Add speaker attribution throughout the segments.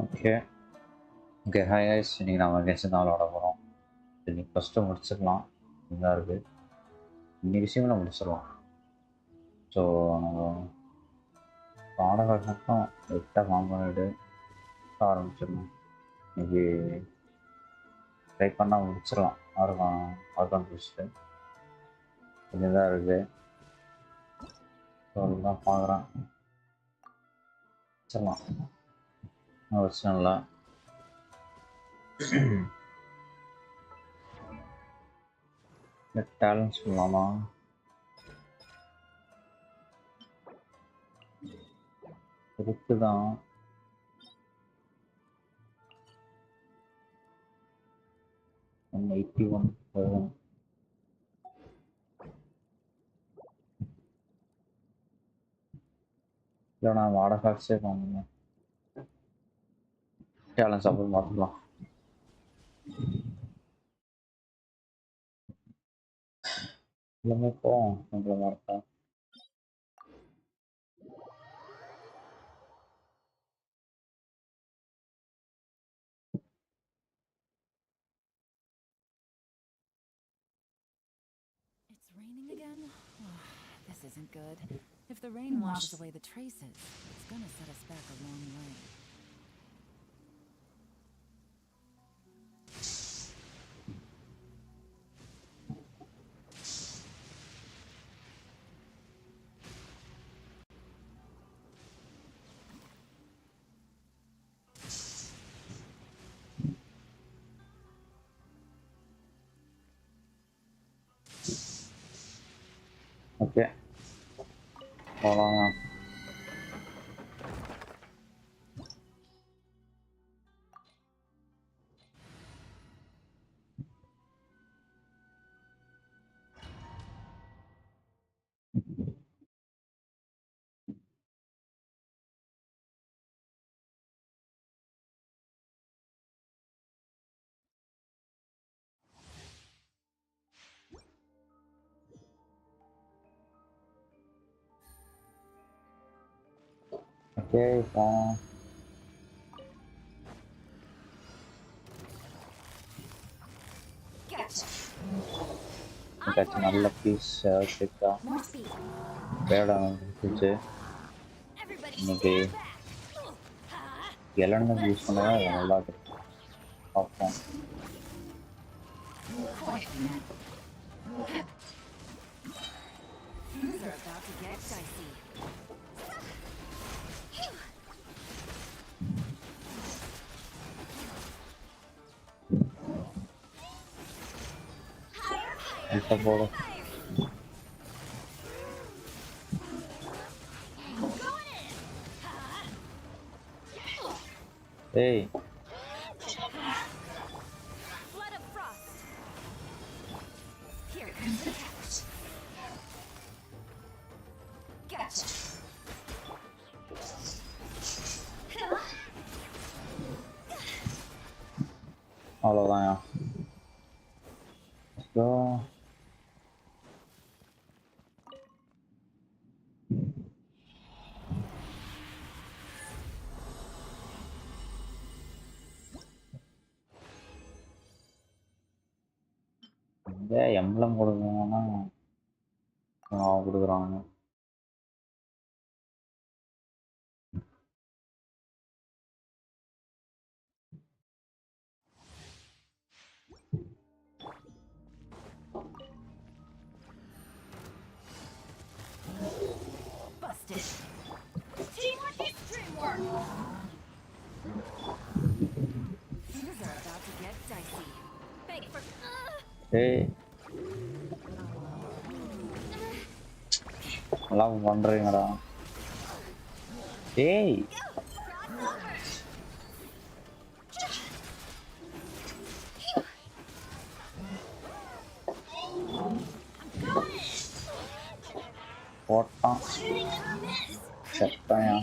Speaker 1: Okay. Okay, hi guys. இன்னைக்கு நாம Genshin விளையாட போறோம். இன்னைக்கு ஃபர்ஸ்ட் முடிச்சிடலாம். இதாக இருக்கு. இன்னைக்கு விஷயங்களை முடிச்சிடலாம். ஸோ நம்ம பாடகாட்டு மட்டும் எட்டாக ஃபார்ம் பண்ணிட்டு ஆரம்பிச்சிடணும். இன்னைக்கு ட்ரை பண்ணால் முடிச்சிடலாம். ஆர்கான் பிடிச்சிட்டு கொஞ்சம் தான் இருக்குது. ஸோ அதுதான் பார்க்குறேன். வச்சிடலாம். வச்சிடல. டேலண்ட்ஸ் சொல்லலாமா? இருக்குதான். ஒன் 81 போகும். இல்லை நான் வாடகாக்ஸே வாங்குவேன். டேலண்ட்ஸ் அப்புறம் பார்த்துக்கலாம். எல்லாமே போவோம் நம்மள இருக்கா.
Speaker 2: It's raining again? This isn't good. If the rain washes away the traces, it's gonna set us back a long way.
Speaker 1: Okay போகலாம். ஓகே போகலாம். ஏதாச்சும் நல்ல பீஸ் சிக்கா வேடா இருந்துச்சு. இன்னைக்கு இளநீ யூஸ் பண்ணால் நல்லா இருக்கு. பார்ப்போம்.
Speaker 2: Things are about to get dicey.
Speaker 1: இப்போ போடும். ஏய்
Speaker 2: Flood of frost. Here comes the catch. Gotcha.
Speaker 1: அவ்வளோதான். ஸோ இந்த எம்ப்ளம் கொடுக்கணும்னா கொடுக்குறாங்க.
Speaker 2: Busted. Teamwork is dreamwork. Things are about to get dicey. Thank for.
Speaker 1: ஏய் எல்லாம் பண்ணுறீங்கடா. ஏய் போட்டான் செட்டாயா.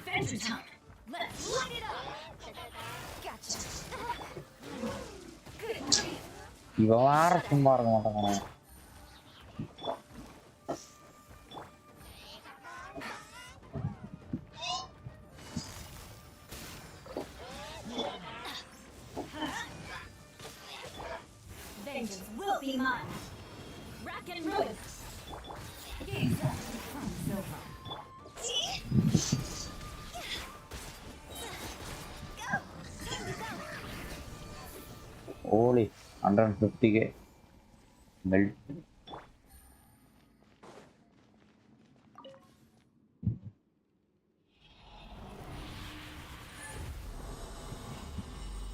Speaker 2: Adventure time. Let's light it up. Gotcha. Good.
Speaker 1: இவன் வேற சும்மா இருக்க மாட்டாங்க. Holy 150k melt.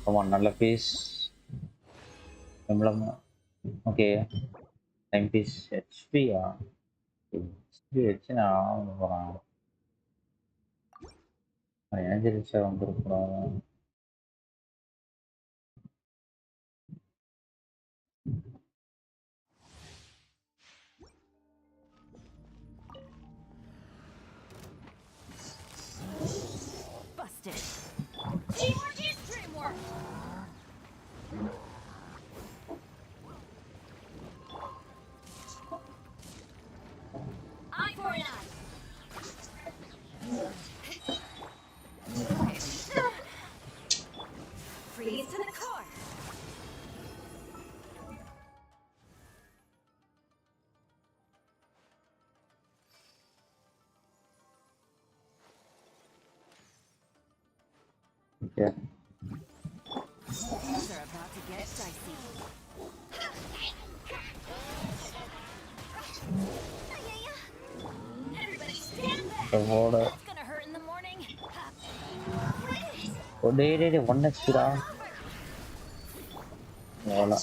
Speaker 1: Come on, நல்ல piece emblem. Okay time piece ஹெச்பியா ஹெச்பி வச்சு நான் போகிறேன். எனர்ஜி ரிச்சாக வந்துருக்கூடாது.
Speaker 2: Busted. Teamwork is dreamwork. Eye for an eye. Freeze to the core.
Speaker 1: Okay.
Speaker 2: Things are about to get dicey. Everybody stand back.
Speaker 1: The water.
Speaker 2: That's gonna hurt in the morning.
Speaker 1: Oh, they 1 extra. Voila.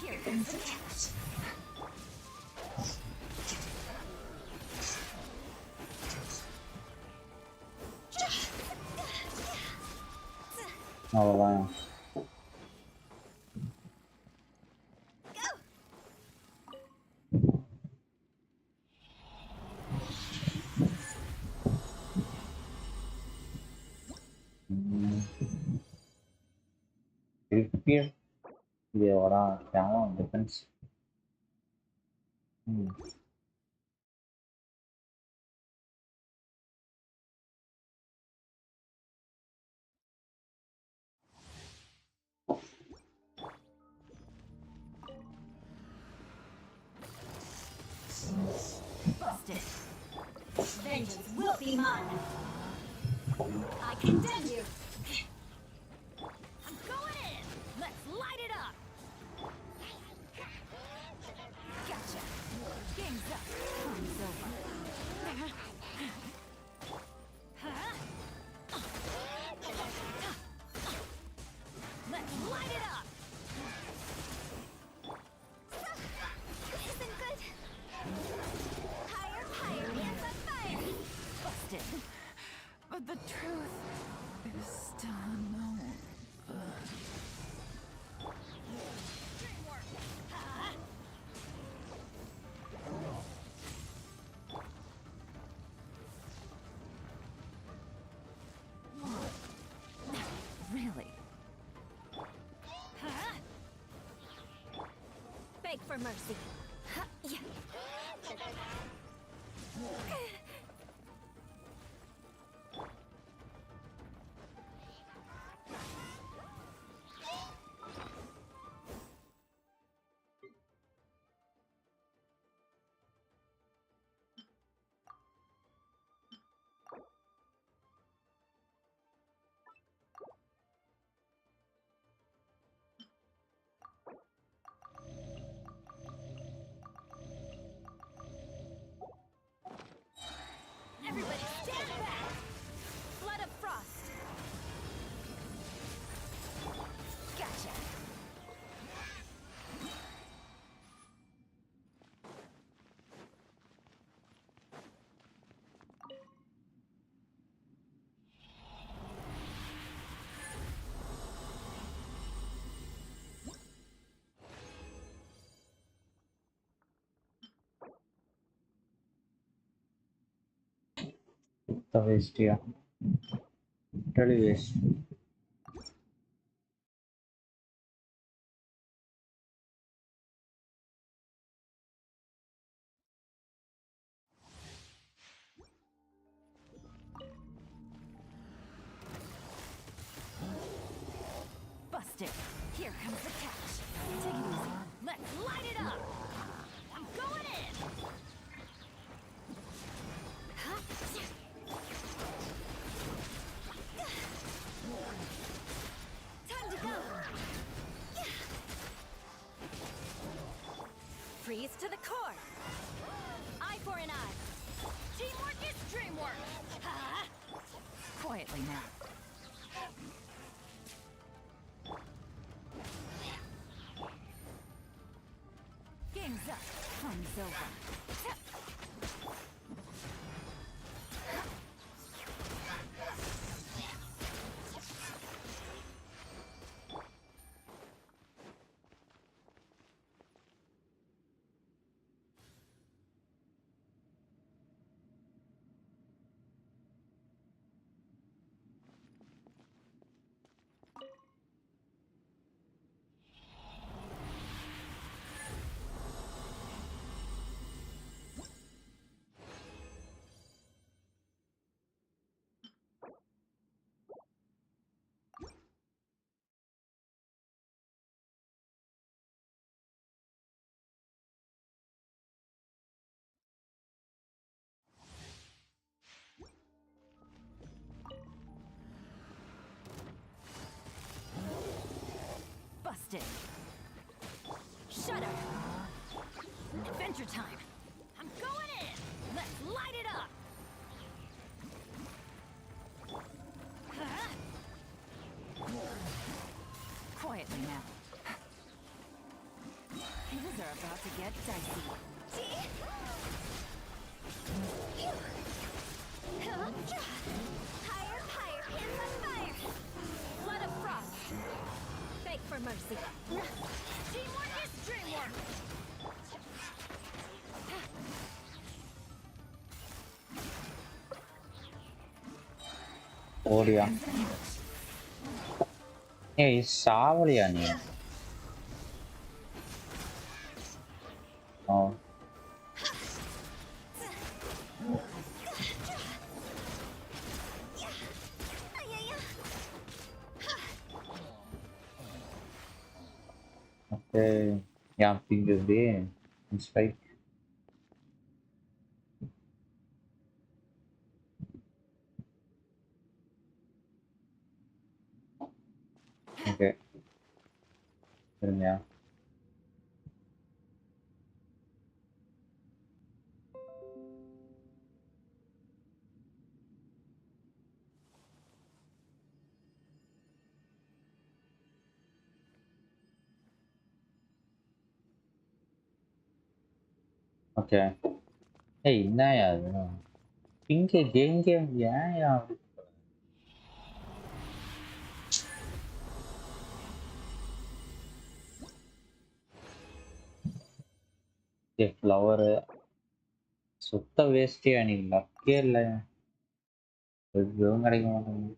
Speaker 2: Here comes the catch.
Speaker 1: அவ்வளோதான். Cricket இதோட camera defence.
Speaker 2: Busted. Vengeance will be mine. I condemn you. I'm going in. Let's light it up. Gotcha. Game's up. Time's over. Let's light it up. This isn't good. Higher, higher, and the fire. Busted. But the truth is still unknown. Dreamwork. Really? Beg for mercy. Yeah. Everybody stand back! Flood of frost! Gotcha!
Speaker 1: The waste, yeah. Totally waste.
Speaker 2: Eye for an eye. Teamwork is dreamwork. Quietly now. Game's up. Fun's over. Busted. Shut up. Adventure time. I'm going in. Let's light it up. Quietly now. Things are about to get dicey. Higher, higher, in the fire. Blood of frost. Beg for mercy. Teamwork is dreamwork.
Speaker 1: ஓடியா ஏய் சாவலியா நீ ஓ okay yeah ping இப்படி spike okay இருங்கயா okay ஏய் என்னயா அது pink game ஏன்யா flower சுத்த வேஸ்டியா நீ லக்கே இல்லை எதுவும் கிடைக்க மாட்டேங்குது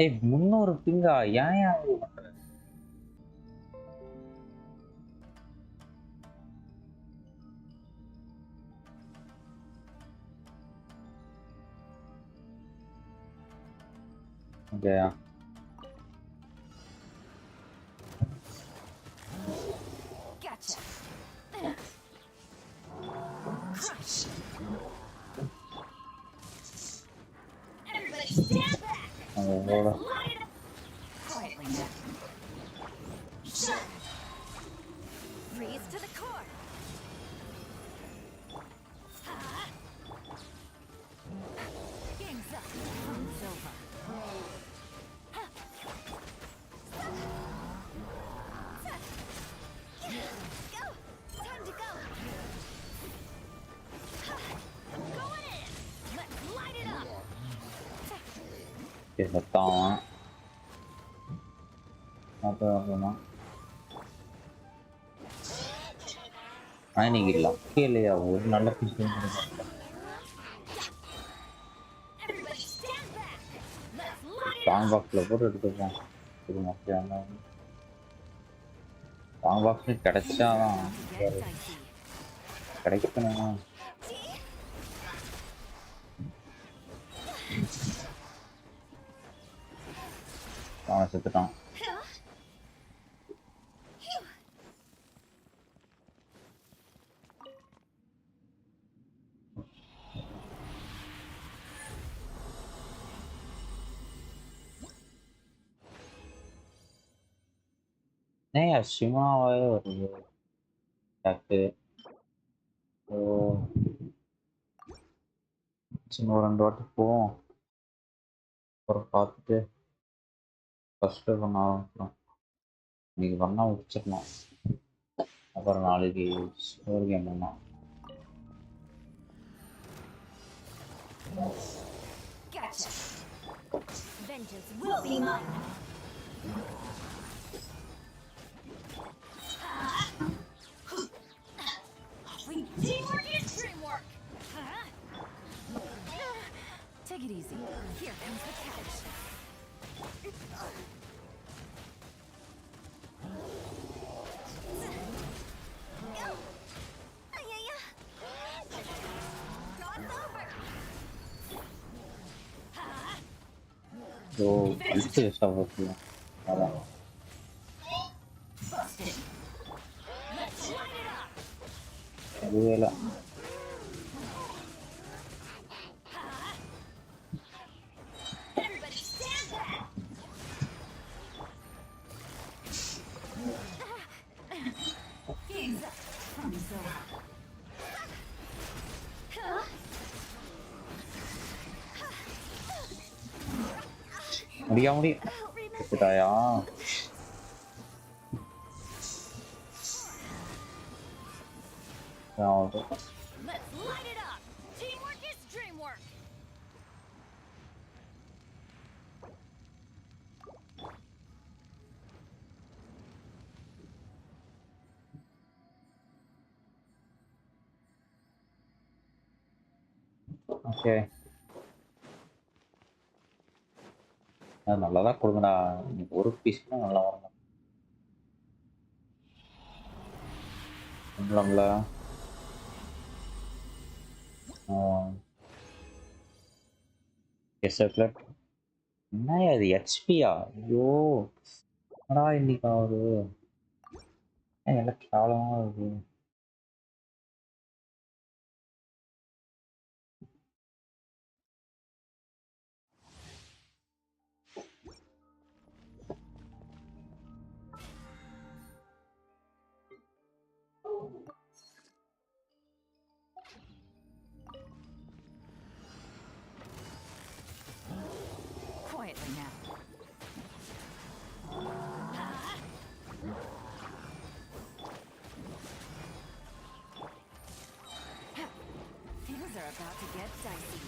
Speaker 1: ஏய் 300 பிங்கா ஏன் அப்படி பண்ற ஓகேயா
Speaker 2: Gotcha. Crush. Everybody stand back. Let's light it up. Quietly now. Shut. Freeze to the core. Game's up. Fun's over. Go! Time to go! I'm going in! Let's light it up!
Speaker 1: சத்தான் அப்புறமா இன்னைக்கு லக்கே இல்லையா ஒரு நல்ல பிடிச்சி
Speaker 2: Everybody stand back! Let's light it
Speaker 1: strong
Speaker 2: up!
Speaker 1: பாக்ஸில் போட்டு எடுத்துப்போம் இது மொக்கையாக ஸ்ட்ராங் பாக்ஸ் கிடைச்சாதான்
Speaker 2: Get dicey.
Speaker 1: கிடைக்கணும் அவன் செத்துட்டான் என்னையா சிவனாவே வருது டக்கு. ஓ சின்ன ஒரு 2 வாட்டி போவோம். அப்புறம் பார்த்துட்டு ஃபஸ்ட்டு பண்ண ஆரம்பிக்கிறோம். இன்னைக்கு பண்ணா முடிச்சிடலாம். அப்புறம் நாளைக்கு ஸ்டோர் கேம் பண்ணலாம்.
Speaker 2: Gotcha. Vengeance will be mine. We teamwork is dreamwork. Take it easy. Here comes the catch.
Speaker 1: So அடிச்சு சாப்பிடுவோம். அதான்
Speaker 2: Busted. Let's light it up.
Speaker 1: அதுவே இல்லை.
Speaker 2: Everybody stand back. He's up from zone.
Speaker 1: முடியும் எடுத்துட்டாயா?
Speaker 2: Let's light it up. Teamwork is dreamwork.
Speaker 1: Okay நல்லா தான் கொடுங்கடா. இன்னைக்கு ஒரு பீஸ் தான் நல்லா வரணும். நம்மள என்ன அது ஹெச்பியா? ஐயோ என்னடா இன்னைக்கு ஆகுது? எல்லாம் கேவலமா இருக்கு.
Speaker 2: Quietly now. Things are about to get dicey.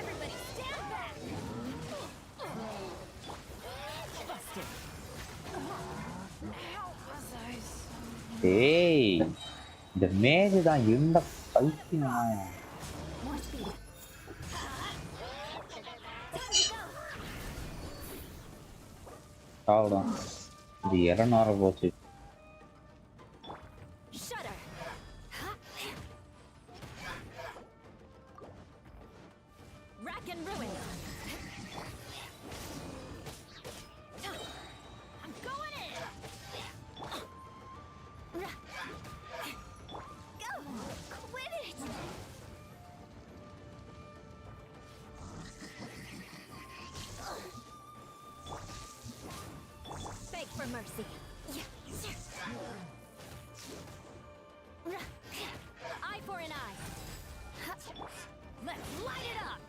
Speaker 2: Everybody stand back. Busted. How was I so...
Speaker 1: ஏய் இந்த மேஜ் தான் என்ன பைத்தியம்.
Speaker 2: More speed.
Speaker 1: சாப்பிடும் இது 200 போச்சு.
Speaker 2: Shudder. Rack and ruin. I'm going in. Go. Quit it. Beg for mercy. Eye for an eye. Let's light it up.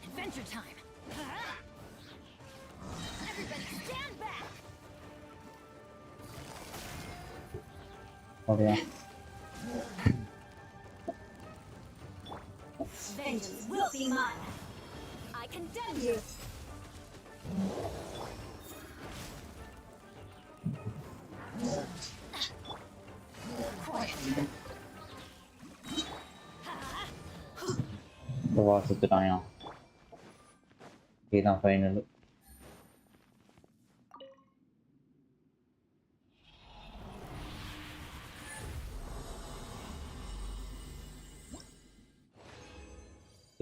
Speaker 2: Adventure time. Everybody stand back.
Speaker 1: அப்படியா?
Speaker 2: Vengeance will be mine. I condemn you.
Speaker 1: வாசித்துட்டாயா? இதுதான் final.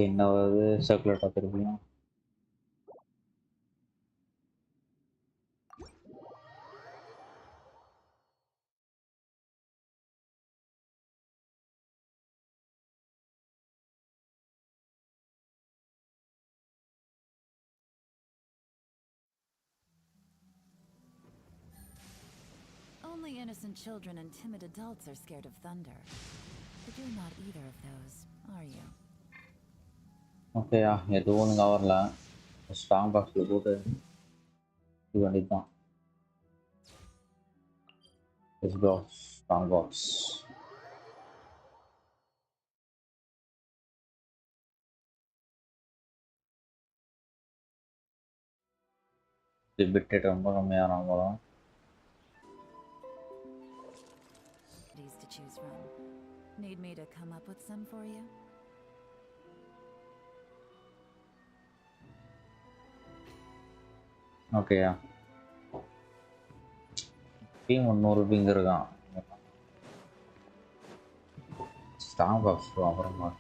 Speaker 1: என்ன வருது சர்க்குலேட்டா திருப்பியும்?
Speaker 2: Only innocent children and timid adults are scared of thunder. But you're not either of those, are you?
Speaker 1: Okay, எதுவும் ஒழுங்கா வரல. Strong பாக்ஸில் போட்டு இது வேண்டியது தான். Let's go. Strong box. Bit ரொம்ப கம்மியாக போதும்.
Speaker 2: To choose from. Need me to come up with some for you?
Speaker 1: Okay, team 100 ping இருக்கான். ஸ்ட்ராங் பாக்ஸ் அப்புறமா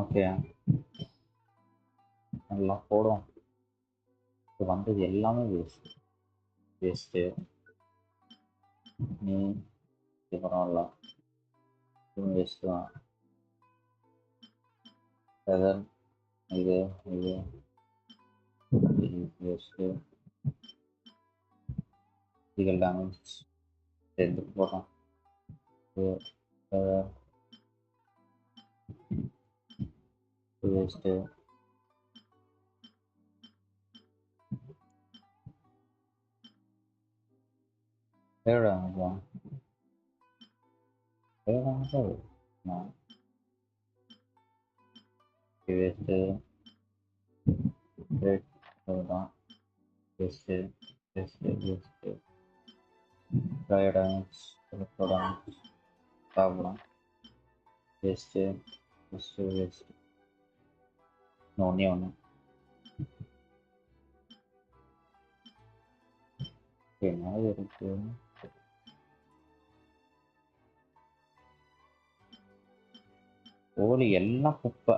Speaker 1: ஓகே நல்லா போடும். இப்போ வந்தது எல்லாமே வேஸ்ட்டு. நீ பரவாயில்ல, இதுவும் வேஸ்ட்டு தான். வெதர் இது வேஸ்ட்டு. ஃபிசிக்கல் டேமேஜ் எடுத்துட்டு போகிறோம். வேஸ்ட்டு. வேஸ்ட்டு தான். வேஸ்ட்டு சாப்பிடலாம். வேஸ்ட்டு ஒன்றே ஒன்று. என்ன இருக்கு? கோழி எல்லாம் குப்பை.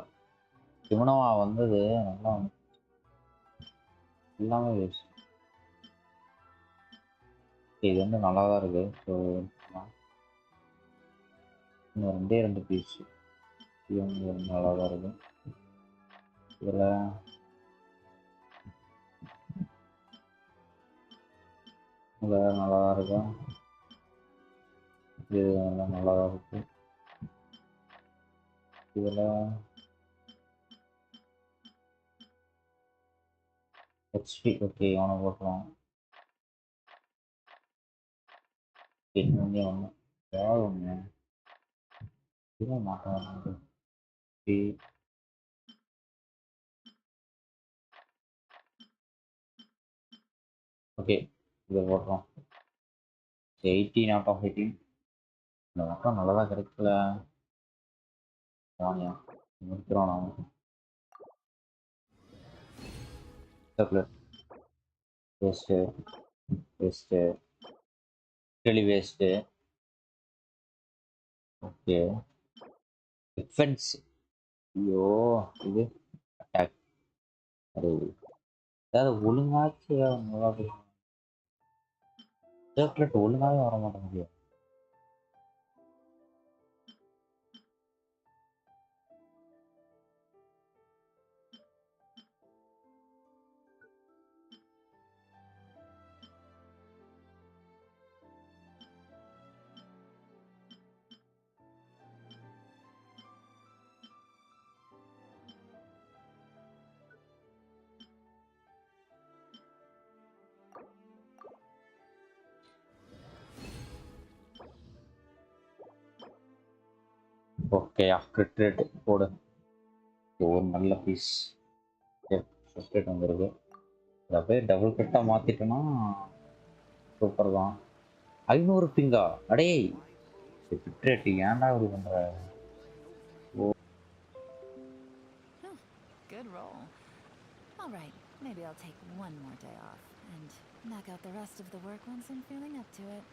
Speaker 1: சிவனவா வந்தது நல்லா எல்லாமே வேஸ்ட். இது வந்து நல்லா தான் இருக்கு. ஸோ இன்னும் 2 பீஸ் நல்லா தான் இருக்கு. இதில் நல்லா தான் இருக்கும். இது நல்லா தான் இருக்கு. இதில் ஹெச்பி ஓகே அவனை போட்டுருவோம். ஒன்றே ஒன்று ஏதாவது ஒன்று இது மாட்டாங்க. ஓகே இதை போடுறோம். 18 out of 18. இந்த மக்கள் நல்லதாக கிடைக்கல. வாங்கியா முடிக்கிறோம். நாம் வேஸ்ட்டு டெலி வேஸ்ட்டு. Okay defence. ஐயோ இது அட்டாக். அது ஏதாவது ஒழுங்காச்சு சர்க்குலேட் ஒழுங்காகவே வர மாட்டேங்குது. ஓகேயா கிரிட் ரேட் போடு. ஒரு நல்ல பீஸ் கிரிட் ரேட் வந்துருக்கு. அதை அப்படியே டபுள் கிரிட்டாக மாற்றிட்டோன்னா சூப்பர் தான். 500 பிங்கா அடே கிரிட் ரேட் ஏன்டா இப்படி பண்ணுற?
Speaker 2: Good roll. All right, maybe I'll take one more day off and knock out the rest of the work once I'm feeling up to it.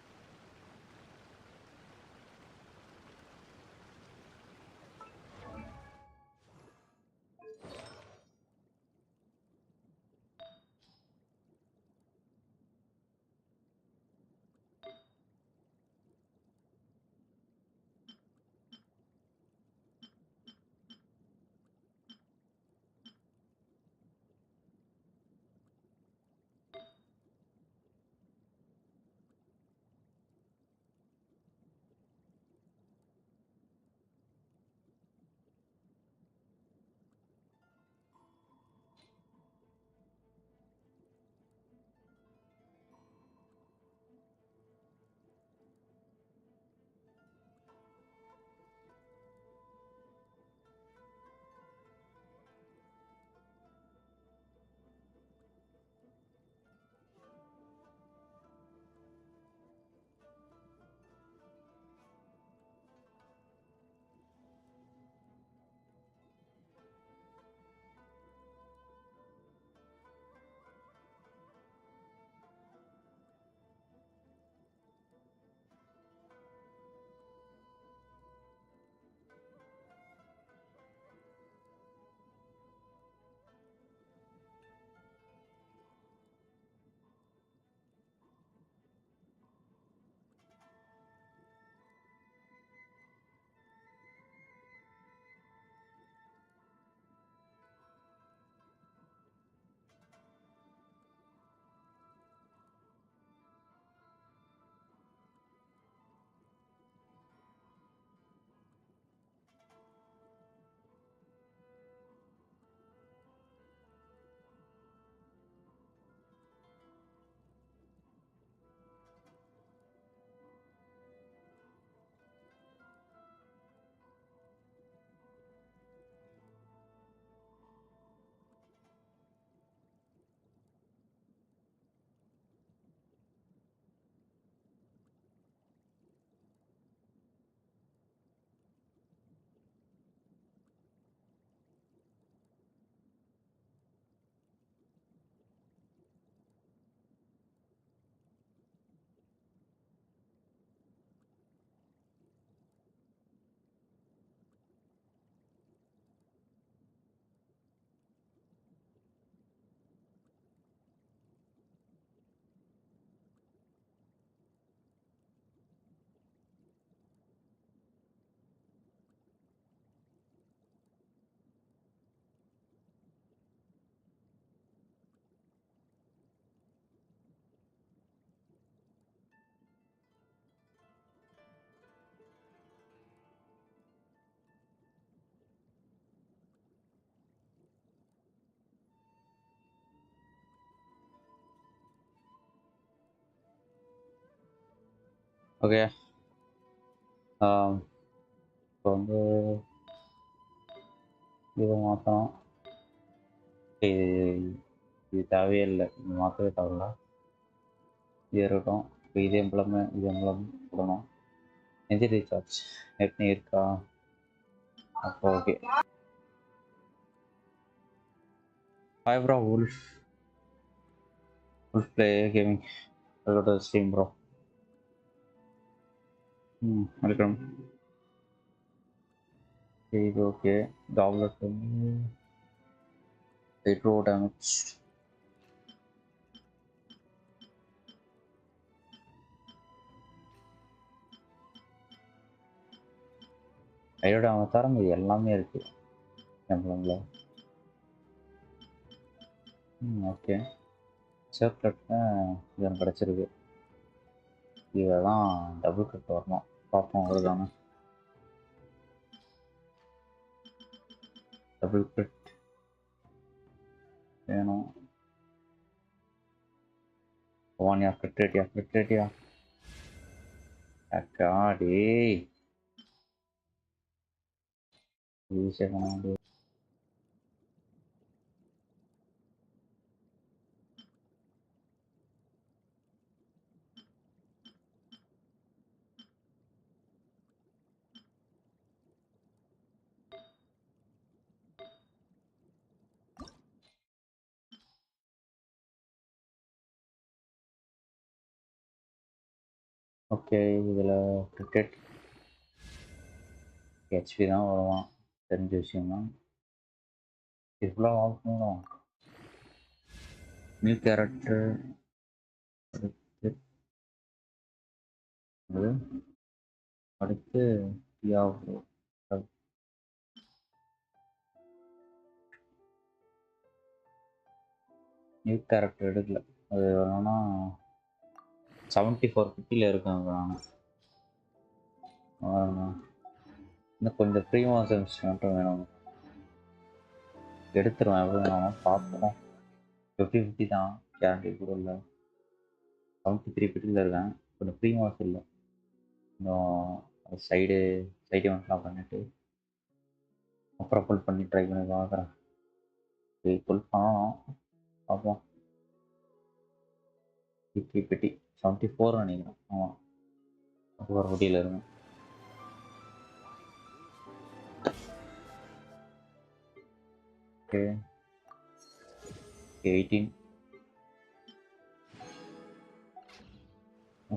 Speaker 1: Okay இப்போ வந்து இதை மாற்றணும். இது தேவையே இல்லை, இது மாற்றவே தேவையில்ல. இது இருக்கட்டும். இப்போ இதே எம்பளம் போடணும். எந்த ரீசார்ஜ் ஏற்கனவே இருக்கா? அப்போ okay. Hi bro, wolf play gaming அதோட ஸ்ட்ரீம் ப்ரோ. வெல்கம். இது ஓகே. காப்லெட் வந்து 8 டேமேஜ். ஐயோட அவன் தரம் இது எல்லாமே இருக்கு எம்பளம்ல. ஓகே. சேர்ப்ளெட்டில் இது எனக்கு கிடச்சிருக்கு. இதை தான் டபுள் கட் வரணும். பார்ப்போம் வருதானே. டபுள் கட் வேணும். ஓனியா கட்ரேட்டியா அக்கா டேய். ஈஸியாக பண்ண முடியாது. ஓகே, இதில் கிரிக்கெட் ஹெச்பி தான் வருவான், தெரிஞ்ச விஷயம் தான். இது ஃபுல்லாக ஆஃப் பண்ணுவோம். நியூ கேரக்டர் அடுத்து அடுத்து யாவோ நியூ கேரக்டர் எடுக்கல. அது வேணும்னா 7450 இருக்காங்க. நான் இன்னும் கொஞ்சம் ப்ரீ மாசன்ஸ் மட்டும் வேணும், எடுத்துருவேன். எவ்வளோ வேணும் பார்ப்போம். 50-50 தான், கேரண்டி கூட இல்லை. 7350 இருக்கேன். கொஞ்சம் ப்ரீ மாஸ் இல்லை, இன்னும் சைடு இவெண்ட்லாம் பண்ணிட்டு அப்புறம் புல் பண்ணி ட்ரை பண்ணி பார்க்குறேன். புல் பண்ணணும், பார்ப்போம். 50 74 நினைக்கிறேன். ஆமாம், ஒரு வட்டியில் இருக்கும். ஓகே 18.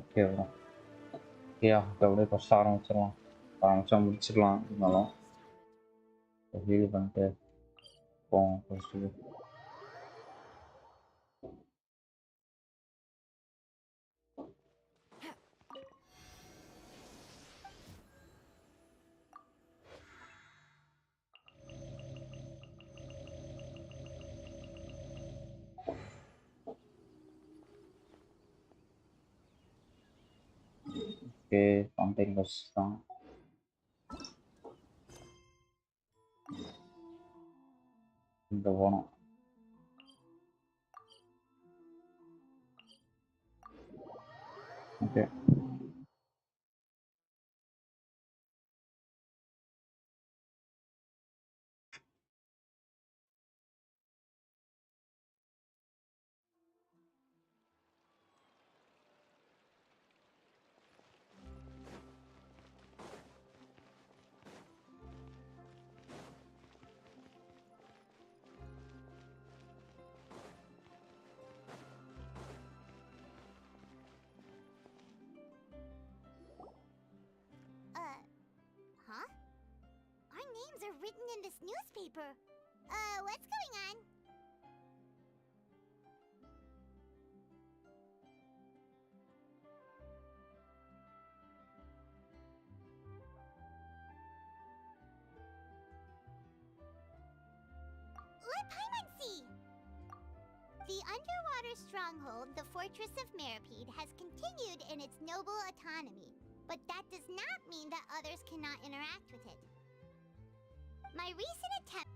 Speaker 1: ஓகே வரும். ஓகேயா, அப்படியே ஃபஸ்ட் ஆரம்பிச்சா முடிச்சுக்கலாம். இருந்தாலும் ஹீல் பண்ணிட்டு போவோம் ஃபஸ்ட்டு. ஓகே, ஃபவுண்டைன் பஸ் தான். இந்த போனோம். Okay
Speaker 2: Huh? Our names are written in this newspaper. What's going on? The underwater stronghold, the Fortress of Meripede, has continued in its noble autonomy, but that does not mean that others cannot interact with it. My recent attempt...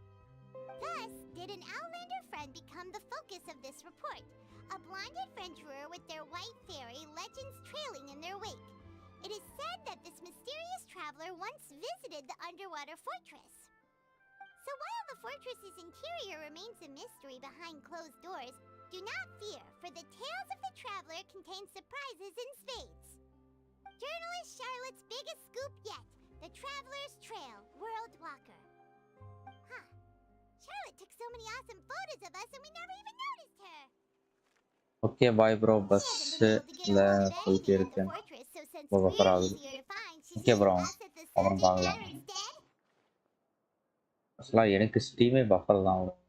Speaker 2: Thus, did an Outlander friend become the focus of this report? A blonde adventurer with their white fairy legends trailing in their wake. It is said that this mysterious traveler once visited the underwater fortress. So while the fortress's interior remains a mystery behind closed doors, do not fear, for the tales of the traveler contain surprises in spades. Journalist Charlotte's biggest scoop yet, the Traveler's Trail, World Walker. Huh. Charlotte took so many awesome photos of us and we never even noticed her.
Speaker 1: Okay bye bro, பஸ்ஸில் போயிட்டே இருக்கேன். Buffer ஆகுது. Okay bro, அப்புறம் பார்க்கலாம். ஃபஸ்ட்லாம் எனக்கு ஸ்டீமே buffer தான் வரும்,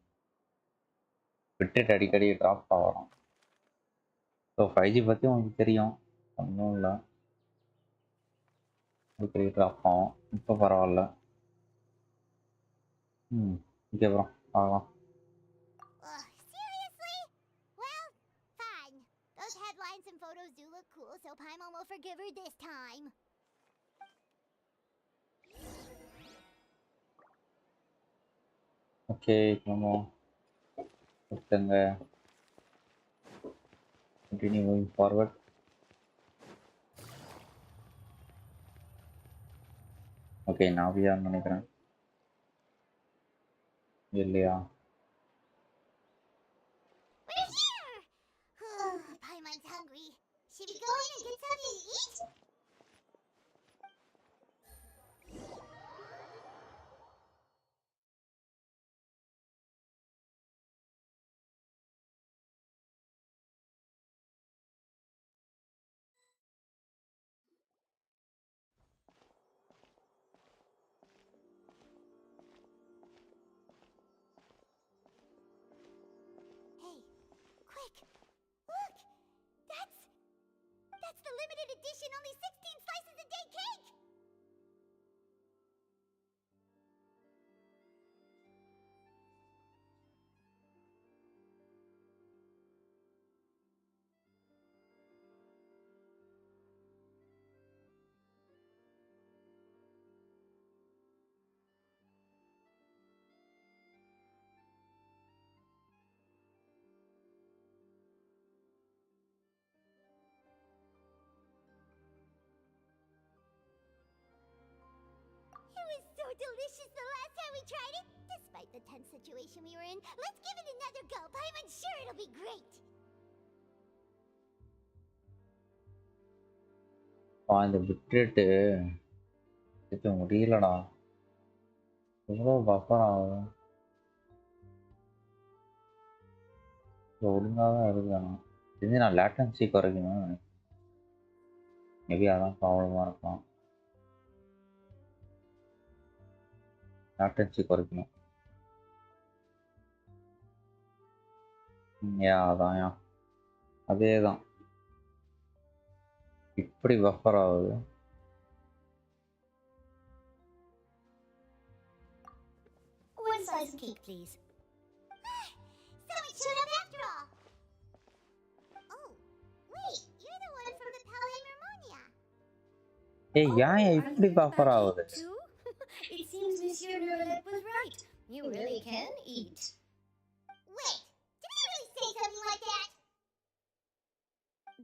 Speaker 1: விட்டுட்டு அடிக்கடி ட்ராப் ஆகிறோம். ஸோ 5G பற்றி உங்களுக்கு தெரியும், ஒன்றும் இல்லை, அடிக்கடி ட்ராப் ஆகும். இப்போ பரவாயில்ல. ஓகே ப்ரோ, பார்க்கலாம்.
Speaker 2: Seriously? Well, fine. Those headlines and photos do look cool, so Paimon will forgive her this time.
Speaker 1: Okay, நம்ம ஒருத்தங்க கண்டினியூ மூவிங் ஃபார்வர்ட். ஓகே, நாவியான்னு நினைக்கிறேன். இல்லையா?
Speaker 2: We're here! Paimon's hungry. Should we go in and get something to eat? Hey, quick! Look! That's the limited edition only 16 slices a day cake! It was so delicious the last time we tried it. Despite the tense situation we were in, let's give it another go. I'm sure it'll be great.
Speaker 1: இந்த பிட்ரேட்டு இப்போ முடியலடா. எவ்வளோ buffer ஆகும். ஒழுங்காக தான் இருக்குண்ணா. இது நான் லேட்டன்சி குறைக்கணும்னு நினைக்கிறேன். மேபி அதான் ப்ராப்ளமாக இருக்கும். லேட்டன்சி குறைக்கணும். அதான் அதே தான் இப்படி பஃபர் ஆகுது.
Speaker 2: One slice of cake, please. So it showed up after all. Oh, wait, you're the one from the Palais.
Speaker 1: ஏய் ஏன் இப்படி பஃபர் ஆகுது?
Speaker 3: It seems Monsieur Nerlet was right. You really can eat.
Speaker 2: Wait, did he really say something like that?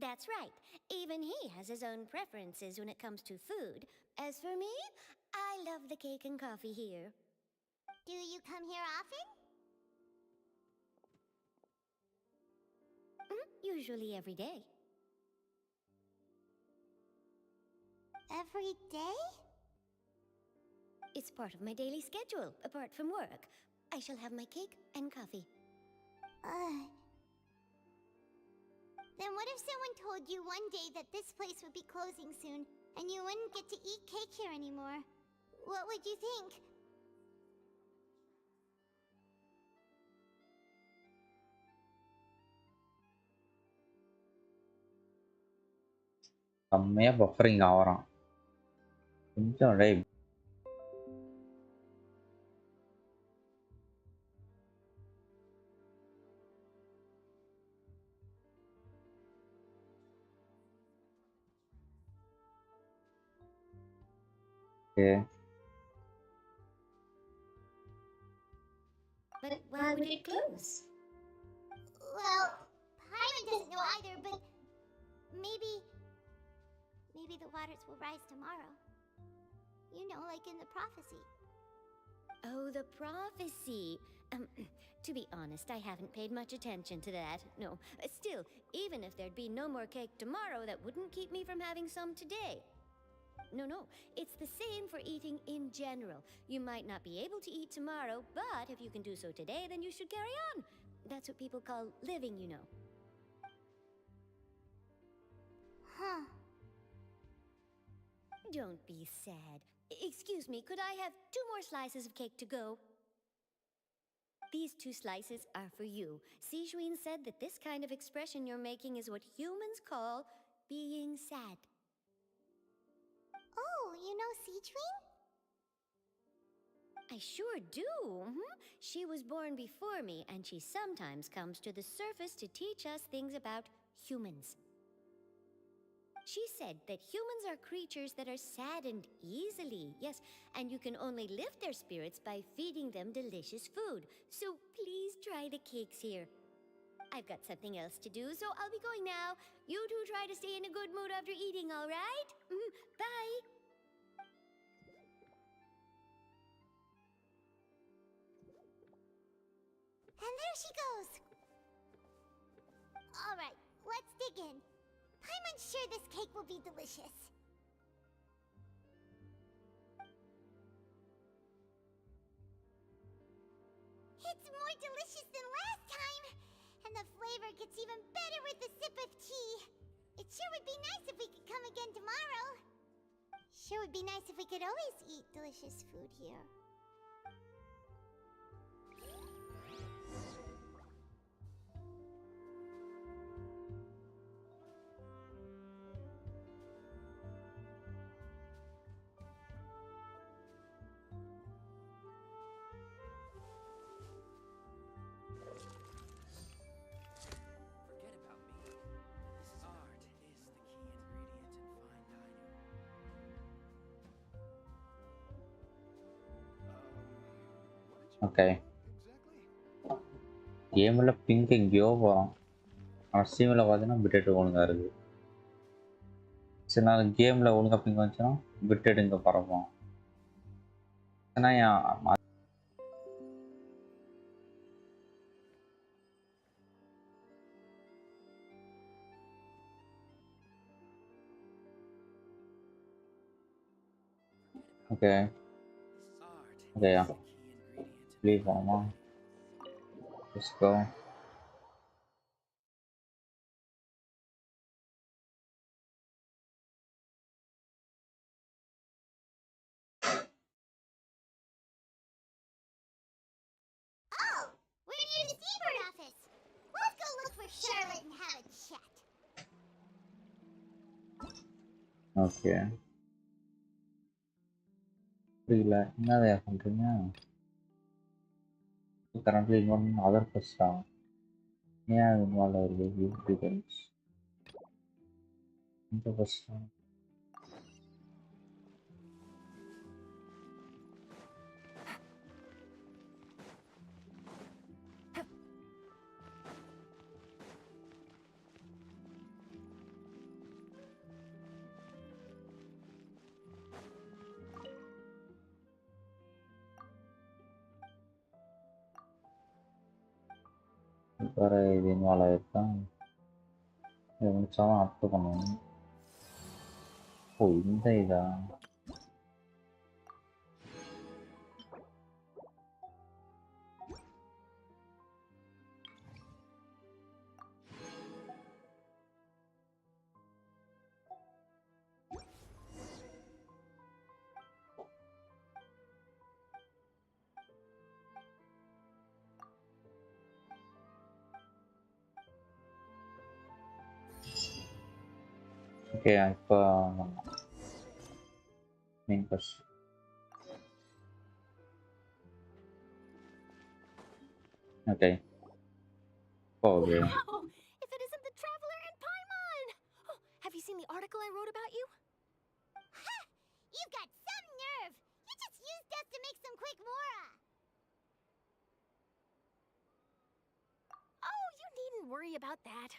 Speaker 3: That's right. Even he has his own preferences when it comes to food. As for me, I love the cake and coffee here.
Speaker 2: Do you come here often?
Speaker 3: Usually every day.
Speaker 2: Every day?
Speaker 3: It's part of my daily schedule, apart from work. I shall have my cake and coffee.
Speaker 2: Then what if someone told you one day that this place would be closing soon, and you wouldn't get to eat cake here anymore? What would you think?
Speaker 1: செம்மையா buffering ஆவறான். கொஞ்சம் டேய்
Speaker 3: But why would it close?
Speaker 2: Well, Paimon doesn't know either, but maybe the waters will rise tomorrow. You know, like in the prophecy.
Speaker 3: Oh, the prophecy. To be honest, I haven't paid much attention to that. No, still, even if there'd be no more cake tomorrow, that wouldn't keep me from having some today. No, it's the same for eating in general. You might not be able to eat tomorrow, but if you can do so today, then you should carry on. That's what people call living, you know.
Speaker 2: Huh.
Speaker 3: Don't be sad. Excuse me, could I have 2 more slices of cake to go? These 2 slices are for you. Sijuin said that this kind of expression you're making is what humans call being sad.
Speaker 2: Oh, you know Sijuin?
Speaker 3: I sure do. She was born before me, and she sometimes comes to the surface to teach us things about humans. She said that humans are creatures that are saddened easily, yes, and you can only lift their spirits by feeding them delicious food. So please try the cakes here. I've got something else to do, so I'll be going now. You two try to stay in a good mood after eating, all right? Bye.
Speaker 2: And there she goes. All right, let's dig in. I'm sure this cake will be delicious. It's more delicious than last time, and the flavor gets even better with a sip of tea. It sure would be nice if we could come again tomorrow. Sure would be nice if we could always eat delicious food here.
Speaker 4: Forget about me. This is art is the key ingredient in fine dining. What did you
Speaker 1: Okay.
Speaker 4: exactly?
Speaker 1: கேமில் pink எங்கேயோ போகிறோம். ஆனால் ஸ்டீமில் பார்த்தீங்கன்னா பிட்டெட் ஒழுங்காக இருக்குது. சரி நான் கேமில் ஒழுங்காக பிங்க் வந்துச்சுன்னா பிட்டெட் இங்கே பறப்போம். ஏன்னா ஓகே
Speaker 4: This
Speaker 1: ஓகேயா
Speaker 4: art is the key ingredient in
Speaker 1: leave போகணுமா? Let's go.
Speaker 2: Oh, we're near the Seabird office. Let's go look for Charlotte and have a chat.
Speaker 1: Okay புரியல என்னதையா பண்ணுறீங்க? கரண்ட்லி ஒன் அதர் ஃபர்ஸ்டா ஏன் involve ஆகுது details இந்த ஃபர்ஸ்டா? வேறு இது இன்வால்வ் ஆகிருக்கா? இது முடிச்சாலும் அப்ளை பண்ணுவோம். ஓ இந்த இதா? ஓகே இப்போ main first okay okay
Speaker 3: Oh, if it isn't the traveler and Paimon! Oh, have you seen the article I wrote about you?
Speaker 2: Ha! You've got some nerve. You just used us to make some quick mora.
Speaker 3: Oh, you needn't worry about that.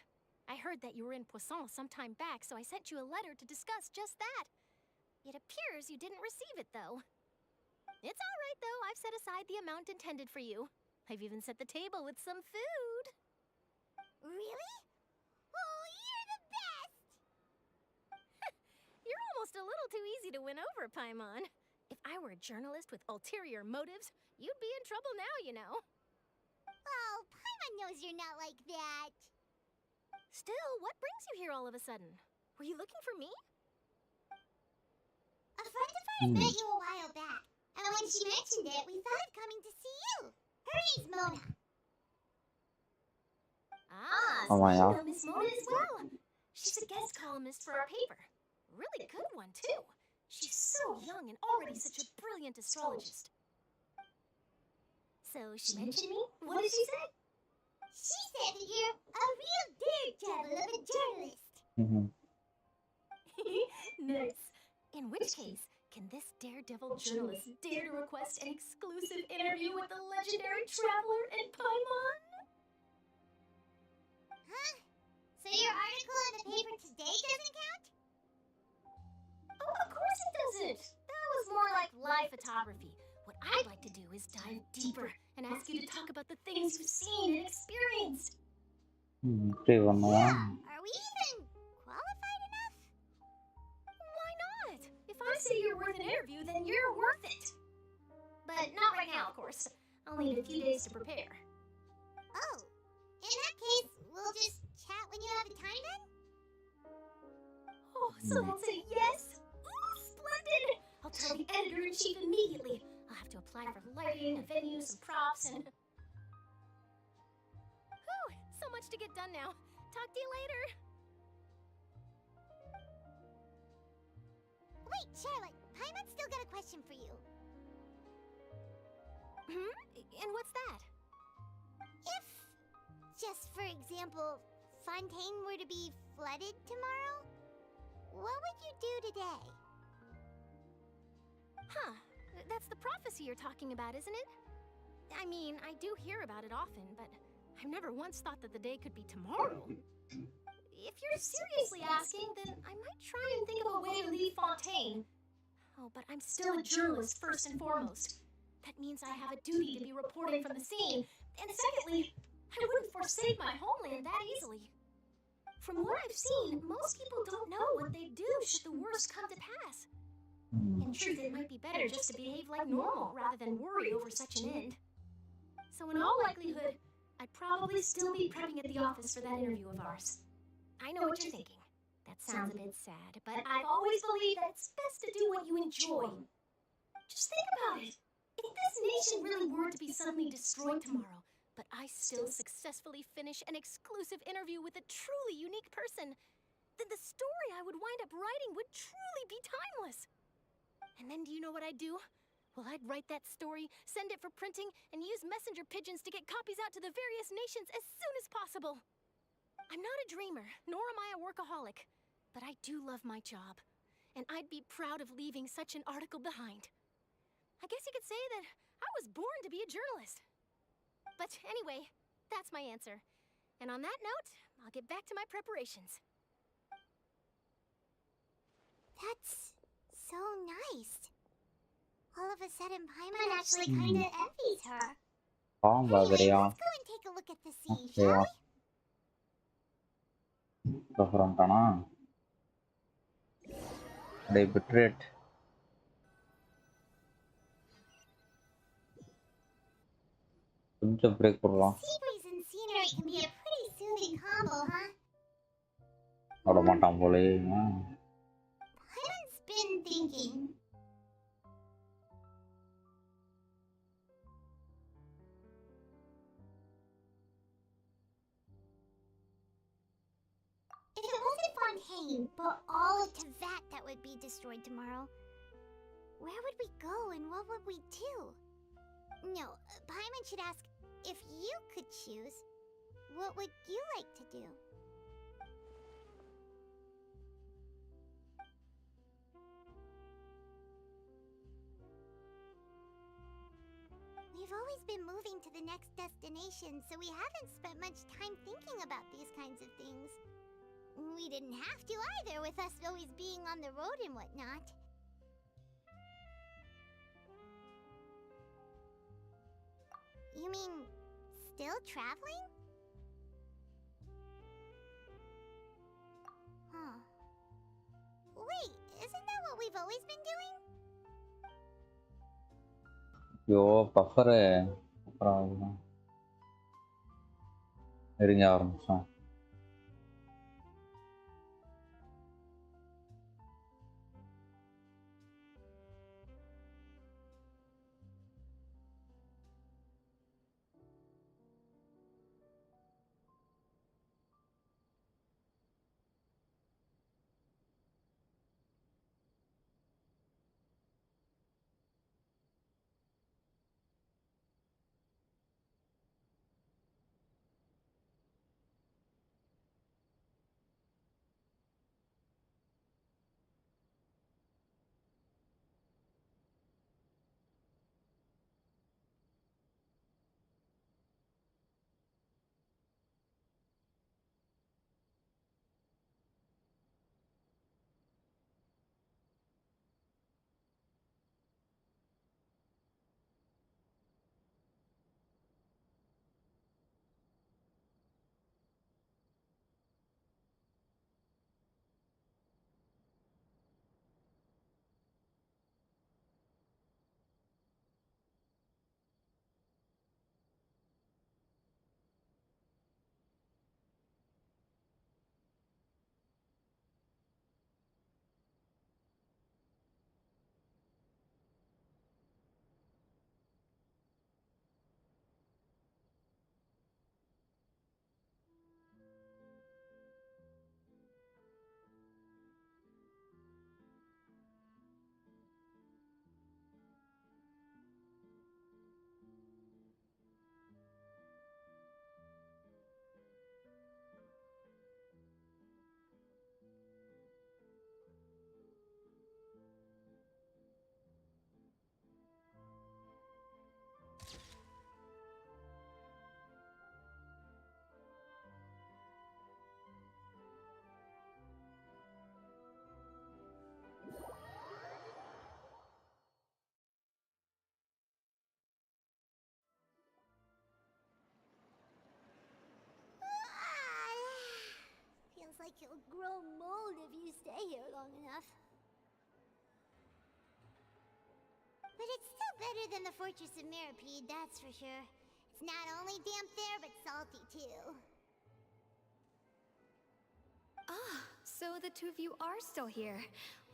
Speaker 3: I heard that you were in Poisson some time back, so I sent you a letter to discuss just that. It appears you didn't receive it, though. It's all right, though. I've set aside the amount intended for you. I've even set the table with some food.
Speaker 2: Really? Oh, you're the best.
Speaker 3: You're almost a little too easy to win over, Paimon. If I were a journalist with ulterior motives, you'd be in trouble now, you know.
Speaker 2: Oh, Paimon knows you're not like that.
Speaker 3: Still, what brings you here all of a sudden? Were you looking for me?
Speaker 2: A friend of ours met you a while back, and when she mentioned it, we thought of coming to see you. Her name's Mona.
Speaker 3: Ah,
Speaker 1: Oh
Speaker 3: so
Speaker 1: my
Speaker 3: you
Speaker 1: God.
Speaker 3: know Miss Mona as well. She's a guest columnist for our paper. Really good one, too. She's so young and already such a brilliant astrologist. So she mentioned me? What did she say?
Speaker 2: She said that you're a real daredevil of a journalist.
Speaker 3: Nice. In which case, can this daredevil journalist dare to request an exclusive interview with the legendary traveler and Paimon?
Speaker 2: Huh? So your article in the paper today doesn't count?
Speaker 3: Oh, of course it doesn't. That was more like live photography.
Speaker 5: What I'd like to do is dive deeper and ask you to talk about the things you've seen and experienced.
Speaker 1: இப்படி பண்ணுவோம்.
Speaker 2: Are we even qualified enough?
Speaker 5: Why not? If I say you're worth an interview, then you're worth it. But not right now, of course. I'll need a few days to prepare.
Speaker 2: Oh, in that case, we'll just chat when you have the time then?
Speaker 5: Oh, so that's a yes? Ooh, splendid! I'll tell the editor-in-chief immediately. I'll have to apply for lighting, a venue, some props, and... Whew, so much to get done now. Talk to you later.
Speaker 2: Wait, Charlotte, Paimon's still got a question for you.
Speaker 5: And what's that?
Speaker 2: If, just for example, Fontaine were to be flooded tomorrow, what would you do today?
Speaker 5: Huh. That's the prophecy you're talking about, isn't it? I mean, I do hear about it often, but I've never once thought that the day could be tomorrow. If you're seriously asking, then I might try and think of a way to leave Fontaine. Oh, but I'm still a journalist first and foremost. That means I have a duty to be reporting from the scene. And secondly, I wouldn't forsake my homeland that easily. From what I've seen, most people don't know what they'd do should the worst come to pass. In truth, it might be better just to behave like normal rather than worry over such an end. So in all likelihood, I'd probably still be prepping at the office for that interview of ours. I know what you're thinking. That sounds a bit sad, but I've always believed that it's best to do what you enjoy. Just think about it. If this nation really were to be suddenly destroyed tomorrow, but I still successfully finish an exclusive interview with a truly unique person, then the story I would wind up writing would truly be timeless. And then do you know what I'd do? Well, I'd write that story, send it for printing, and use messenger pigeons to get copies out to the various nations as soon as possible. I'm not a dreamer, nor am I a workaholic, but I do love my job, and I'd be proud of leaving such an article behind. I guess you could say that I was born to be a journalist. But anyway, that's my answer. And on that note, I'll get back to my preparations.
Speaker 2: That's so nice. All of a sudden, Paimon actually kinda envies her.
Speaker 1: பாவம் பாக்குறியா?
Speaker 2: Let's go and take a look at the sea,
Speaker 1: Yeah.
Speaker 2: shall we?
Speaker 1: சொல்றான்டானா? They betrayed. கொஞ்சம் break போடலாம்.
Speaker 2: Sea breeze and scenery can be a pretty soothing combo, huh?
Speaker 1: விட மாட்டான் போலே.
Speaker 2: Paimon's been thinking. If it wasn't Fontaine, but all of Tevat that would be destroyed tomorrow, where would we go and what would we do? No, Paimon should ask, if you could choose, what would you like to do? We've always been moving to the next destination, so we haven't spent much time thinking about these kinds of things. We didn't have to either, with us always being on the road and whatnot. You mean, still traveling? Huh. Wait, isn't that what we've always been doing?
Speaker 1: ஐயோ buffer அப்புறம் நெருங்க ஆரம்பிச்சோம்.
Speaker 2: like you'll grow mold if you stay here long enough. But it's still better than the Fortress of Mirapede, that's for sure. It's not only damp there, but salty too.
Speaker 6: Ah, so the two of you are still here.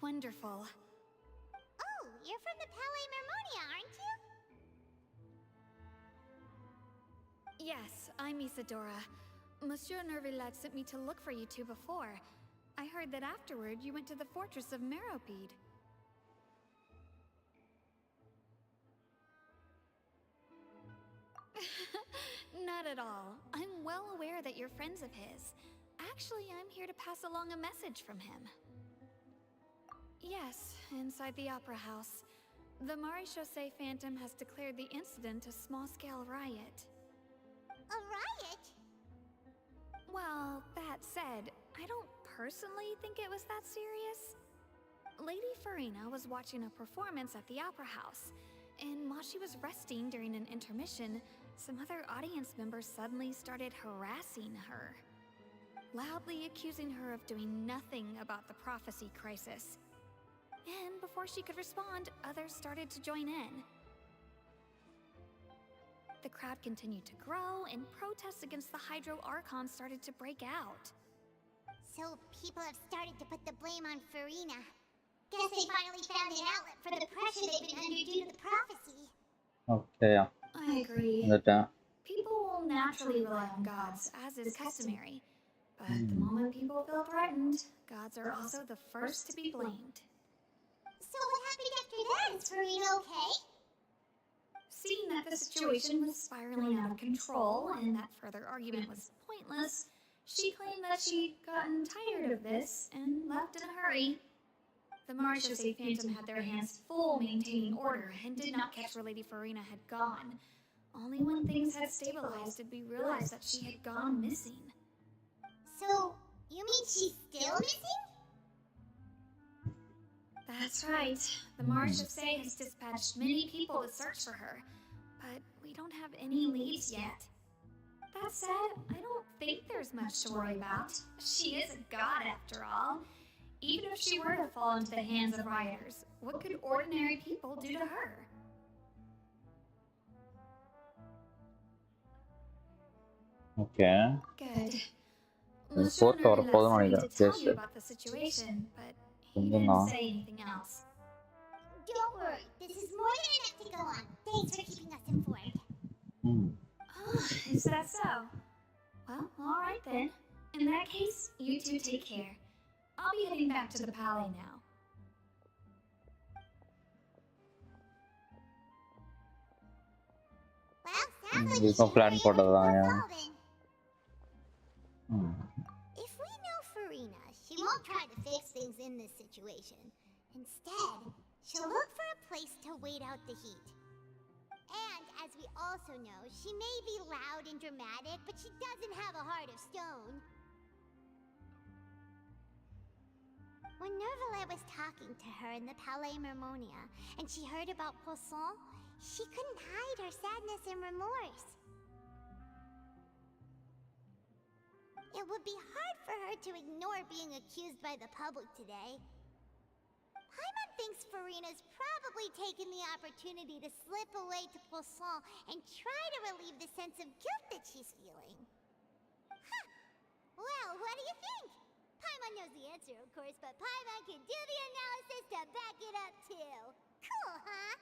Speaker 6: Wonderful.
Speaker 2: Oh, you're from the Palais Mermonia, aren't you?
Speaker 6: Yes, I'm Isadora. Monsieur Nervillac sent me to look for you two before. I heard that afterward you went to the Fortress of Meropide. Not at all. I'm well aware that you're friends of his. Actually, I'm here to pass along a message from him. Yes, inside the Opera House. The Maréchaussée Phantom has declared the incident a small-scale riot.
Speaker 2: A riot?
Speaker 6: Well, that said, I don't personally think it was that serious. Lady Farina was watching a performance at the Opera House, and while she was resting during an intermission, some other audience members suddenly started harassing her, loudly accusing her of doing nothing about the prophecy crisis. And before she could respond, others started to join in. The crowd continued to grow, and protests against the Hydro Archon started to break out.
Speaker 2: So people have started to put the blame on Farina. Guess they finally found an outlet for the pressure they've been under due to the prophecy.
Speaker 1: Okay, yeah.
Speaker 6: I agree.
Speaker 1: That
Speaker 6: People will naturally rely on gods, as is customary. But the moment people feel threatened, gods are also the first to be blamed.
Speaker 2: So what happened after that? Is Farina okay?
Speaker 6: Seeing that the situation was spiraling out of control and that further argument was pointless, she claimed that she'd gotten tired of this and left in a hurry. The Maréchaussée Phantom had their hands full maintaining order and did not catch where Lady Farina had gone. Only when things had stabilized did we realize that she had gone missing.
Speaker 2: So, you mean she's still missing?
Speaker 6: That's right. The Maréchaussée has dispatched many people to search for her, but we don't have any leads yet. That said, I don't think there's much to worry about. She is a god after all. Even if she were to fall into the hands of rioters, what could ordinary people do to her?
Speaker 1: okay.
Speaker 6: Good.
Speaker 1: The
Speaker 6: Monsieur
Speaker 1: fourth or
Speaker 6: Nervillac
Speaker 1: fourth
Speaker 6: sent me
Speaker 1: one
Speaker 6: to
Speaker 1: is
Speaker 6: tell
Speaker 1: yes.
Speaker 6: you about the situation, but he
Speaker 1: Something
Speaker 6: didn't
Speaker 1: now.
Speaker 6: say anything else.
Speaker 2: Don't worry, this is more than enough to go on. Thanks for keeping us informed.
Speaker 6: Oh, is that so? Well, alright then. In that case, you two take care. I'll be heading back to the Palais now.
Speaker 2: Well, sounds like
Speaker 1: There's
Speaker 2: you
Speaker 1: no
Speaker 2: should
Speaker 1: plan
Speaker 2: hurry
Speaker 1: for
Speaker 2: up and
Speaker 1: that,
Speaker 2: start
Speaker 1: yeah.
Speaker 2: solving. If we know Farina, she won't try to fix things in this situation. Instead, she'll look for a place to wait out the heat. And as we also know, she may be loud and dramatic, but she doesn't have a heart of stone. When Nervillac was talking to her in the Palais Mermonia, and she heard about Poisson, she couldn't hide her sadness and remorse. It would be hard for her to ignore being accused by the public today. Paimon thinks Farina's probably taken the opportunity to slip away to Poisson and try to relieve the sense of guilt that she's feeling. Huh. Well, what do you think? Paimon knows the answer, of course, but Paimon can do the analysis to back it up, too. Cool, huh?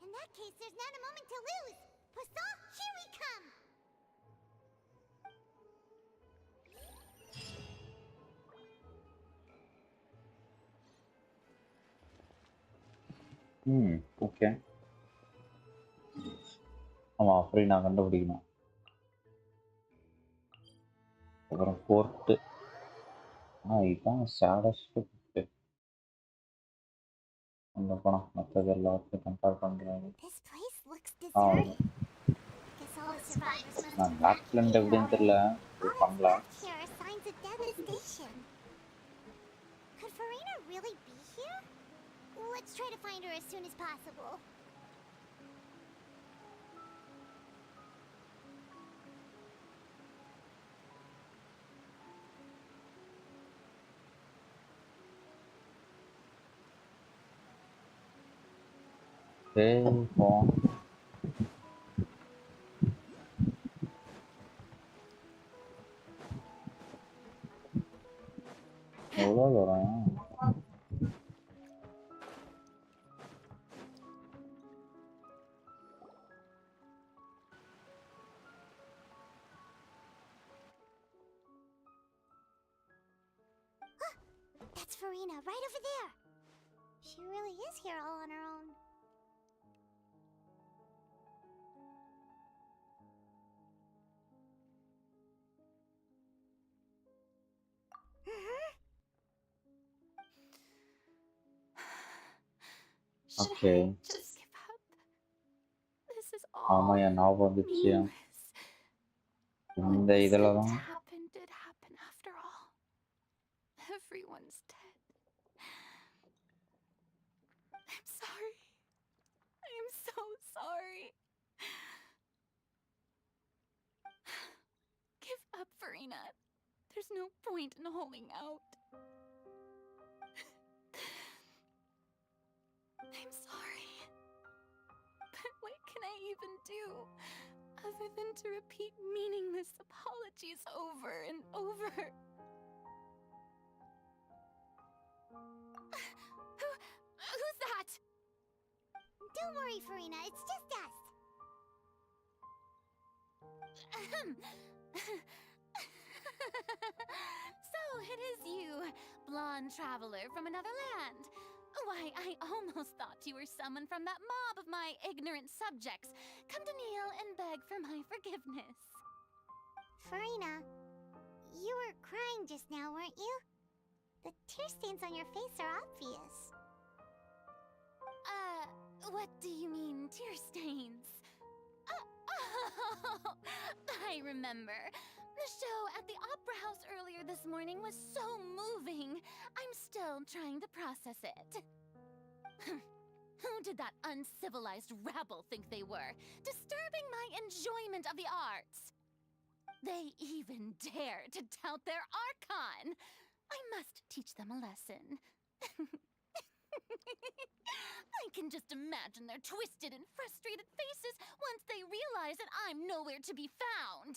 Speaker 2: In that case, there's not a moment to lose. Poisson, here we come!
Speaker 1: Okay. ஆமா அப்படி நான் கண்டுபிடிக்கணும். அப்புறம் fourth இதுதான் saddest அந்த படம் மற்றது எல்லாத்தையும் கம்பேர் பண்றாங்க.
Speaker 2: This place looks deserted. Guess all the survivors must
Speaker 1: நான்
Speaker 2: have
Speaker 1: லாக்லேண்ட் எப்படின்னு தெரியல
Speaker 2: All that's
Speaker 1: பண்ணலாம்.
Speaker 2: left here are signs of devastation. Could Farina really be here? Let's try to find her as soon as possible.
Speaker 1: போவோம். எவ்வளோ வரும்?
Speaker 2: That's Farina, right over there. She really is here all on her own.
Speaker 1: Okay.
Speaker 5: Just give up. This is
Speaker 1: ஆமா
Speaker 5: all
Speaker 1: என் ஞாபகம் வந்துச்சு.
Speaker 5: meaningless.
Speaker 1: இந்த
Speaker 5: What
Speaker 1: இதில்
Speaker 5: did
Speaker 1: தான்
Speaker 5: happen did happen after all. Everyone's dead. I'm sorry. I am so sorry. Give up, Farina. There's no point in holding out. I'm sorry. But what can I even do other than to repeat meaningless apologies over and over? Who's that?
Speaker 2: Don't worry, Farina, it's just us.
Speaker 5: So it is you, blonde traveler from another land. Why, I almost thought you were someone from that mob of my ignorant subjects, come to kneel and beg for my forgiveness.
Speaker 2: Farina, you were crying just now, weren't you? The tear stains on your face are obvious.
Speaker 5: What do you mean, tear stains? Oh, I remember. The show at the Opera House earlier this morning was so moving. I'm still trying to process it. Who did that uncivilized rabble think they were, disturbing my enjoyment of the arts? They even dare to tout their archon. I must teach them a lesson. I can just imagine their twisted and frustrated faces once they realize that I'm nowhere to be found.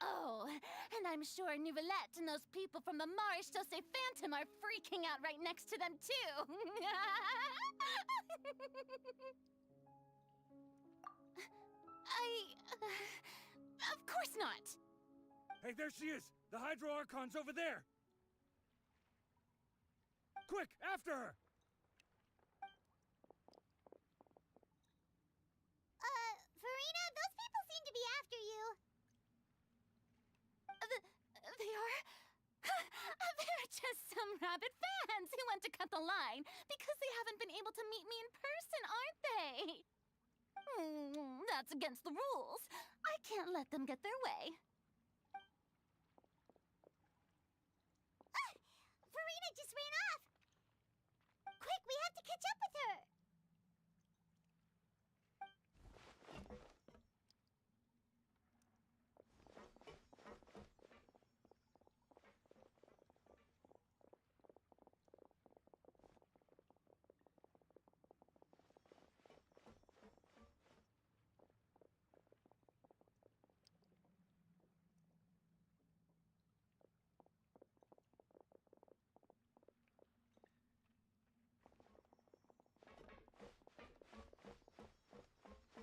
Speaker 5: Oh, and I'm sure Nouvellette and those people from the Marish Chaussee Phantom are freaking out right next to them, too. Of course not.
Speaker 7: Hey, there she is! The Hydro Archon's over there! Quick, after her!
Speaker 2: Farina, those people seem to be after you.
Speaker 5: They are? They're just some rabid fans who want to cut the line because they haven't been able to meet me in person, aren't they? That's against the rules. I can't let them get their way.
Speaker 2: Farina just ran off. Quick, we have to catch up with her.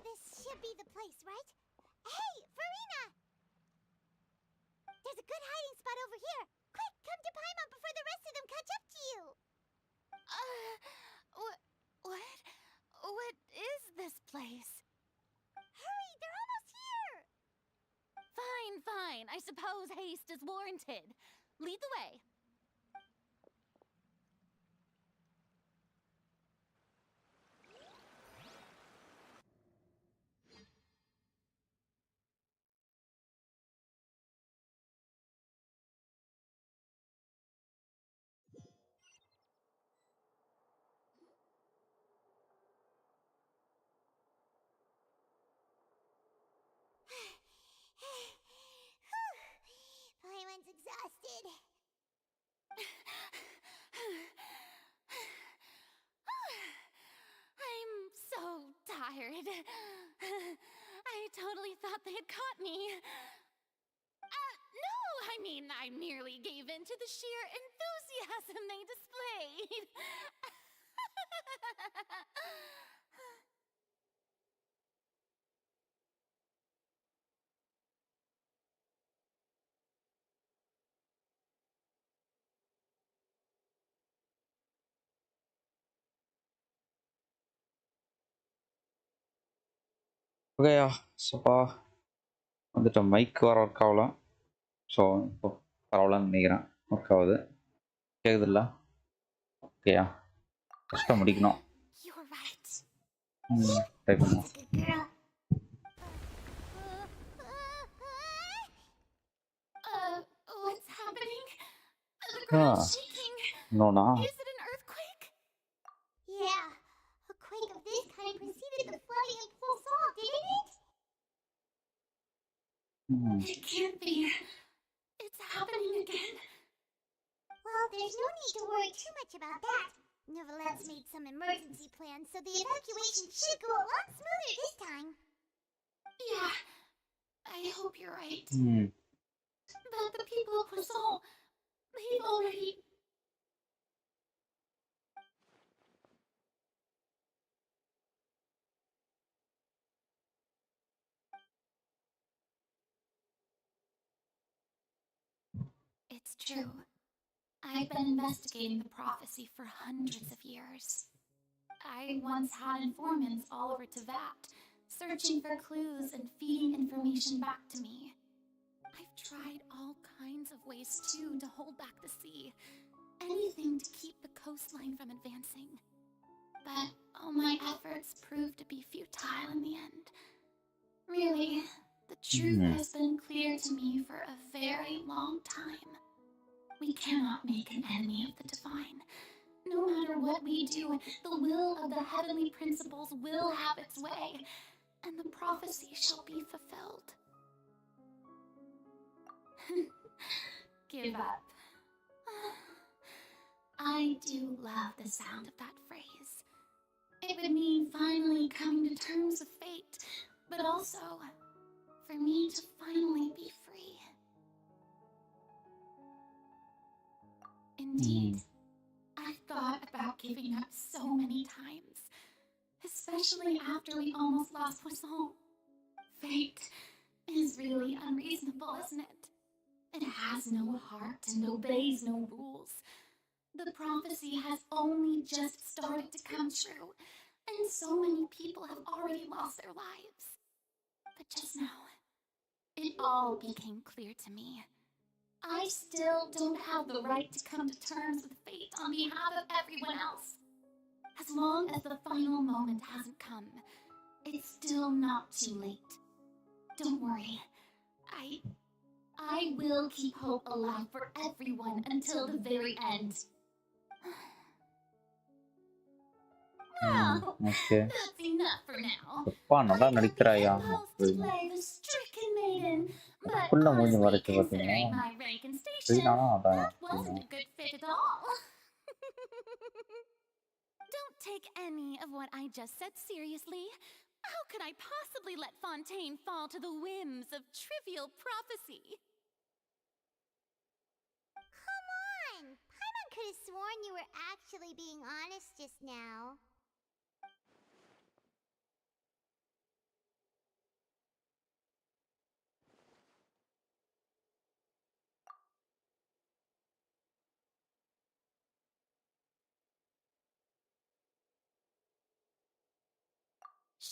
Speaker 2: This should be the place, right? Hey, Farina! There's a good hiding spot over here. Quick, come to Paimon before the rest of them catch up to you.
Speaker 5: What? What is this place?
Speaker 2: Hurry, they're almost here.
Speaker 5: Fine. I suppose haste is warranted. Lead the way.
Speaker 2: exhausted.
Speaker 5: I'm so tired. I totally thought they had caught me. No, I mean, I merely gave in to the sheer enthusiasm they displayed.
Speaker 1: ஓகேயா சப்பா வந்துட்டு mic வர work ஆகல. So இப்போ பரவாயில்லன்னு நினைக்கிறேன். Work ஆகுது. கேட்குதுல்ல? ஓகேயா ஃபஸ்ட்டாக முடிக்கணும்.
Speaker 2: You're right.
Speaker 1: டைப் பண்ணுவோம்.
Speaker 2: That's a good girl.
Speaker 5: What's happening? The ground's shaking.
Speaker 1: இன்னொன்னா
Speaker 5: Is it an earthquake?
Speaker 2: Yeah, a quake of this kind preceded the flooding in Poisson, didn't it?
Speaker 5: It can't be. It's happening again.
Speaker 2: Well, there's no need to worry too much about that. Neverlette's made some emergency plans, so the evacuation should go a lot smoother this time.
Speaker 5: Yeah, I hope you're right.
Speaker 1: ம்
Speaker 5: But the people of Poisson, they've already... It's true. I've been investigating the prophecy for hundreds of years. I once had informants all over Tevat, searching for clues and feeding information back to me. I've tried all kinds of ways, too, to hold back the sea. Anything to keep the coastline from advancing. But all my efforts proved to be futile in the end. Really, the truth has been clear to me for a very long time. We cannot make an enemy of the divine. No matter what we do, the will of the heavenly principles will have its way, and the prophecy shall be fulfilled. Give up. I do love the sound of that phrase. It would mean finally coming to terms with fate, but also for me to finally be free. Indeed, I've thought about giving up so many times, especially after we almost lost Poisson. Fate is really unreasonable, isn't it? It has no heart and obeys no rules. The prophecy has only just started to come true, and so many people have already lost their lives. But just now, it all became clear to me. I still don't have the right to come to terms with fate on behalf of everyone else. As long as the final moment hasn't come, it's still not too late. Don't worry. I will keep hope alive for everyone until the very end. Now,
Speaker 1: okay
Speaker 5: that's enough for now.
Speaker 1: அப்பா நல்லா
Speaker 5: I would be
Speaker 1: நடிக்கிறாயா.
Speaker 5: supposed to play the stricken maiden, but
Speaker 1: புள்ள மூஞ்சி
Speaker 5: honestly,
Speaker 1: மறைச்சு
Speaker 5: considering
Speaker 1: பார்த்தீங்கன்னா
Speaker 5: my rank and station,
Speaker 1: ஸ்ரீனானா அதான்
Speaker 5: that wasn't a good fit at all. Don't take any of what I just said seriously. How could I possibly let Fontaine fall to the whims of trivial prophecy?
Speaker 2: Come on! Paimon could have sworn you were actually being honest just now.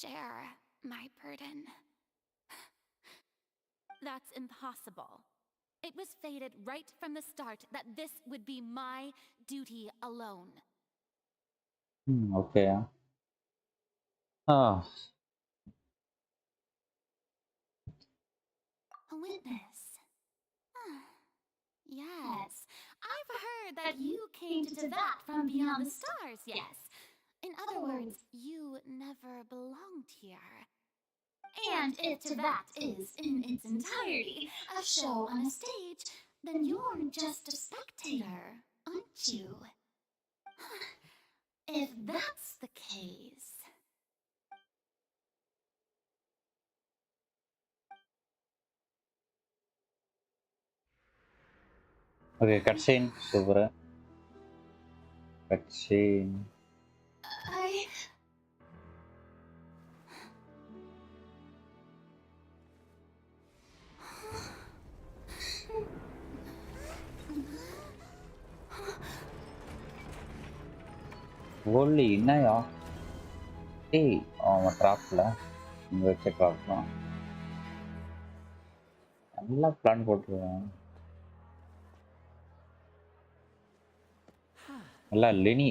Speaker 5: Share my burden. That's impossible. It was fated right from the start that this would be my duty alone.
Speaker 1: Okay ah
Speaker 5: A witness. Yes, I've heard that you came to Tevat from beyond the stars, yes. In other words, you never belonged here. And if Tevat is, in its entirety, a show on a stage,
Speaker 6: then you're just a spectator, aren't you? If that's the case...
Speaker 1: Okay, cutscene. Super. Cutscene. Holy, என்னயா? ஏய், அவன் ட்ராப்ல இங்க வச்ச drop தான். நல்லா plan போட்டுருவான். நல்லா Leni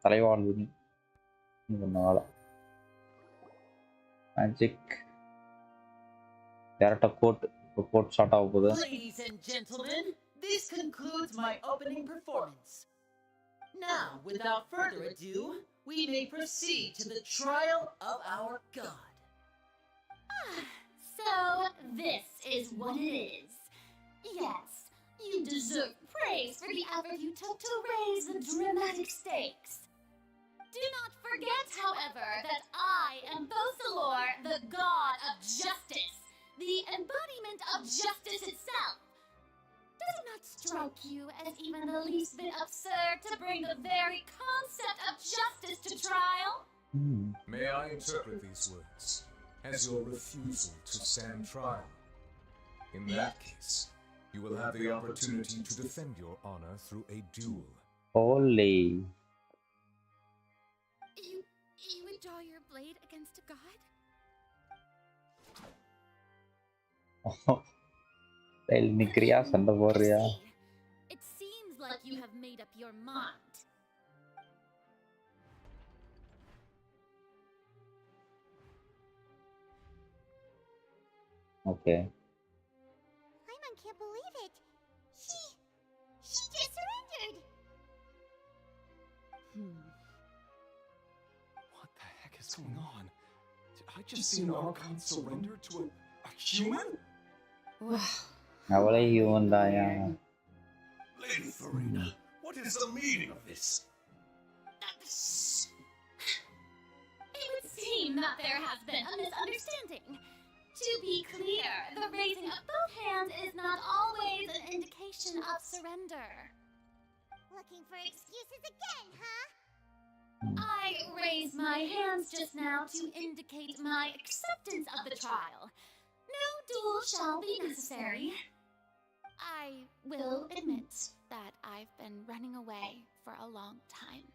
Speaker 1: தலைவாழ் Leni பண்ணால magic டேரக்டா கோட் ஸ்டார்ட் ஆக போகுது.
Speaker 8: Ladies and gentlemen, this concludes my opening performance. Now, without further ado, we may proceed to the trial of our god.
Speaker 6: So, this is what it is. Yes, you deserve praise for the effort you took to raise the dramatic stakes. Do not forget, however, that I am Bosalor, the god of justice, the embodiment of justice itself. Does it not strike you as even the least bit absurd to bring the very concept of justice to trial?
Speaker 9: May I interpret these words as your refusal to stand trial? In that case, you will have the opportunity to defend your honor through a duel.
Speaker 1: Holy.
Speaker 6: You would draw your blade against a god?
Speaker 1: நிக்கிறியா சண்டை போடுறியா?
Speaker 6: It seems like you have made up your mind.
Speaker 1: Okay.
Speaker 2: Paimon can't believe it. She just surrendered.
Speaker 9: What the heck is going on? Did I just see an archon surrender to a human?
Speaker 1: அவளே human தாயா?
Speaker 9: Lady Farina, what is the meaning of this?
Speaker 6: It would seem that there has been a misunderstanding. To be clear, the raising of both hands is not always an indication of surrender.
Speaker 2: Looking for excuses again, huh?
Speaker 6: I raised my hands just now to indicate my acceptance of the trial. No duel shall be necessary. I will admit that I've been running away for a long time.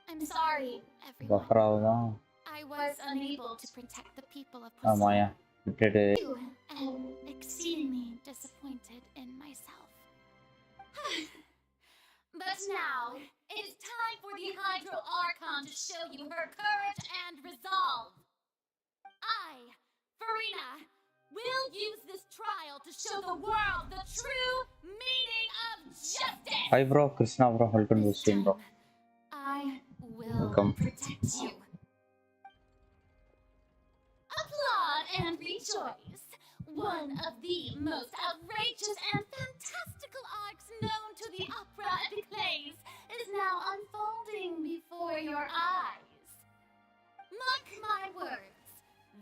Speaker 6: I'm sorry, everyone. I was unable to protect the people of Pusara. You am exceedingly disappointed in myself. But now, it is time for the Hydro Archon to show you her courage and resolve. I, Farina, will use this trial to show the world the true meaning of justice!
Speaker 1: Hi bro, Krishna bro, welcome to the stream bro.
Speaker 6: I will protect you. Applaud and rejoice! One of the most outrageous and fantastical arcs known to the opera epiclese is now unfolding before your eyes. Mark my words,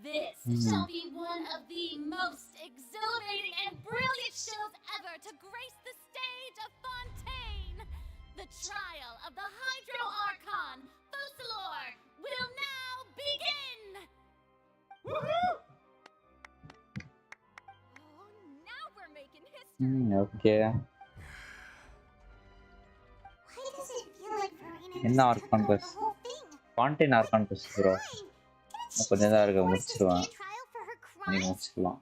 Speaker 6: this shall be one of the most exhilarating and brilliant shows ever to grace the stage of Fontaine. The trial of the Hydro Archon, Bosalor, will now begin!
Speaker 5: Oh, now we're making history.
Speaker 1: Okay.
Speaker 2: Why does it feel like Farina
Speaker 1: என்ன
Speaker 2: just
Speaker 1: archon
Speaker 2: took over
Speaker 1: quest?
Speaker 2: the whole thing?
Speaker 1: Fontaine archon quest bro. கொஞ்சம் தான் இருக்க முடிச்சிடுவேன்.
Speaker 2: Trial for her
Speaker 1: நீ
Speaker 2: crimes?
Speaker 1: முடிச்சிடலாம்.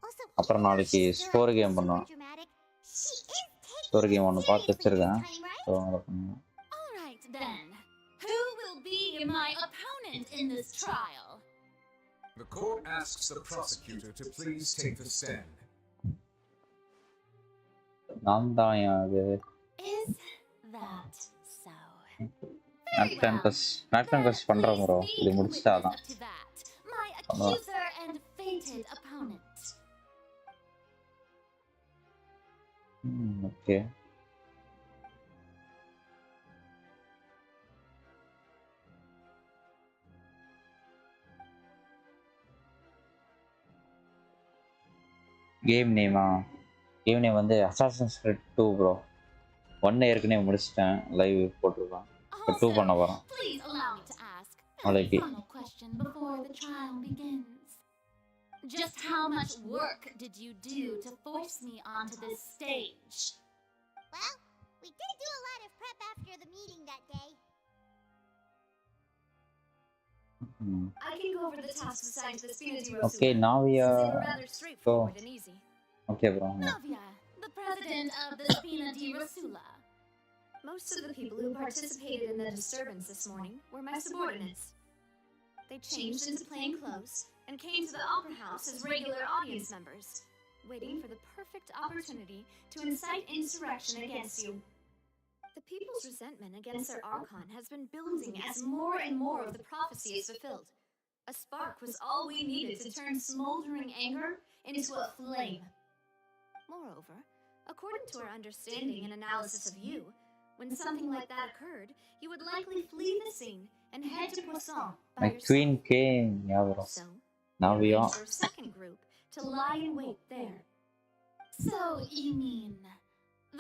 Speaker 2: Also,
Speaker 1: அப்புறம்
Speaker 2: even though
Speaker 1: நாளைக்கு
Speaker 2: she's still
Speaker 1: story
Speaker 2: acting
Speaker 1: game
Speaker 2: super
Speaker 1: பண்ணுவோம்.
Speaker 2: dramatic, she is taking
Speaker 1: story game
Speaker 2: it
Speaker 1: ஒன்று பார்த்து
Speaker 2: seriously this
Speaker 1: வச்சிருக்கேன்.
Speaker 2: time, right?
Speaker 1: ஸோ அதை பண்ணுவோம்.
Speaker 6: All right then. Who will be my opponent in this trial?
Speaker 9: The court asks the prosecutor to please take the stand.
Speaker 1: நான் தான் அது
Speaker 6: Is that so?
Speaker 1: நாட்டம் கஸ் பண்றோம் ப்ரோ. இது முடிச்சிட்டாதான்.
Speaker 6: My accuser and fated opponent.
Speaker 1: Okay. Game நேமா? Game name வந்து Assassin's Creed 2 ப்ரோ. 1 ஏற்கனவே முடிச்சிட்டேன். லைவ் போட்டுருக்கான். இப்போ 2 பண்ண
Speaker 10: Also,
Speaker 1: போறேன்.
Speaker 10: please allow me to ask a
Speaker 1: நாளைக்கு.
Speaker 10: final question before the trial begins. Just how much work did you do to force me onto this stage?
Speaker 2: Well, we did do a lot of prep after the meeting that day.
Speaker 6: I can go over the tasks assigned to the Spina di
Speaker 1: Okay,
Speaker 6: Rosula,
Speaker 1: now we
Speaker 6: since they
Speaker 1: are
Speaker 6: were rather straightforward and easy.
Speaker 1: okay, bro.
Speaker 10: Novia, the president of the Spina di Rosula.
Speaker 6: Most of the people who participated in the disturbance this morning were my subordinates. They changed into plain clothes and came to the Opera House as regular audience members, waiting for the perfect opportunity to incite insurrection against you. The people's resentment against their archon has been building as more and more of the prophecy is fulfilled. A spark was all we needed to turn smoldering anger into a flame. Moreover, according to our understanding and analysis of you, when something like that occurred, you would likely flee the scene and head to Poisson by
Speaker 1: My
Speaker 6: yourself.
Speaker 1: queen came. Yeah, bro.
Speaker 6: So,
Speaker 1: Now we are.
Speaker 6: arranged for a second group to lie in wait there.
Speaker 10: So, you mean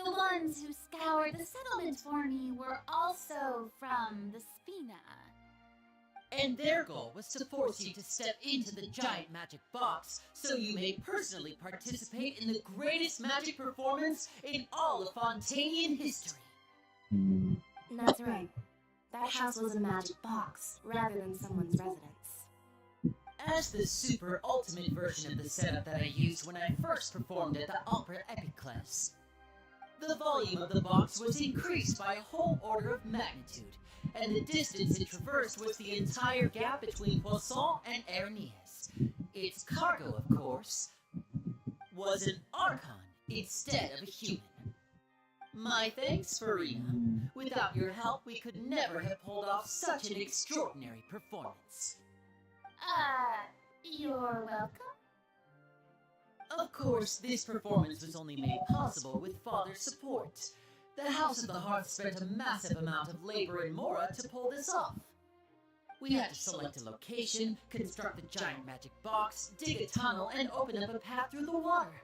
Speaker 10: the ones who scoured the settlement for me were also from the Spina?
Speaker 8: And their goal was to force you to step into the giant magic box so you may personally participate in the greatest magic performance in all of Fontanian history.
Speaker 11: That's right. That house was a magic box, rather than someone's residence.
Speaker 8: As the super ultimate version of the setup that I used when I first performed at the Opera Epiclese, the volume of the box was increased by a whole order of magnitude, and the distance it traversed was the entire gap between Poisson and Ernias. Its cargo, of course, was an archon instead of a human. My thanks, Farina. Without your help, we could never have pulled off such an extraordinary performance.
Speaker 10: You're welcome.
Speaker 8: Of course, this performance was only made possible with Father's support. The House of the Hearth spent a massive amount of labor in Mora to pull this off. We had to select a location, construct the giant magic box, dig a tunnel, and open up a path through the water.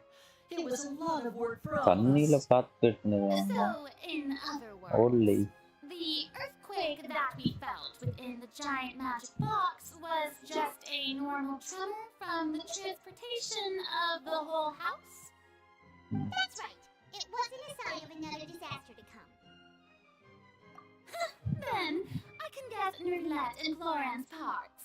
Speaker 8: It was a lot of work for all of
Speaker 1: தண்ணில
Speaker 8: us.
Speaker 1: பார்த்துட்டு
Speaker 10: So, in other words,
Speaker 1: only
Speaker 10: the earthquake that we felt within the giant magic box was just a normal tremor from the transportation of the whole house?
Speaker 2: That's right. It wasn't a sign of another disaster to come.
Speaker 10: Then, I can get Nerdlet and Floran's parts.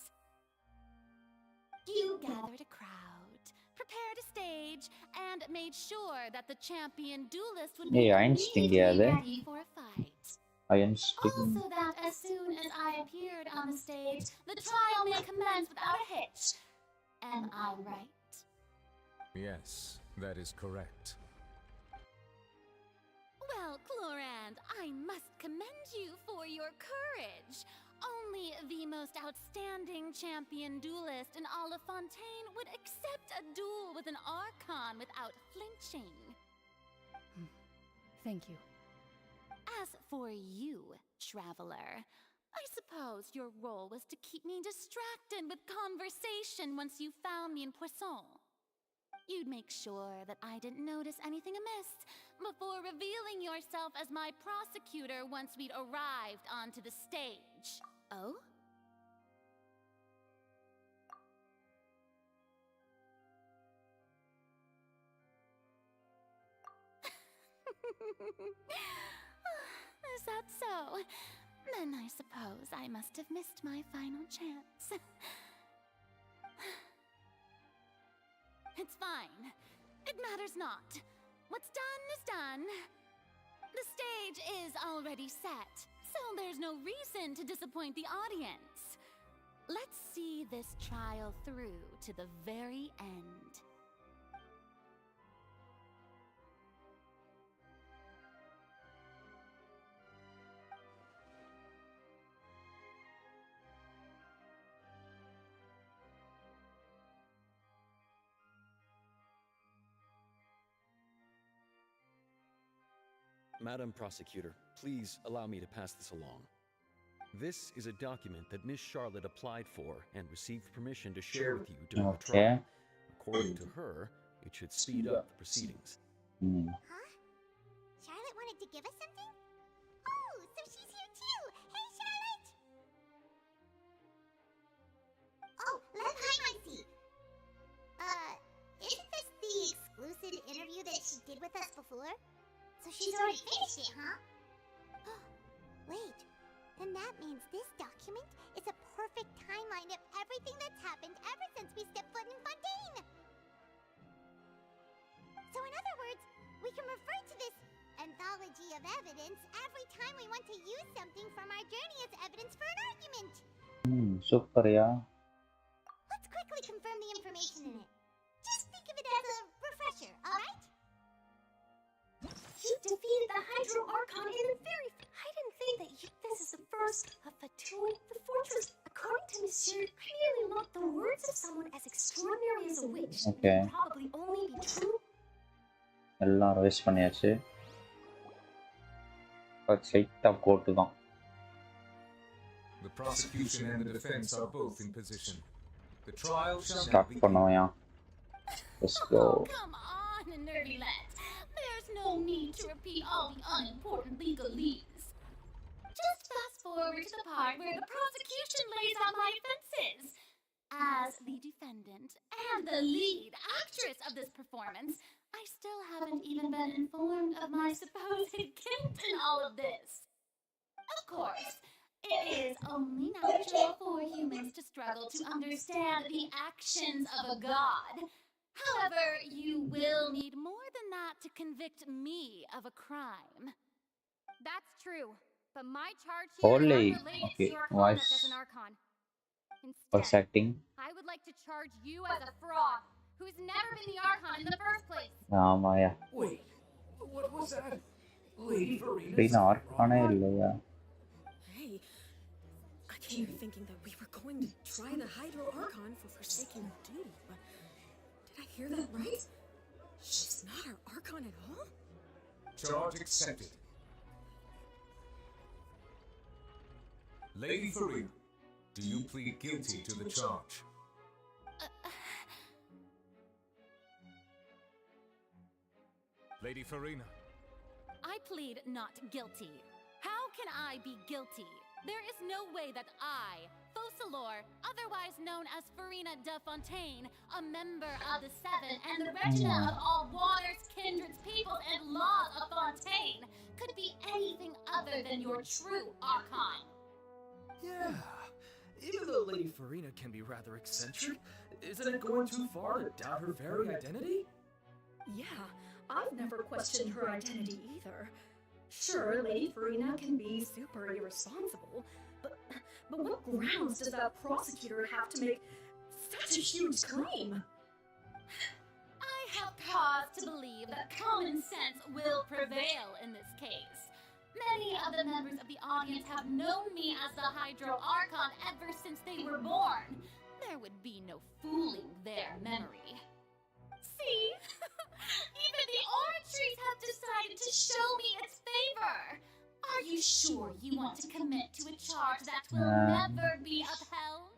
Speaker 10: You gathered a crowd, prepared a stage, and made sure that the champion duelist would be
Speaker 1: Hey, Einstein, yeah,
Speaker 10: immediately
Speaker 1: there.
Speaker 10: ready for a fight.
Speaker 1: Iron Stick.
Speaker 10: Also that as soon as I appeared on the stage, the trial may commence without a hitch. Am I right?
Speaker 9: Yes, that is correct.
Speaker 10: Well, Clorand, I must commend you for your courage. Only the most outstanding champion duelist in all of Fontaine would accept a duel with an archon without flinching.
Speaker 11: Thank you.
Speaker 10: As for you, traveler, I suppose your role was to keep me distracted with conversation once you found me in Poisson. You'd make sure that I didn't notice anything amiss before revealing yourself as my prosecutor once we'd arrived onto the stage. Oh? Is that so? Then I suppose I must have missed my final chance. It's fine. It matters not. What's done is done. The stage is already set, so there's no reason to disappoint the audience. Let's see this trial through to the very end.
Speaker 12: Madam Prosecutor, please allow me to pass this along. This is a document that Miss Charlotte applied for and received permission to share with you during the trial. According to her, it should speed up the proceedings.
Speaker 2: Huh? Charlotte wanted to give us something? Oh, so she's here too! Hey, Charlotte! Oh, let's hide my seat. Isn't this the exclusive interview that she did with us before? So she's already finished it, huh? Wait, then that means this document is a perfect timeline of everything that's happened ever since we stepped foot in Fontaine! So in other words, we can refer to this anthology of evidence every time we want to use something from our journey as evidence for an argument!
Speaker 1: Super, yeah.
Speaker 2: Let's quickly confirm the information in it. Just think of it as a refresher, alright?
Speaker 11: You defeated the Hydro Archon in the very... I didn't think that this is the first of Fatui, the fortress. According to Monsieur, I merely looked the words of someone as extraordinary as a witch.
Speaker 1: Okay.
Speaker 11: Would probably only be true.
Speaker 1: எல்லாம் revise பண்ணியாச்சு. ஸ்ட்ரைட்டா court தான்.
Speaker 9: The prosecution and the defense are both in position. The trial shall
Speaker 1: Start பண்ணுவோம்யா. Let's go.
Speaker 10: Oh, come on, nerdy lads. There's no need to repeat all the unimportant legalese. Just fast forward to the part where the prosecution lays out my defenses. As the defendant and the lead actress of this performance, I still haven't even been informed of my supposed guilt in all of this. Of course, it is only natural for humans to struggle to understand the actions of a god. However, you will need more than that to convict me of a crime.
Speaker 5: That's true, but my charge here is
Speaker 1: Holy.
Speaker 5: unrelated
Speaker 1: Okay.
Speaker 5: to your
Speaker 1: Voice.
Speaker 5: conduct as an Archon.
Speaker 1: Voice
Speaker 5: Instead,
Speaker 1: acting.
Speaker 5: I would like to charge you as a fraud who's never been the Archon in the first place.
Speaker 1: ஆமாயா.
Speaker 4: Wait, what was that? Lady Verena?
Speaker 1: Rina ஆர்கானே இல்லையா?
Speaker 13: Hey, I came here thinking that we were going to try the Hydro Archon for forsaking duty, but did I hear that right? She's not our Archon at all?
Speaker 9: Charge accepted. Lady Verena, do you plead guilty to the charge? Lady Verena.
Speaker 10: I plead not guilty. How can I be guilty? There is no way that I, Focalor, otherwise known as Farina de Fontaine, a member of the Seven and the Regina of all waters, kindreds, peoples, and laws of Fontaine, could be anything other than your true Archon.
Speaker 4: Yeah. Even though Lady Farina can be rather eccentric, isn't it going too far to doubt her very identity?
Speaker 13: Yeah, I've never questioned her identity either. Sure, Lady Farina can be super irresponsible, but what grounds does that prosecutor have to make such a huge claim?
Speaker 10: I have cause to believe that common sense will prevail in this case. Many of the members of the audience have known me as the Hydro Archon ever since they were born. There would be no fooling their memory. See? Even the orange trees have decided to show me its favor. Are you sure you want to commit to a charge that will never be upheld?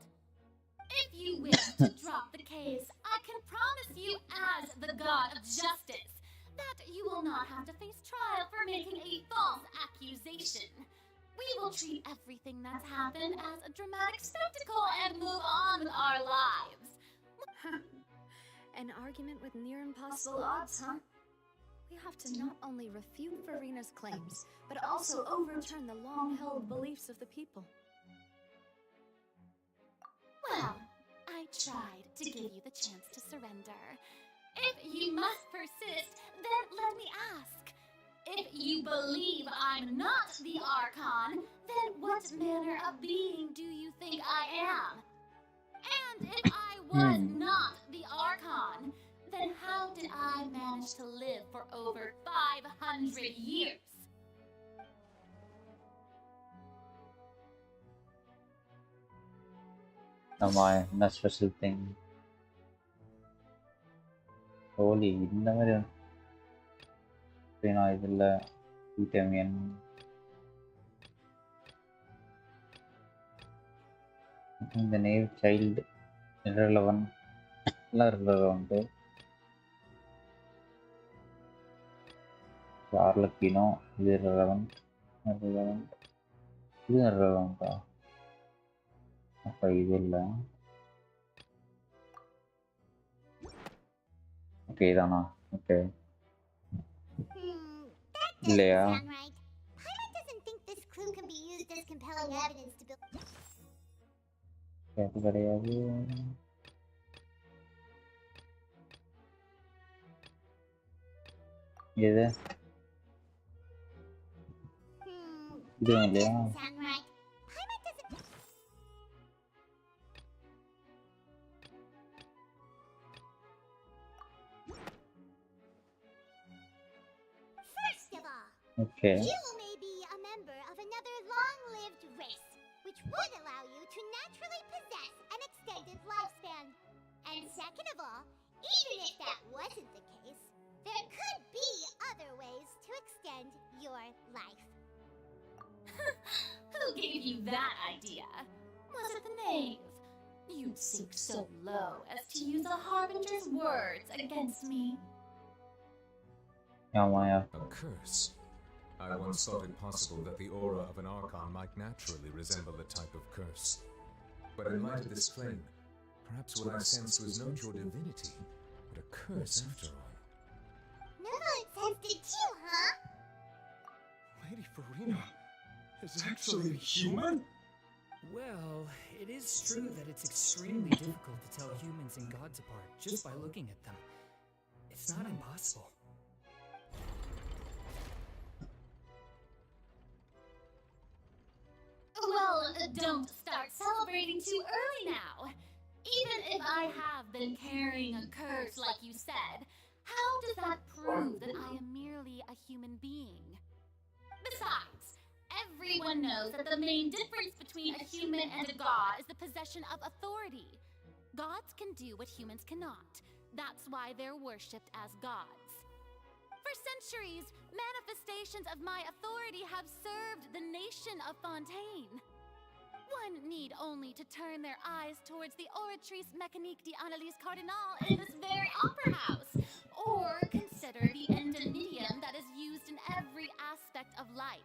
Speaker 10: If you wish to drop the case, I can promise you as the god of justice that you will not have to face trial for making a false accusation. We will treat everything that's happened as a dramatic spectacle and move on with our lives.
Speaker 6: An argument with near impossible odds, huh? We have to not only refute Farina's claims, but also overturn the long-held beliefs of the people.
Speaker 10: Well, I tried to give you the chance to surrender. If you must persist, then let me ask. If you believe I'm not the Archon, then what manner of being do you think I am? And if I was not the Archon, then how did I manage to live for over 500 years?
Speaker 1: Am I a special thing? Holy, இந்த மாதிரி நான் இதில் vitamin. The name child irrelevant. Irrelevant. Arlecchino is irrelevant. Irrelevant. Is irrelevant. Okay, okay, Dana. Okay.
Speaker 2: That doesn't sound right. Paimon doesn't think this clue can be used as compelling evidence to build.
Speaker 1: That
Speaker 2: doesn't sound right. Paimon doesn't. First of all,
Speaker 1: okay.
Speaker 2: You may be a member of another long-lived race, which would allow you to naturally possess an extended lifespan. And second of all, even if that wasn't the case, there could be other ways to extend your life.
Speaker 10: Who gave you that idea? Was it the knave? You'd sink so low as to use a harbinger's words against me.
Speaker 1: Maya.
Speaker 9: A curse? I once thought it possible that the aura of an archon might naturally resemble a type of curse. But in light of this claim, perhaps what I sensed was not your divinity, but a curse after all.
Speaker 2: No, it sensed it too, huh?
Speaker 7: Lady Farina is actually a human?
Speaker 4: Well, it is true that it's extremely difficult to tell humans and gods apart just by looking at them. It's not impossible.
Speaker 10: Well, don't start celebrating too early now. Even if I have been carrying a curse like you said, how does that prove that I am merely a human being? Besides, everyone knows that the main difference between a human and a god is the possession of authority. Gods can do what humans cannot. That's why they're worshipped as gods. For centuries, manifestations of my authority have served the nation of Fontaine. One need only to turn their eyes towards the Oratrice Mécanique d'Analyse Cardinal in this very opera house, or consider the endemitium that is used in every aspect of life.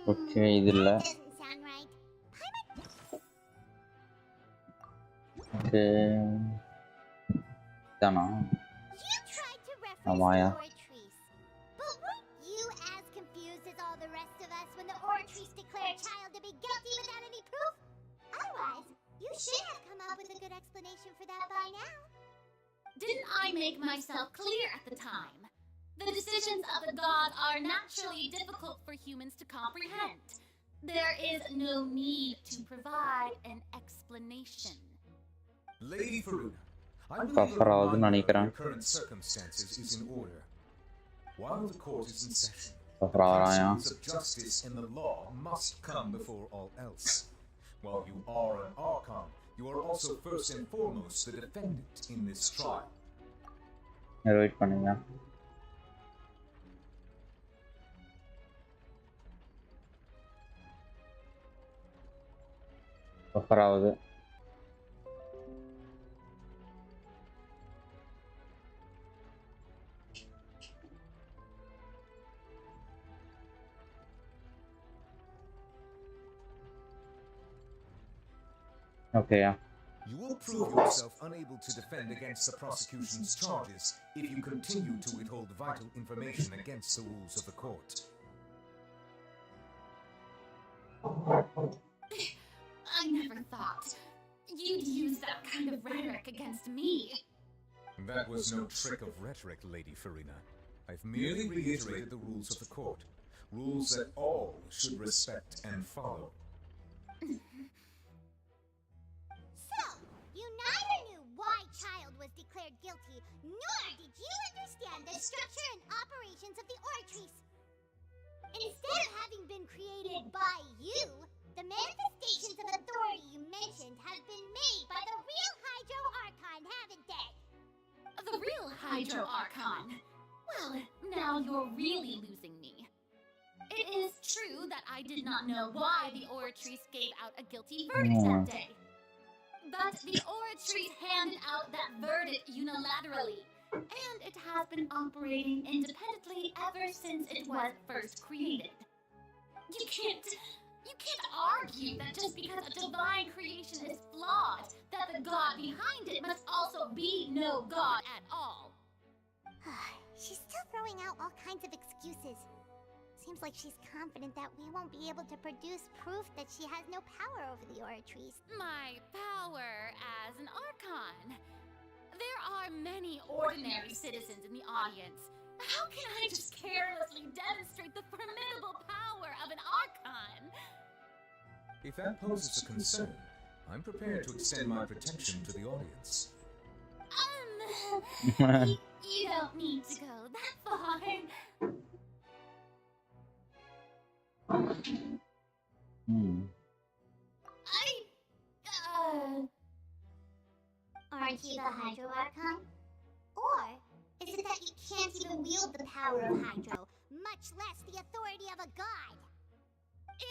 Speaker 1: Okay, idilla.
Speaker 2: Doesn't sound right.
Speaker 1: Okay. Dana.
Speaker 2: You tried to reference
Speaker 1: Maya.
Speaker 2: the Oratrice, but weren't you as confused as all the rest of us when the Oratrice declared child to be guilty without any proof? Otherwise, you should have come up with a good explanation for that by now.
Speaker 10: Didn't I make myself clear at the time? The decisions of the gods are naturally difficult for humans to comprehend. There is no need to provide an explanation.
Speaker 9: Lady Farina, I believe
Speaker 1: Buffer
Speaker 9: a
Speaker 1: ஆகுதுன்னு
Speaker 9: reminder of
Speaker 1: நினைக்கிறேன்.
Speaker 9: your current circumstances is in order. While the court is in session,
Speaker 1: Buffer
Speaker 9: the
Speaker 1: ஆகுறாயா?
Speaker 9: principles of justice and the law must come before all else. While you are an archon, you are also first and foremost the defendant in this trial.
Speaker 1: Wait பண்ணுங்க. Buffer ஆகுது. Okay, yeah.
Speaker 9: You will prove yourself unable to defend against the prosecution's charges if you continue to withhold vital information against the rules of the court.
Speaker 10: I never thought you'd use that kind of rhetoric against me.
Speaker 9: That was no trick of rhetoric, Lady Farina. I've merely reiterated the rules of the court. rules that all should respect and follow.
Speaker 2: So, you neither knew why Child was declared guilty, nor did you understand the structure and operations of the Oratrice. Instead of having been created by you, the manifestations of authority you mentioned have been made by the real Hydro Archon, haven't they?
Speaker 10: The real Hydro Archon? Well, now you're really losing me. It is true that I did not know why the Oratrice gave out a guilty verdict that day. But the Oratrice handed out that verdict unilaterally, and it has been operating independently ever since it was first created. You can't argue that just because a divine creation is flawed, that the god behind it must also be no god at all.
Speaker 2: She's still throwing out all kinds of excuses. Seems like she's confident that we won't be able to produce proof that she has no power over the Oratrice.
Speaker 10: My power as an Archon. There are many ordinary citizens in the audience. How can I just carelessly demonstrate the formidable power of an Archon?
Speaker 9: If that poses a concern, I'm prepared to extend my protection to the audience.
Speaker 10: You don't need to go that far.
Speaker 2: Aren't you the Hydro Archon? Or is it that you can't even wield the power of Hydro, much less the authority of a god?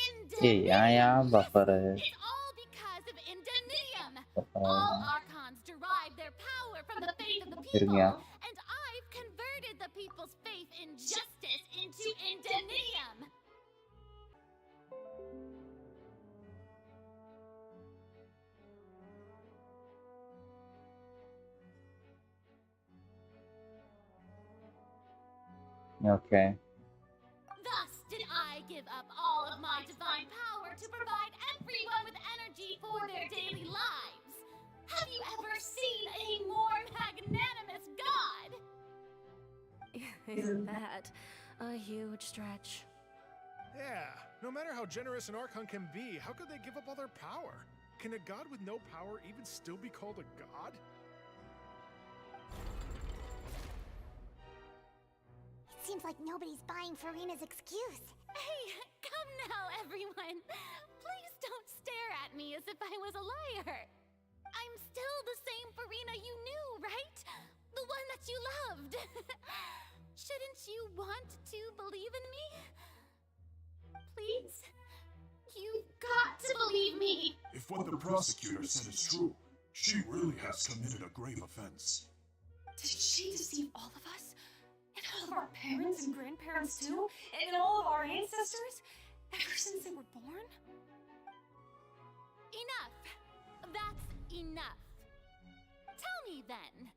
Speaker 10: Indemnium! It's all because of Indemnium! All Archons derive their power from the faith of the people, and I've converted the people's faith in justice into Indemnium!
Speaker 1: Okay.
Speaker 10: Thus did I give up all of my divine power to provide everyone with energy for their daily lives. Have you ever seen a more magnanimous god?
Speaker 13: Isn't that a huge stretch?
Speaker 14: Yeah, no matter how generous an Archon can be, how could they give up all their power? Can a god with no power even still be called a god?
Speaker 2: Seems like nobody's buying Furina's excuse.
Speaker 10: Hey, come now, everyone. Please don't stare at me as if I was a liar. I'm still the same Furina you knew, right? The one that you loved. Shouldn't you want to believe in me? Please? You've got to believe me.
Speaker 15: If what the prosecutor said is true, she really has committed a grave offense.
Speaker 13: Did she deceive all of us? And all of our parents and grandparents too? And all of our ancestors? Ever since they were born?
Speaker 10: Enough. That's enough. Tell me then,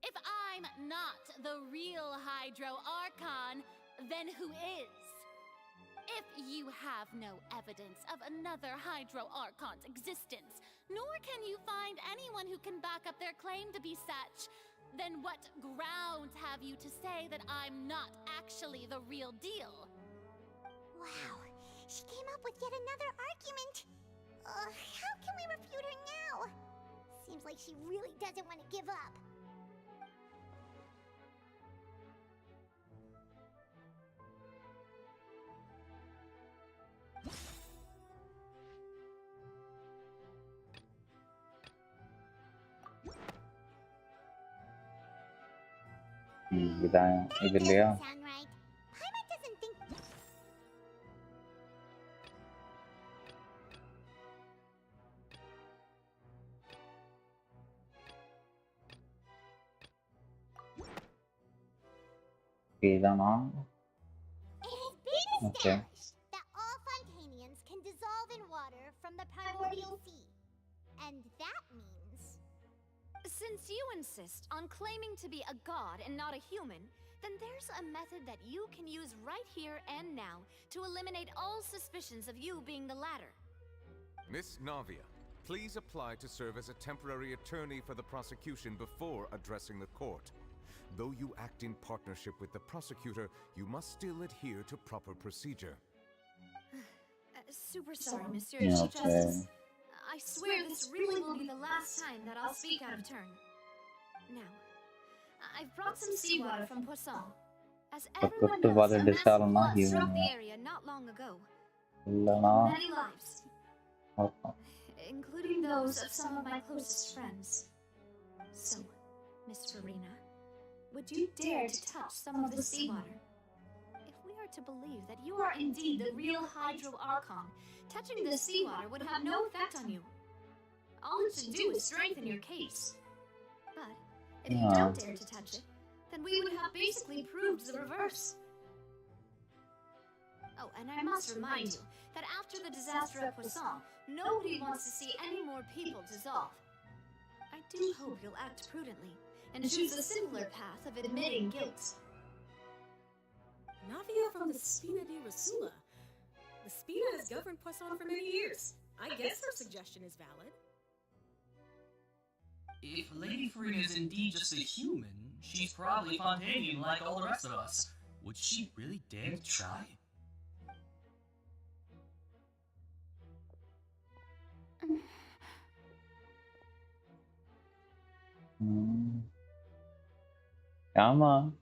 Speaker 10: if I'm not the real Hydro Archon, then who is? If you have no evidence of another Hydro Archon's existence, nor can you find anyone who can back up their claim to be such, then what grounds have you to say that I'm not actually the real deal?
Speaker 2: Wow, she came up with yet another argument. How can we refute her now? Seems like she really doesn't want to give up.
Speaker 1: ഇതില്ലയോ?
Speaker 2: Sound right? Paimon doesn't think.
Speaker 1: ഇതാണോ?
Speaker 2: It has been
Speaker 1: Okay.
Speaker 2: established that all Fontanians can dissolve in water from the primordial sea. And that means...
Speaker 6: Since you insist on claiming to be a god and not a human, then there's a method that you can use right here and now to eliminate all suspicions of you being the latter.
Speaker 9: Miss Navia, please apply to serve as a temporary attorney for the prosecution before addressing the court. Though you act in partnership with the prosecutor, you must still adhere to proper procedure.
Speaker 6: Super sorry, Monsieur Chief Justice. I swear this really will be the last time that I'll speak out of turn. Now, I've brought some seawater from Poisson. As everyone knows, a massive flood struck the area not long ago. Many lives, including those of some of my closest friends. So, Miss Farina, would you dare to touch some of the seawater? If we are to believe that you are indeed the real Hydro Archon, touching the seawater would have no effect on you. All it should do is strengthen your case. But if you don't dare to touch it, then we would have basically proved the reverse. Oh, and I must remind you that after the disaster at Poisson, nobody wants to see any more people dissolve. I do hope you'll act prudently and choose a simpler path of admitting guilt.
Speaker 13: Navia from the Spina di Rosula. The Spina has governed Poisson for many years. I guess her suggestion is valid.
Speaker 16: If Lady Farina is indeed just a human, she's probably Fontainian like all the rest of us. Would she really dare to try?
Speaker 1: Come on.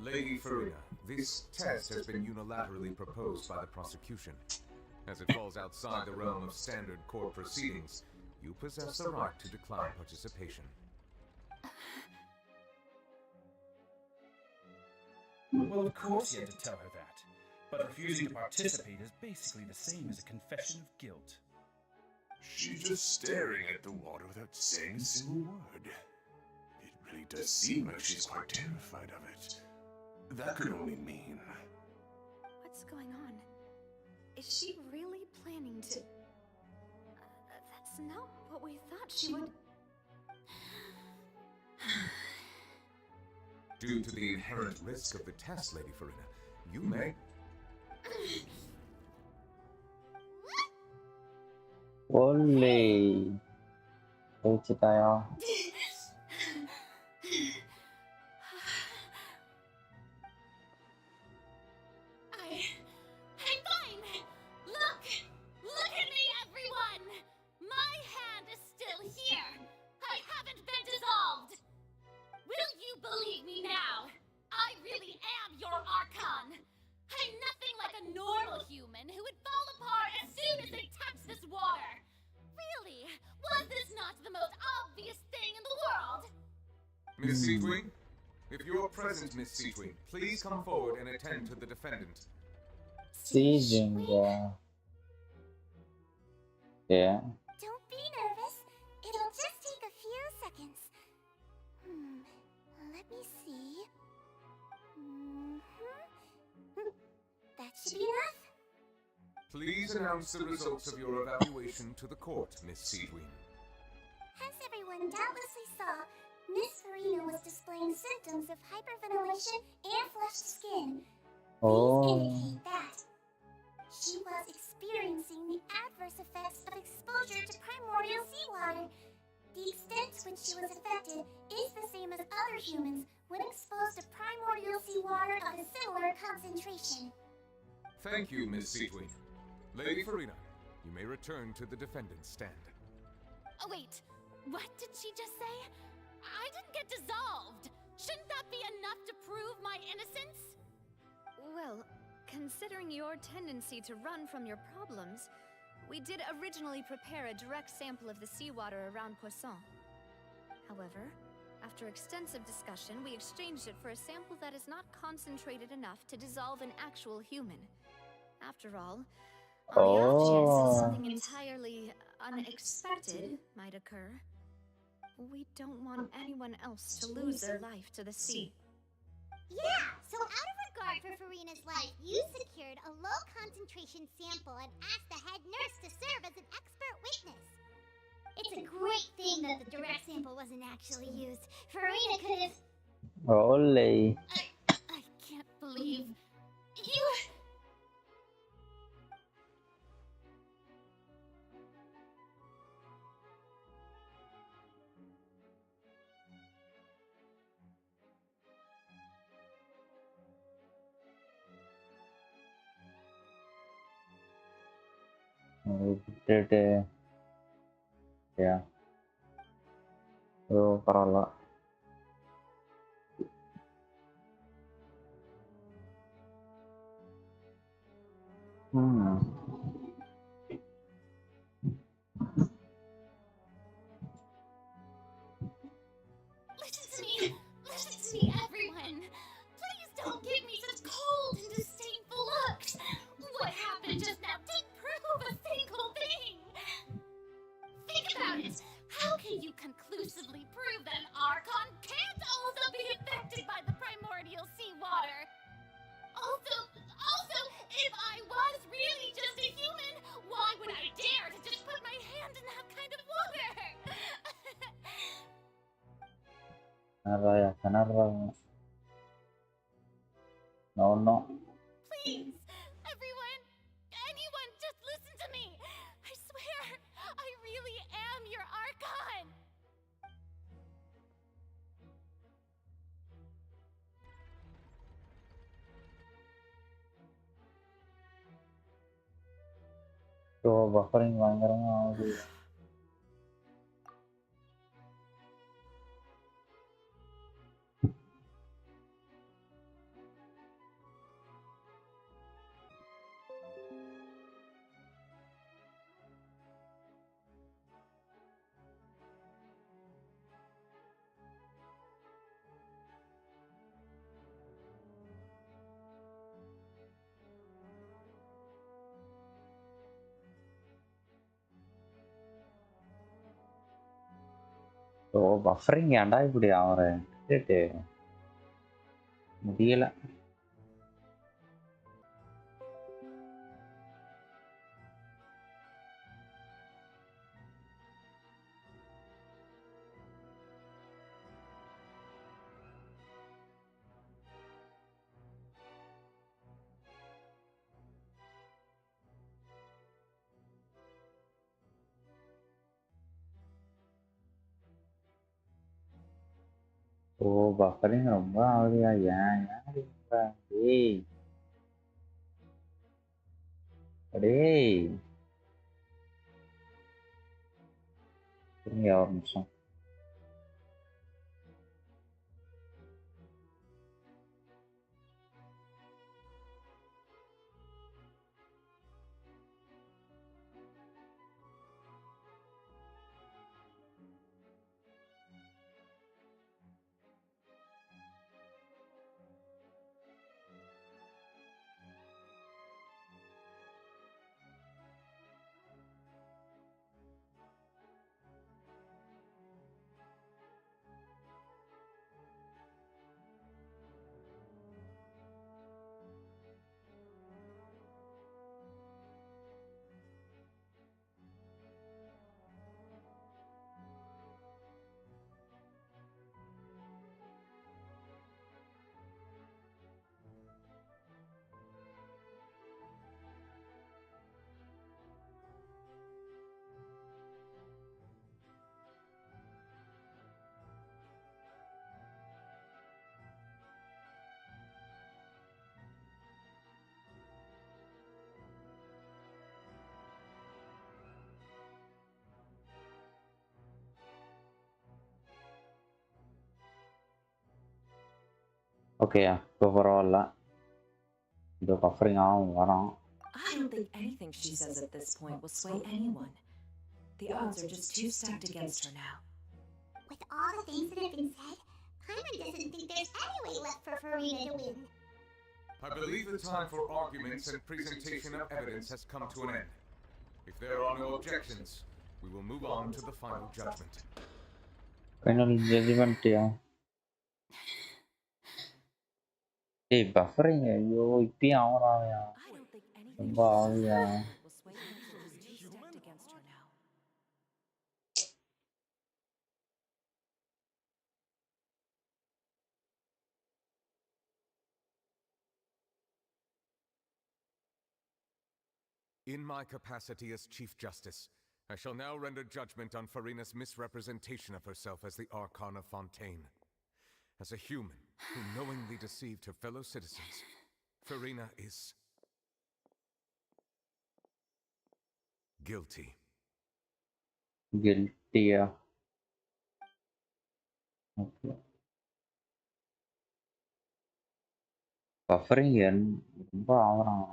Speaker 9: Lady Farina, this test has been unilaterally proposed by the prosecution. As it falls outside the realm of standard court proceedings, you possess the right to decline participation.
Speaker 16: Well, of course you had to tell her that. But refusing to participate is basically the same as a confession of guilt.
Speaker 15: She's just staring at the water without saying a single word. It really does seem like she's quite terrified of it. That could only mean...
Speaker 6: What's going on? Is she really planning to... that's not what we thought she would...
Speaker 9: Due to the inherent risk of the test, Lady Farina, you may...
Speaker 1: Oleh. Ceritanya.
Speaker 10: I'm fine! Look at me, everyone! My hand is still here! I haven't been dissolved! Will you believe me now? I really am your Archon! I'm nothing like a normal human who would fall apart as soon as they touch this water! Really? Was this not the most obvious thing in the world?
Speaker 9: Miss Seatwing? If you're present, Miss Seatwing, please come forward and attend to the defendant.
Speaker 1: Sieging, yeah.
Speaker 2: Don't be nervous. It'll just take a few seconds. Let me see. That should be enough.
Speaker 9: Please announce the results of your evaluation to the court, Miss Seatwing.
Speaker 2: As everyone doubtlessly saw, Miss Farina was displaying symptoms of hyperventilation and flushed skin. These indicate that she was experiencing the adverse effects of exposure to primordial seawater. The extent to which she was affected is the same as other humans when exposed to primordial seawater of a similar concentration.
Speaker 9: Thank you, Miss Seatwing. Lady Farina, you may return to the defendant's stand.
Speaker 10: Oh wait, what did she just say? I didn't get dissolved! Shouldn't that be enough to prove my innocence?
Speaker 6: Well, considering your tendency to run from your problems, we did originally prepare a direct sample of the seawater around Poisson. However, after extensive discussion, we exchanged it for a sample that is not concentrated enough to dissolve an actual human. After all, on the off chance that something entirely unexpected might occur, we don't want anyone else to lose their life to the sea.
Speaker 2: Yeah, so out of regard for Farina's life, you secured a low-concentration sample and asked the head nurse to serve as an expert witness. It's a great thing that the direct sample wasn't actually used. Farina could have...
Speaker 1: Oleh.
Speaker 10: I can't believe... You...
Speaker 1: விட்டுட்டு பரவாயில்ல.
Speaker 10: Listen to me, everyone. Please don't give me such cold and disdainful looks. What happened just now didn't prove a single thing. Think about it. How can you conclusively prove that an archon can't also be affected by the primordial seawater? Also, if I was really just a human, why would I dare to just put my hand in that kind of water?
Speaker 1: No.
Speaker 10: Please, everyone, anyone, just listen to me. I swear, I really am your archon.
Speaker 1: So buffering பயங்கரமா ஆகுது. So buffering ஏன்டா இப்படி ஆகிறேன் கேட்டு முடியல. ஓ buffering ரொம்ப ஆகுதியா? ஏன் டேய் டேய் இருங்க ஒரு நிமிஷம். ஓகே இப்போ பரவாயில்ல. இது பஃபரிங் ஆகும் வரோம்.
Speaker 17: I don't think anything she says at this point will sway anyone. The odds are just too stacked against her now.
Speaker 2: With all the things that have been said, Paimon doesn't think there's any way left for Farina to win.
Speaker 9: I believe the time for arguments and presentation of evidence has come to an end. If there are no objections, we will move on to the final judgment.
Speaker 1: Final judgment, yeah. Hey, buffering, yo, இப்பயும் ஆவறாயா? ரொம்ப ஆவியா?
Speaker 9: In my capacity as Chief Justice, I shall now render judgment on Farina's misrepresentation of herself as the Archon of Fontaine. As a human who knowingly deceived her fellow citizens, Farina is Guilty.
Speaker 1: Guilty. Okay. Buffering ரொம்ப ஆவறான்.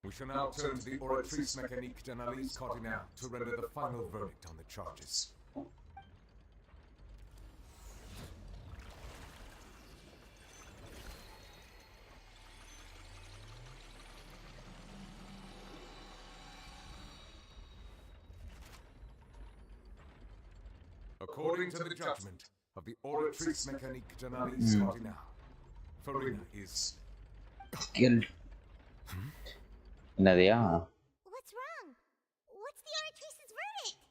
Speaker 9: We shall now turn to the oratrice mécanique d'analyse cardinale to render the final verdict on the charges. According to the judgment of the oratrice mécanique d'analyse cardinale, Farina is
Speaker 1: guilty. என்னதையா?
Speaker 2: What's wrong? What's the oratrice's verdict?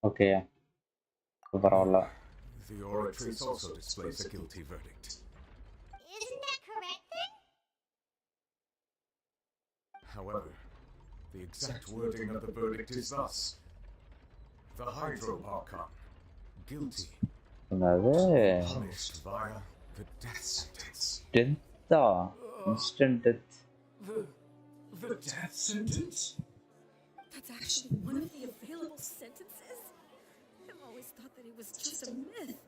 Speaker 1: Okay. பரவாயில்ல.
Speaker 9: The oratrice also displays a guilty verdict.
Speaker 2: Isn't that correct then?
Speaker 9: However, the exact wording of the verdict is thus: the Hydro Archon, guilty, punished via the death sentence.
Speaker 1: Instant death.
Speaker 7: The death sentence?
Speaker 13: That's actually one of the available sentences? I've always thought that it was just a myth.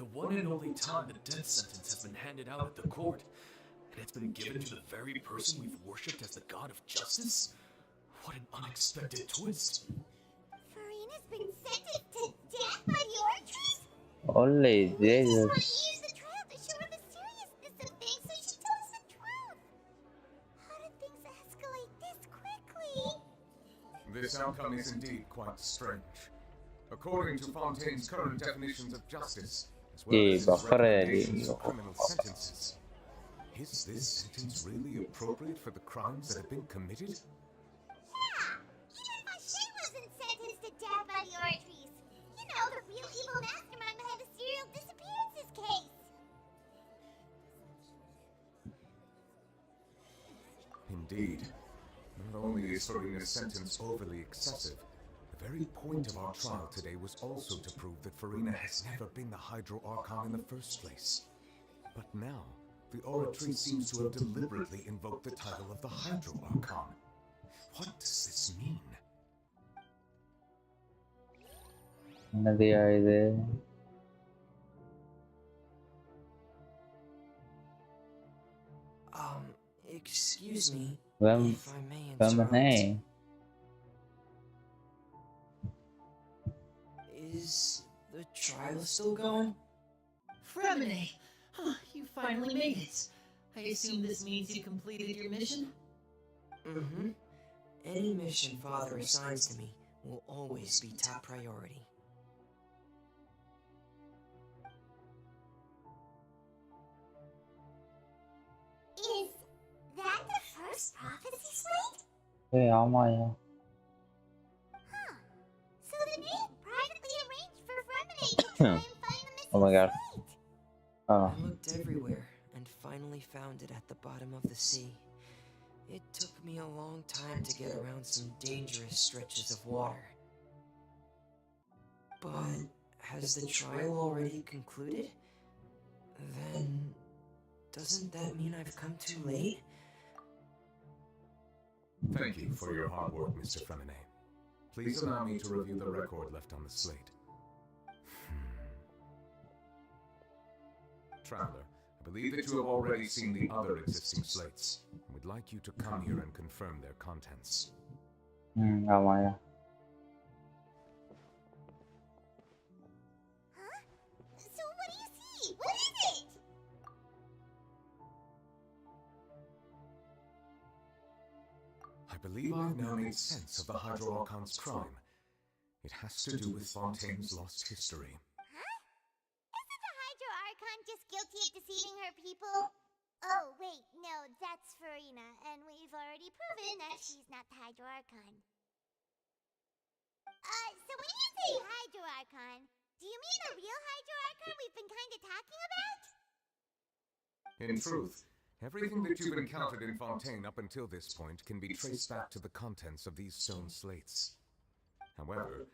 Speaker 18: The one and only time the death sentence has been handed out at the court, and it's been given to the very person we've worshipped as the god of justice? What an unexpected twist.
Speaker 2: Farina's been sentenced to death by the oratrice?
Speaker 1: Only they
Speaker 2: Use
Speaker 1: just
Speaker 2: the trial to show her the seriousness of things, so she tell us the truth. How did things escalate this quickly?
Speaker 9: This outcome is indeed quite strange. According to Fontaine's current definitions of justice, as well as his recommendations for criminal sentences, is this sentence really appropriate for the crimes that have been committed?
Speaker 2: Yeah, even Vache wasn't sentenced to death by the oratrice. You know, the real evil mastermind behind the serial disappearances case.
Speaker 9: Indeed. Not only is Farina's sentence overly excessive, the very point of our trial today was also to prove that Farina has never been the Hydro Archon in the first place. But now, the oratrice seems to have deliberately invoked the title of the Hydro Archon. What does this mean?
Speaker 1: என்னதையா இது?
Speaker 17: Excuse me,
Speaker 1: Well,
Speaker 17: if I may interrupt. Is the trial still going?
Speaker 8: Fremine! You finally made it. I assume this means you completed your mission?
Speaker 17: Mm-hmm. Any mission Father assigns to me will always be top priority.
Speaker 2: Is that the first prophecy slate?
Speaker 1: Hey, ஆமாயா.
Speaker 2: Huh. So the name privately arranged for Fremine to try and find the missing
Speaker 1: Oh my god.
Speaker 2: slate.
Speaker 1: Oh.
Speaker 17: I looked everywhere and finally found it at the bottom of the sea. It took me a long time to get around some dangerous stretches of water. But has the trial already concluded? Then doesn't that mean I've come too late?
Speaker 9: Thank you for your hard work, Mr. Fremine. Please allow me to review the record left on the slate. Traveler, I believe that you have already seen the other existing slates, and would like you to come here and confirm their contents.
Speaker 1: ஆமாயா.
Speaker 2: So what do
Speaker 9: Levi now made sense of the Hydro Archon's crime. It has to do with Fontaine's lost history.
Speaker 2: Huh? Isn't the Hydro Archon just guilty of deceiving her people? Oh, wait, no, that's Farina, and we've already proven that she's not the Hydro Archon. So when you say Hydro Archon, do you mean the real Hydro Archon we've been kind of talking about?
Speaker 9: In truth, everything that you've encountered in Fontaine up until this point can be traced back to the contents of these stone slates. However,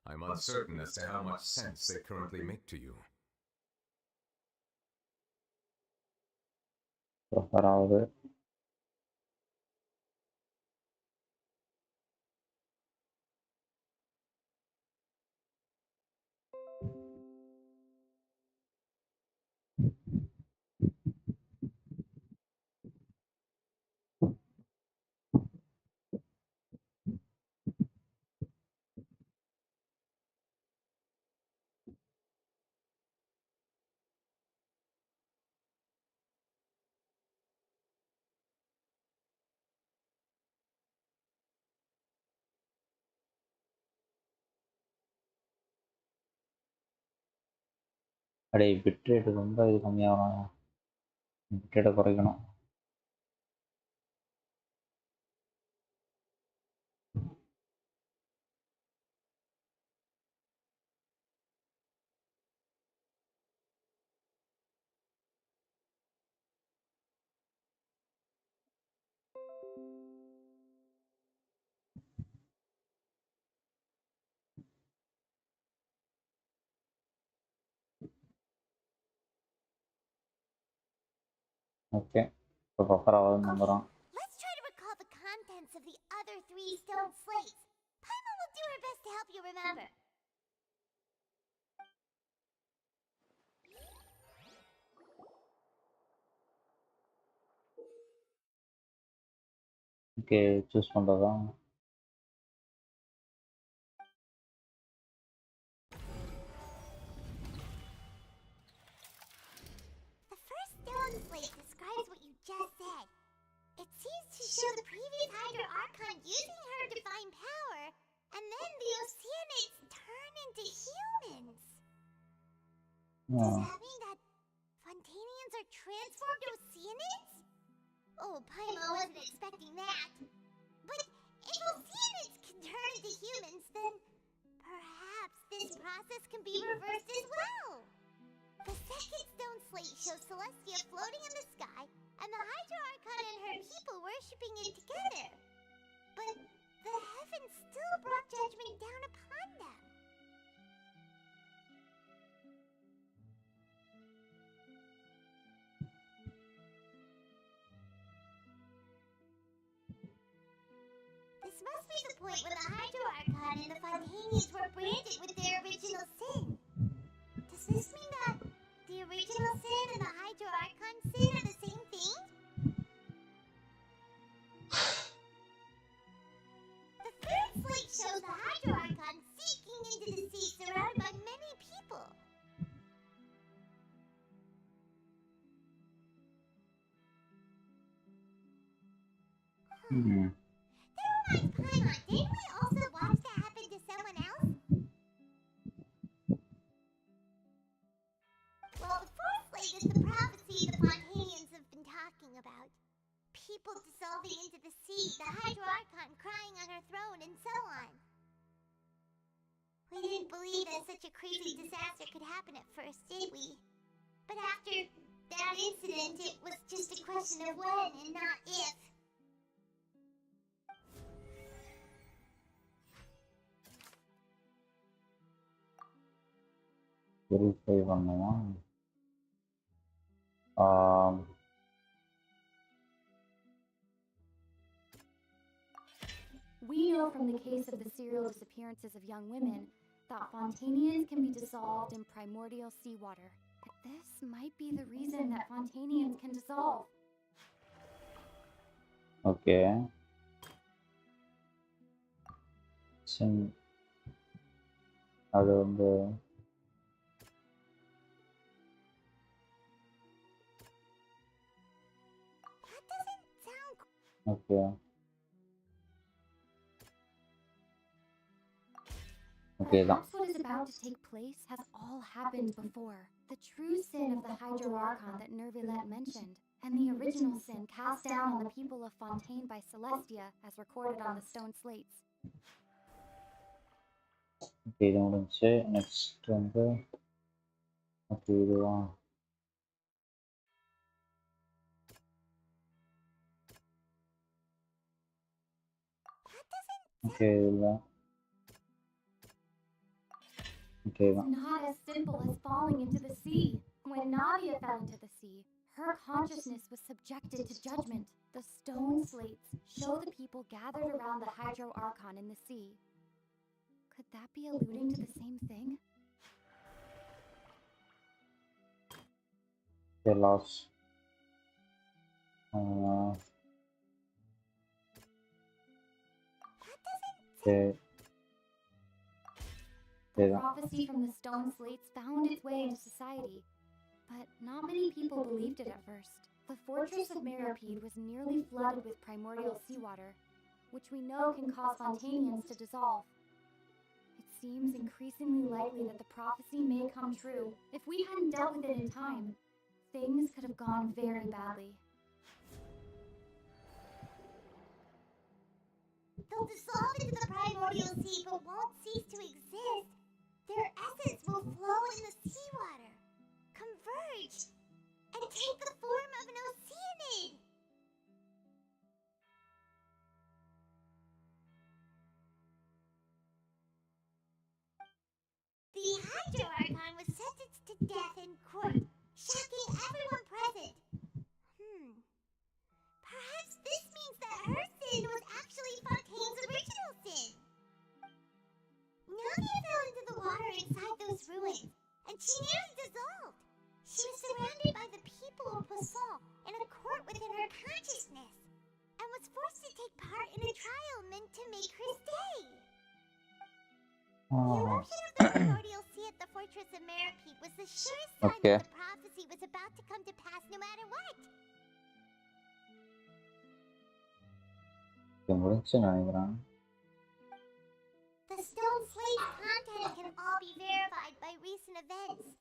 Speaker 9: I'm uncertain as to how much sense they currently make to you.
Speaker 1: அடே bitrate ரொம்ப இது கம்மியாகணும், பிட்ரேட்டை குறைக்கணும். Okay, இப்போ buffer ஆகுதுன்னு நம்புகிறோம்.
Speaker 2: Let's try to recall the contents of the other 3 stone slates. Paima will do her best to help you remember.
Speaker 1: Okay, choose பண்ணுறதா?
Speaker 2: The first stone slate describes what you just said. It seems to show the previous Hydro Archon using her divine power, and then the Oceanids turn into humans. Does that mean that Fontainians are transformed Oceanids? Oh, Paima wasn't expecting that. But if Oceanids can turn into humans, then perhaps this process can be reversed as well. The second stone slate shows Celestia floating in the sky, and the Hydro Archon and her people worshipping it together. But the heavens still brought judgment down upon them. This must be the point where the Hydro Archon and the Fontainians were branded with their original sin. Does this mean that the original sin and the Hydro Archon sin are the same thing? The third slate shows the Hydro Archon seeking into the sea surrounded by many people. That reminds Paimon, didn't we also watch that happen to someone else? Well, the fourth slate is the prophecy the Fontainians have been talking about. People dissolving into the sea, the Hydro Archon crying on her throne, and so on. We didn't believe that such a crazy disaster could happen at first, did we? But after that incident, it was just a question of when and not if.
Speaker 1: Verify பண்ணுமா?
Speaker 19: We know from the case of the serial disappearances of young women that Fontainians can be dissolved in primordial seawater. This might be the reason that Fontainians can dissolve.
Speaker 1: Okay, அது வந்து okay. Okay,
Speaker 19: Perhaps what is about to take place has all happened before. The true sin of the Hydro Archon that Nervilet mentioned, and the original sin cast down on the people of Fontaine by Celestia, as recorded on the stone slates.
Speaker 1: Okay, next okay, okay,
Speaker 19: It's not as simple as falling into the sea. When Nadia fell into the sea, her consciousness was subjected to judgment. The stone slates show the people gathered around the Hydro Archon in the sea. Could that be alluding to the same thing?
Speaker 1: okay, lost. Okay.
Speaker 19: The prophecy from the stone slates found its way into society, but not many people believed it at first. The fortress of Meripede was nearly flooded with primordial seawater, which we know can cause Fontainians to dissolve. It seems increasingly likely that the prophecy may come true. If we hadn't dealt with it in time, things could have gone very badly.
Speaker 2: They'll dissolve into the primordial sea but won't cease to exist. Their essence will flow in the seawater, converge, and take the form of an oceanid. The Hydro Archon was sentenced to death in court, shocking everyone present. Perhaps this means that her sin was actually Fontaine's original sin. Nadia fell into the water inside those ruins, and she nearly dissolved. She was surrounded by the people of Poisson in a court within her consciousness, and was forced to take part in a trial meant to make her stay. The eruption of the primordial sea at the fortress of Meripede was the surest sign that the prophecy was about to come to pass no matter what. The stone slate's content can all be verified by recent events.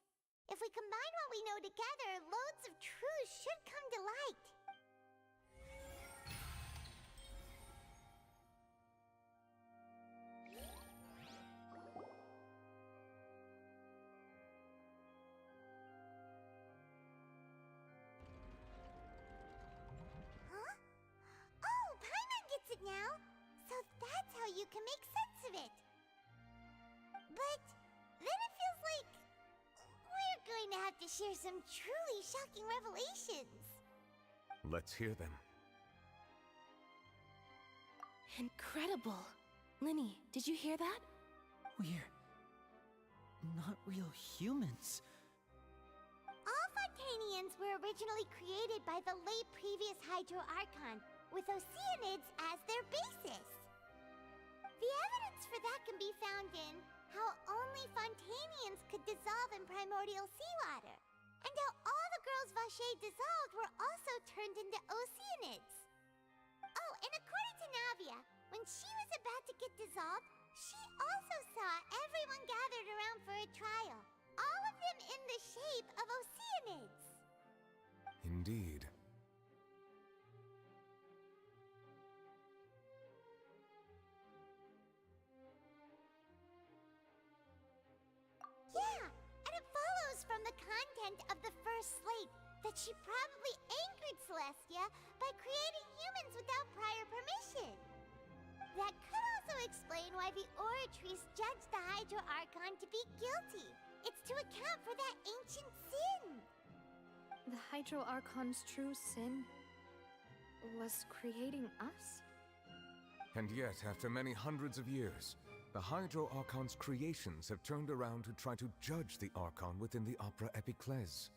Speaker 2: If we combine what we know together, loads of truths should come to light. Huh? Oh, Paimon gets it now! So that's how you can make sense of it. But then it feels like we're going to have to share some truly shocking revelations.
Speaker 9: Let's hear them.
Speaker 5: Incredible. Linny, did you hear that?
Speaker 16: We're not real humans.
Speaker 2: All Fontainians were originally created by the late previous Hydro Archon, with oceanids as their basis. The evidence for that can be found in how only Fontainians could dissolve in primordial seawater, and how all the girls Vacher dissolved were also turned into oceanids. Oh, and according to Navia, when she was about to get dissolved, she also saw everyone gathered around for a trial, all of them in the shape of oceanids.
Speaker 9: Indeed.
Speaker 2: Yeah, and it follows from the content of the first slate that she probably angered Celestia by creating humans without prior permission. That could also explain why the Oratrice judged the Hydro Archon to be guilty. It's to account for that ancient sin.
Speaker 6: The Hydro Archon's true sin was creating us?
Speaker 9: And yet, after many hundreds of years, the Hydro Archon's creations have turned around to try to judge the Archon within the Opera Epiclese.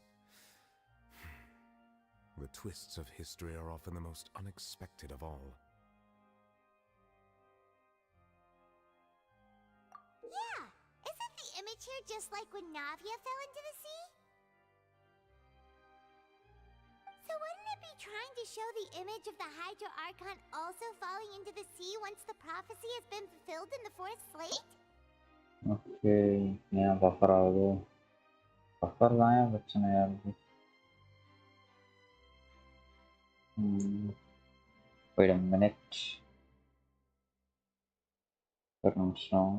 Speaker 9: The twists of history are often the most unexpected of all.
Speaker 2: Yeah, isn't the image here just like when Navia fell into the sea? So wouldn't it be trying to show the image of the Hydro Archon also falling into the sea once the prophecy has been fulfilled in the fourth slate?
Speaker 1: Okay ஏன் buffer ஆகுது buffer தான் ஏன் பிரச்சனையா இருக்கு wait a minute ஒரு நிமிஷம்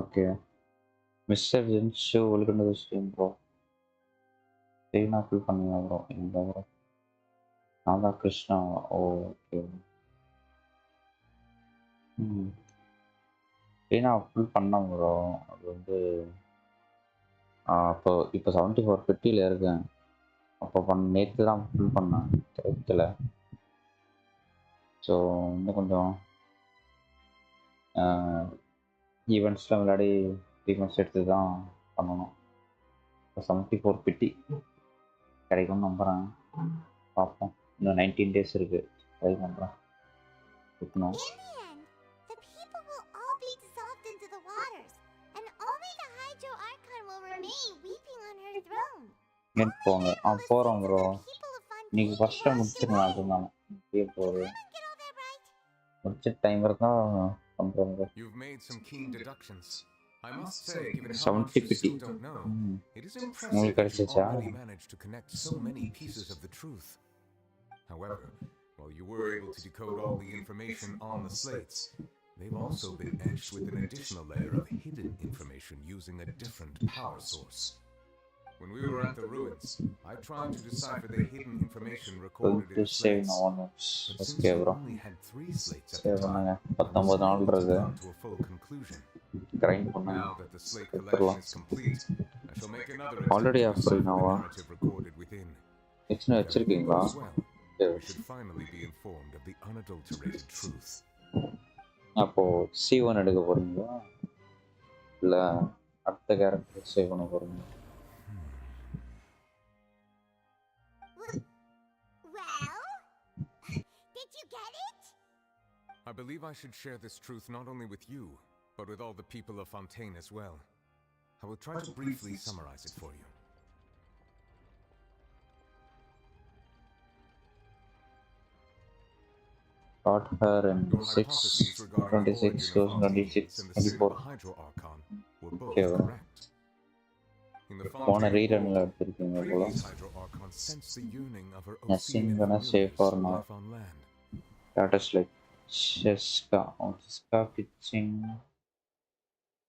Speaker 1: okay mister ஜென்ஷு welcome to the stream bro ஸ்க்ரீனா ஃபில் பண்ணுங்க ப்ரோ இந்த ப்ரோ நான் தான் கிருஷ்ணா ஓகே ஸ்க்ரீனா ஃபில் பண்ணேன் ப்ரோ அது வந்து இப்போ 7450 இருக்கேன் அப்போ நேற்று தான் ஃபில் பண்ணேன் கிடைக்கல ஸோ இன்னும் கொஞ்சம் ஈவெண்ட்ஸ்லாம் விளையாடி 3 months எடுத்து தான் பண்ணணும் இப்போ 7450 கிடைக்கும்னு நம்புகிறேன் பார்ப்போம் இன்னும் 19 days இருக்குது ட்ரை பண்ணுறேன் இருக்கணும்
Speaker 2: The people will all be dissolved into the waters, and only the Hydro Archon will remain weeping on her throne.
Speaker 1: ஏன் போங்க போகிறோம் ப்ரோ இன்னைக்கு ஃபஸ்ட்டு முடிச்சிடலாம் அதுதான் இப்படியே போகுது முடிச்ச டைம் இருந்தால் பண்ணுறோம் bro
Speaker 9: You've made some keen deductions. I must say, given how
Speaker 1: 70
Speaker 9: much you
Speaker 1: pity.
Speaker 9: still don't know, it is impressive
Speaker 1: உங்களுக்கு
Speaker 9: that you've
Speaker 1: கிடைச்சிச்சா
Speaker 9: already managed to connect so many pieces of the truth. However, while you were able to decode all the information on the slates, they've also been etched with an additional layer of hidden information using a different power source. When we were at the ruins, I tried to decipher the hidden information recorded in the slates. But since you only had 3 slates at the time, I was unable to come to a full conclusion. Now that the slate collection is complete, I shall make another attempt to decipher the narrative recorded within. If everything goes well, we should finally be informed of the unadulterated truth.
Speaker 1: அப்போ C1 எடுக்க போறீங்களா இல்லை அடுத்த character save பண்ண போறீங்களா
Speaker 2: Did you get it?
Speaker 9: I believe I should share this truth not only with you, but with all the people of Fontaine as well. I will try to briefly summarize it for you.
Speaker 1: Got her in
Speaker 9: Your
Speaker 1: 6,
Speaker 9: hypotheses regarding
Speaker 1: 26,
Speaker 9: the origin of
Speaker 1: 26,
Speaker 9: and the sin of
Speaker 1: 24.
Speaker 9: the Hydro Archon were both
Speaker 1: Okay,
Speaker 9: correct. In the
Speaker 1: போன
Speaker 9: Fontaine
Speaker 1: ரீடன்ல
Speaker 9: World,
Speaker 1: எடுத்திருக்கீங்க போல
Speaker 9: previous Hydro Archon sensed the yearning of her
Speaker 1: Nothing
Speaker 9: Oceanic
Speaker 1: gonna save
Speaker 9: familiars
Speaker 1: for
Speaker 9: for
Speaker 1: now.
Speaker 9: life on land.
Speaker 1: That is like Cheska Kitching.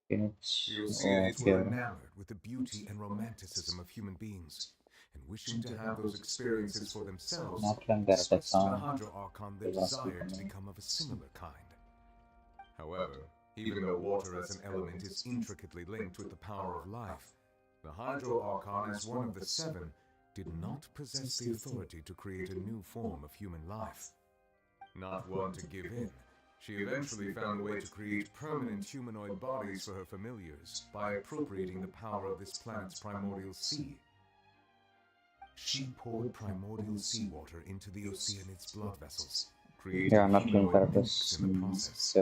Speaker 9: The Oceanids
Speaker 1: Okay.
Speaker 9: were enamored with the beauty and romanticism of human beings, and wishing to have those experiences for themselves, expressed to the Hydro Archon their desire to become of a similar kind. However, even though water as an element is intricately linked with the power of life, the Hydro Archon, as one of the 7, did not possess the authority to create a new form of human life. Not one to give in, she eventually found a way to create permanent humanoid bodies for her familiars by appropriating the power of this planet's primordial sea. She poured primordial seawater into the Oceanids' blood vessels, creating humanoid nukes in the process.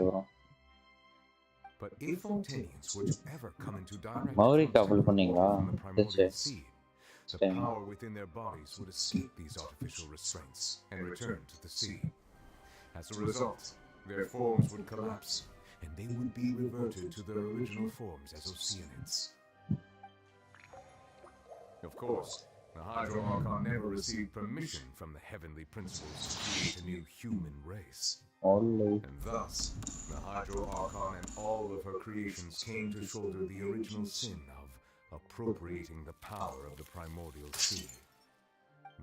Speaker 9: But if Fontainians were to ever come into direct contact with water from the primordial sea, the power within their bodies would escape these artificial restraints and return to the sea. As a result, their forms would collapse, and they would be reverted to their original forms as Oceanids. Of course, the Hydro Archon never received permission from the heavenly principles to create a new human race. And thus, the Hydro Archon and all of her creations came to shoulder the original sin of appropriating the power of the primordial sea.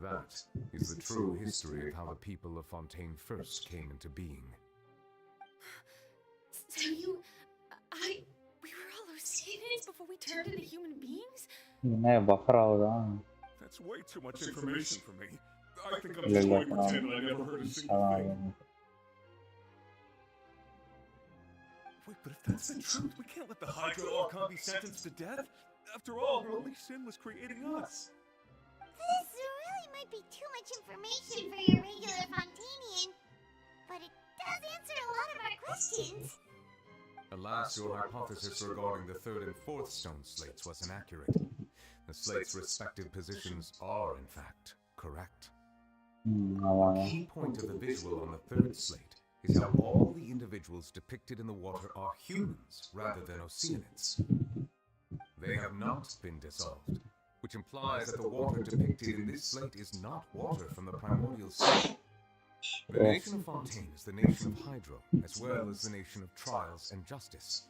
Speaker 9: That is the true history of how the people of Fontaine first came into being.
Speaker 13: So we were all Oceanids before we turned into human beings?
Speaker 1: என்ன buffer ஆகுதா
Speaker 15: That's way too much information for me. I think I'm
Speaker 1: இல்ல
Speaker 15: just
Speaker 1: இல்ல
Speaker 15: going to pretend I never heard a single thing.
Speaker 18: Wait, but if that's the truth, we can't let the Hydro Archon be sentenced to death. After all, her only sin was creating us.
Speaker 2: This really might be too much information for your regular Fontainian, but it does answer a lot of our questions.
Speaker 9: Alas, your hypothesis regarding the third and fourth stone slates was inaccurate. The slates' respective positions are, in fact, correct. A key point of the visual on the third slate is how all the individuals depicted in the water are humans rather than Oceanids. They have not been dissolved, which implies that the water depicted in this slate is not water from the primordial sea. The nation of Fontaine is the nation of Hydro, as well as the nation of Trials and Justice.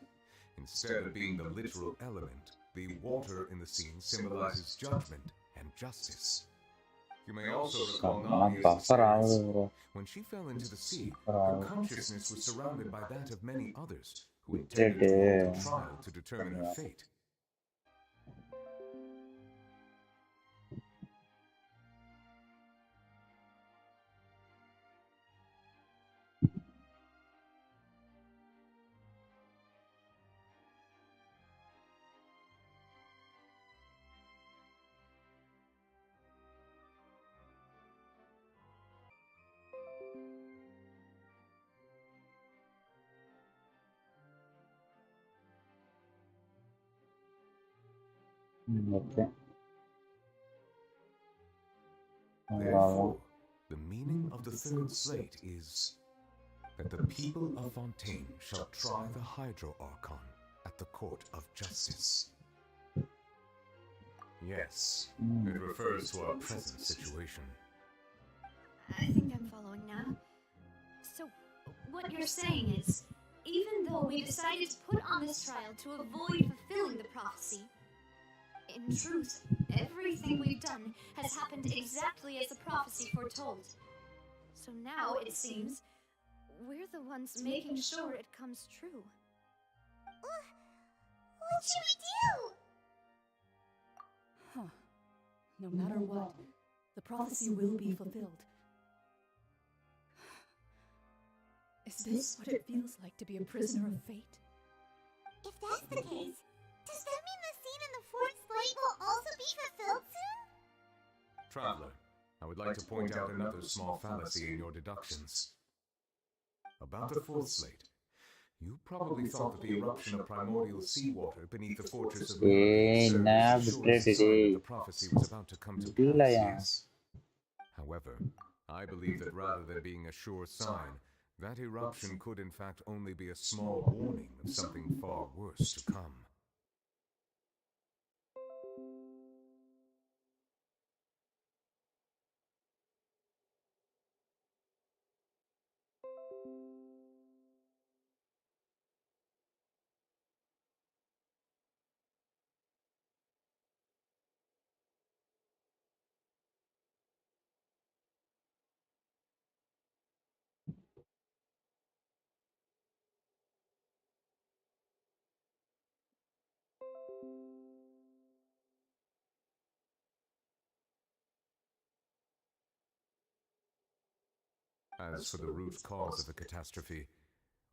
Speaker 9: Instead of being the literal element, the water in the scene symbolizes judgment and justice. You may also recall Navia's experience. When she fell into the sea, her consciousness was surrounded by that of many others who intended to hold a trial to determine her fate.
Speaker 1: Okay.
Speaker 9: Therefore, the meaning of the third slate is that the people of Fontaine shall try the Hydro Archon at the Court of Justice. Yes, it refers to our present situation.
Speaker 6: I think I'm following now. So, what you're saying is, even though we decided to put on this trial to avoid fulfilling the prophecy, in truth, everything we've done has happened exactly as the prophecy foretold. So now, it seems, we're the ones making sure it comes true.
Speaker 2: What should we do?
Speaker 20: Huh. No matter what, the prophecy will be fulfilled. Is this what it feels like to be a prisoner of fate?
Speaker 2: If that's the case, does that mean the scene in the fourth slate will also be fulfilled soon?
Speaker 9: Traveler, I would like to point out another small fallacy in your deductions. About the fourth slate, you probably thought that the eruption of primordial seawater beneath the fortress of Mercury served as a sure sign that the prophecy was about to come to pass, yes? However, I believe that rather than being a sure sign, that eruption could in fact only be a small warning of something far worse to come. As for the root cause of the catastrophe,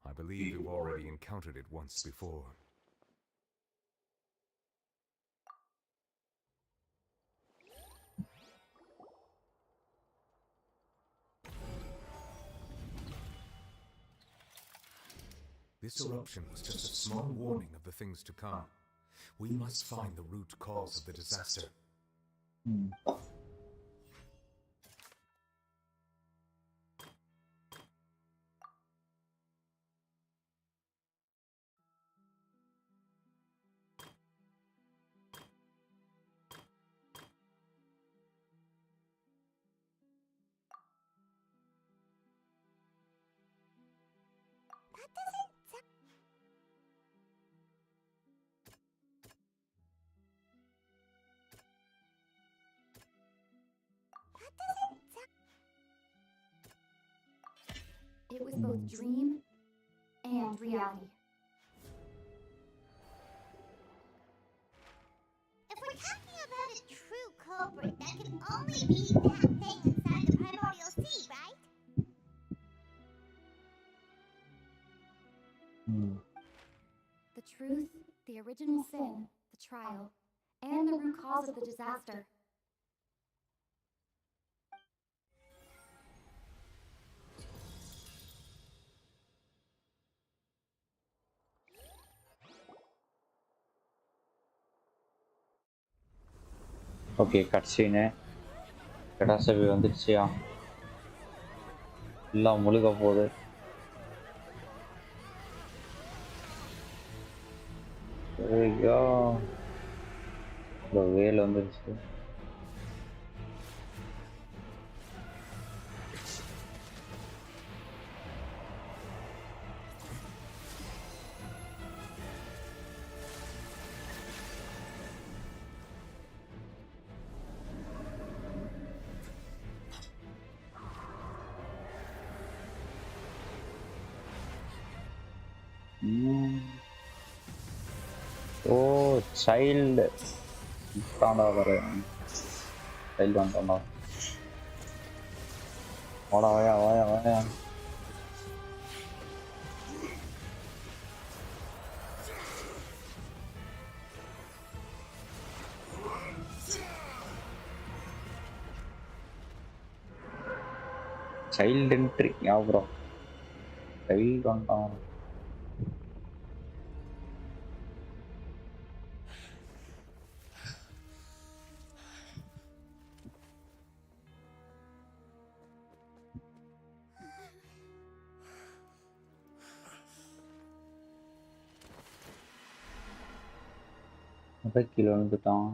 Speaker 9: I believe you've already encountered it once before. This eruption was just a small warning of the things to come. We must find the root cause of the disaster.
Speaker 19: It was both dream and reality.
Speaker 2: If we're talking about a true culprit, that can only be that thing inside the primordial sea, right?
Speaker 19: The truth, the original sin, the trial, and the root cause of the disaster.
Speaker 1: Okay கட்சீனு கடாசபி வந்துடுச்சியா எல்லாம் முழுக போகுது ஐயோ இந்த வேல் வந்துடுச்சு ஓ child தாண்டா வர சைல்டு வந்துட்டோம்டா வாடா வாயா வாயா வாயா சைல்டு என்ட்ரி ஞாபகம் சைல்டு வந்துட்டான் கீழே வந்துட்டான்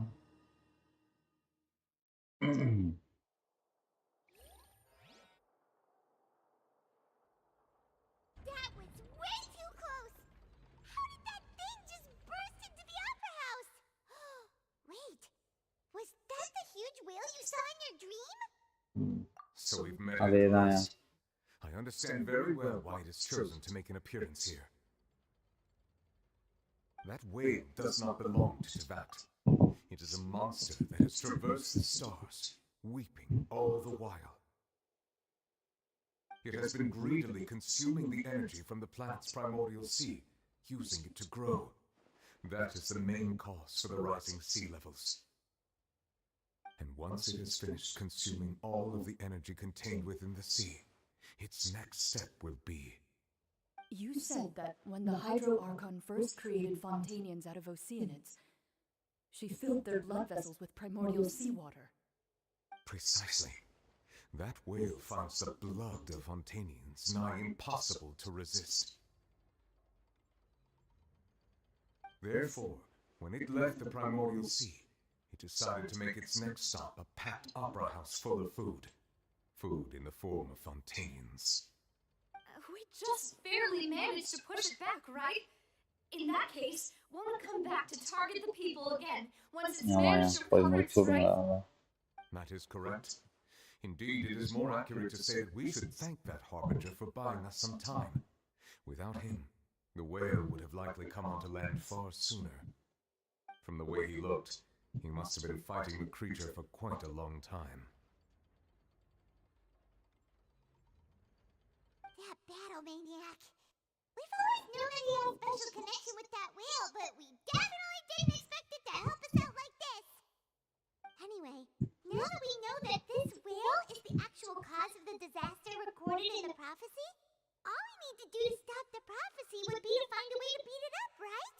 Speaker 2: That was way too close! How did that thing just burst into the opera house? Wait, was that the huge whale you saw in your dream?
Speaker 9: So we've met at last. I understand very well why it is chosen to make an appearance here. That whale does not belong to Tevat. It is a monster that has traversed the stars, weeping all the while. It has been greedily consuming the energy from the planet's primordial sea, using it to grow. That is the main cause for the rising sea levels. And once it has finished consuming all of the energy contained within the sea, its next step will be...
Speaker 20: You said that when the Hydro Archon first created Fontanians out of Oceanids, she filled their blood vessels with primordial seawater.
Speaker 9: Precisely. That whale finds the blood of Fontanians nigh impossible to resist. Therefore, when it left the primordial sea, it decided to make its next stop a packed opera house full of food. Food in the form of Fontanians.
Speaker 13: We just barely managed to push it back, right? In that case, won't it come back to target the people again once it's managed to recover its strength?
Speaker 9: That is correct. Indeed, it is more accurate to say that we should thank that Harbinger for buying us some time. Without him, the whale would have likely come onto land far sooner. From the way he looked, he must have been fighting the creature for quite a long time.
Speaker 2: That battle maniac. We've always known that he had a special connection with that whale, but we definitely didn't expect it to help us out like this. Anyway, now that we know that this whale is the actual cause of the disaster recorded in the prophecy, all we need to do to stop the prophecy would be to find a way to beat it up, right?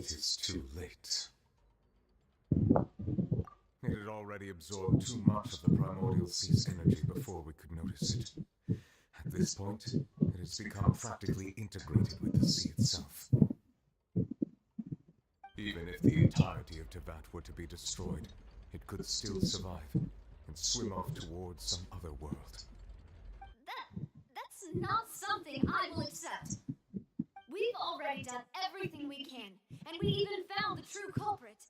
Speaker 9: It is too late. It had already absorbed too much of the primordial sea's energy before we could notice it. At this point, it has become practically integrated with the sea itself. Even if the entirety of Tevat were to be destroyed, it could still survive and swim off towards some other world.
Speaker 13: That's not something I will accept. We've already done everything we can, and we even found the true culprit.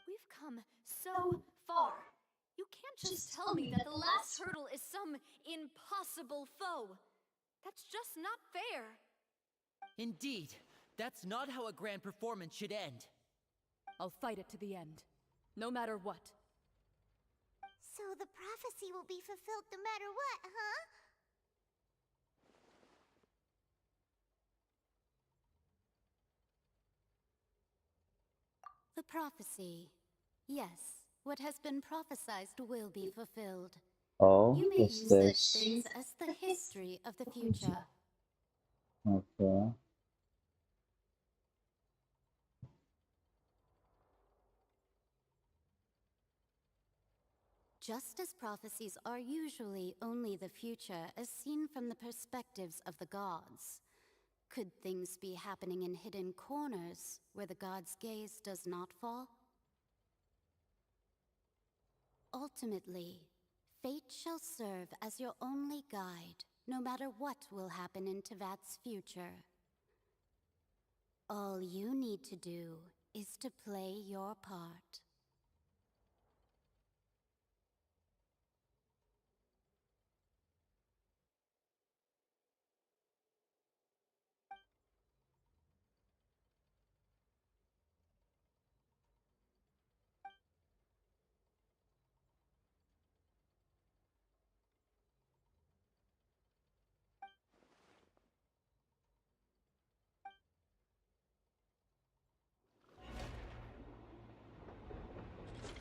Speaker 13: We've come so far. You can't just tell me that the last hurdle is some impossible foe. That's just not fair.
Speaker 8: Indeed, that's not how a grand performance should end.
Speaker 20: I'll fight it to the end, no matter what.
Speaker 2: So the prophecy will be fulfilled no matter what, huh?
Speaker 10: The prophecy. Yes, what has been prophesied will be fulfilled.
Speaker 1: Oh,
Speaker 10: you may
Speaker 1: what's
Speaker 10: use
Speaker 1: this?
Speaker 10: such things as the history of the future.
Speaker 1: Okay.
Speaker 10: Just as prophecies are usually only the future as seen from the perspectives of the gods, could things be happening in hidden corners where the gods' gaze does not fall? Ultimately, fate shall serve as your only guide, no matter what will happen in Tevat's future. All you need to do is to play your part.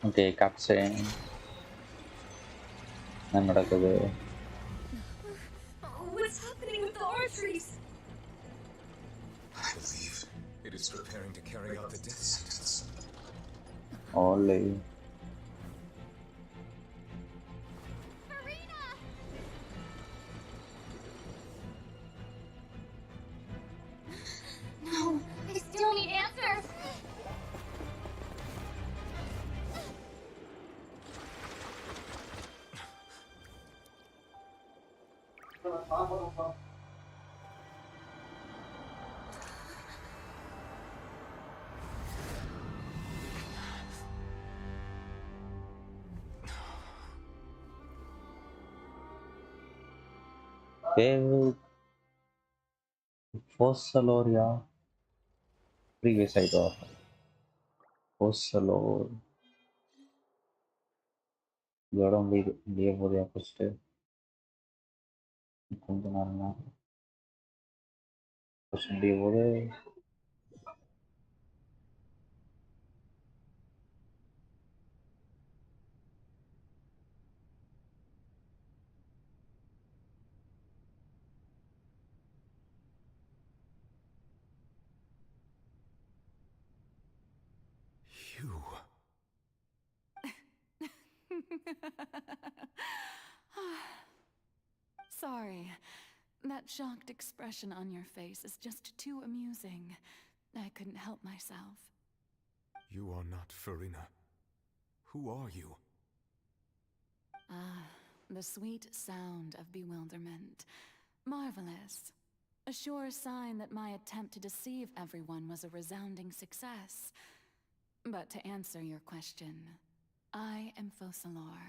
Speaker 1: Okay கப்சேன் என்ன நடக்குது?
Speaker 13: What's happening with the arteries?
Speaker 9: I believe it is preparing to carry out the death sentence.
Speaker 1: Ollie.
Speaker 2: No, I still need answers.
Speaker 1: David Fossaloria previous idol Fossalor இடம் முடிய போதையா first கொஞ்ச நேரம் தான் first முடிய போது
Speaker 20: Sorry. That shocked expression on your face is just too amusing. I couldn't help myself.
Speaker 9: You are not Farina. Who are you?
Speaker 20: Ah, the sweet sound of bewilderment. Marvelous. A sure sign that my attempt to deceive everyone was a resounding success. But to answer your question, I am Fossalor.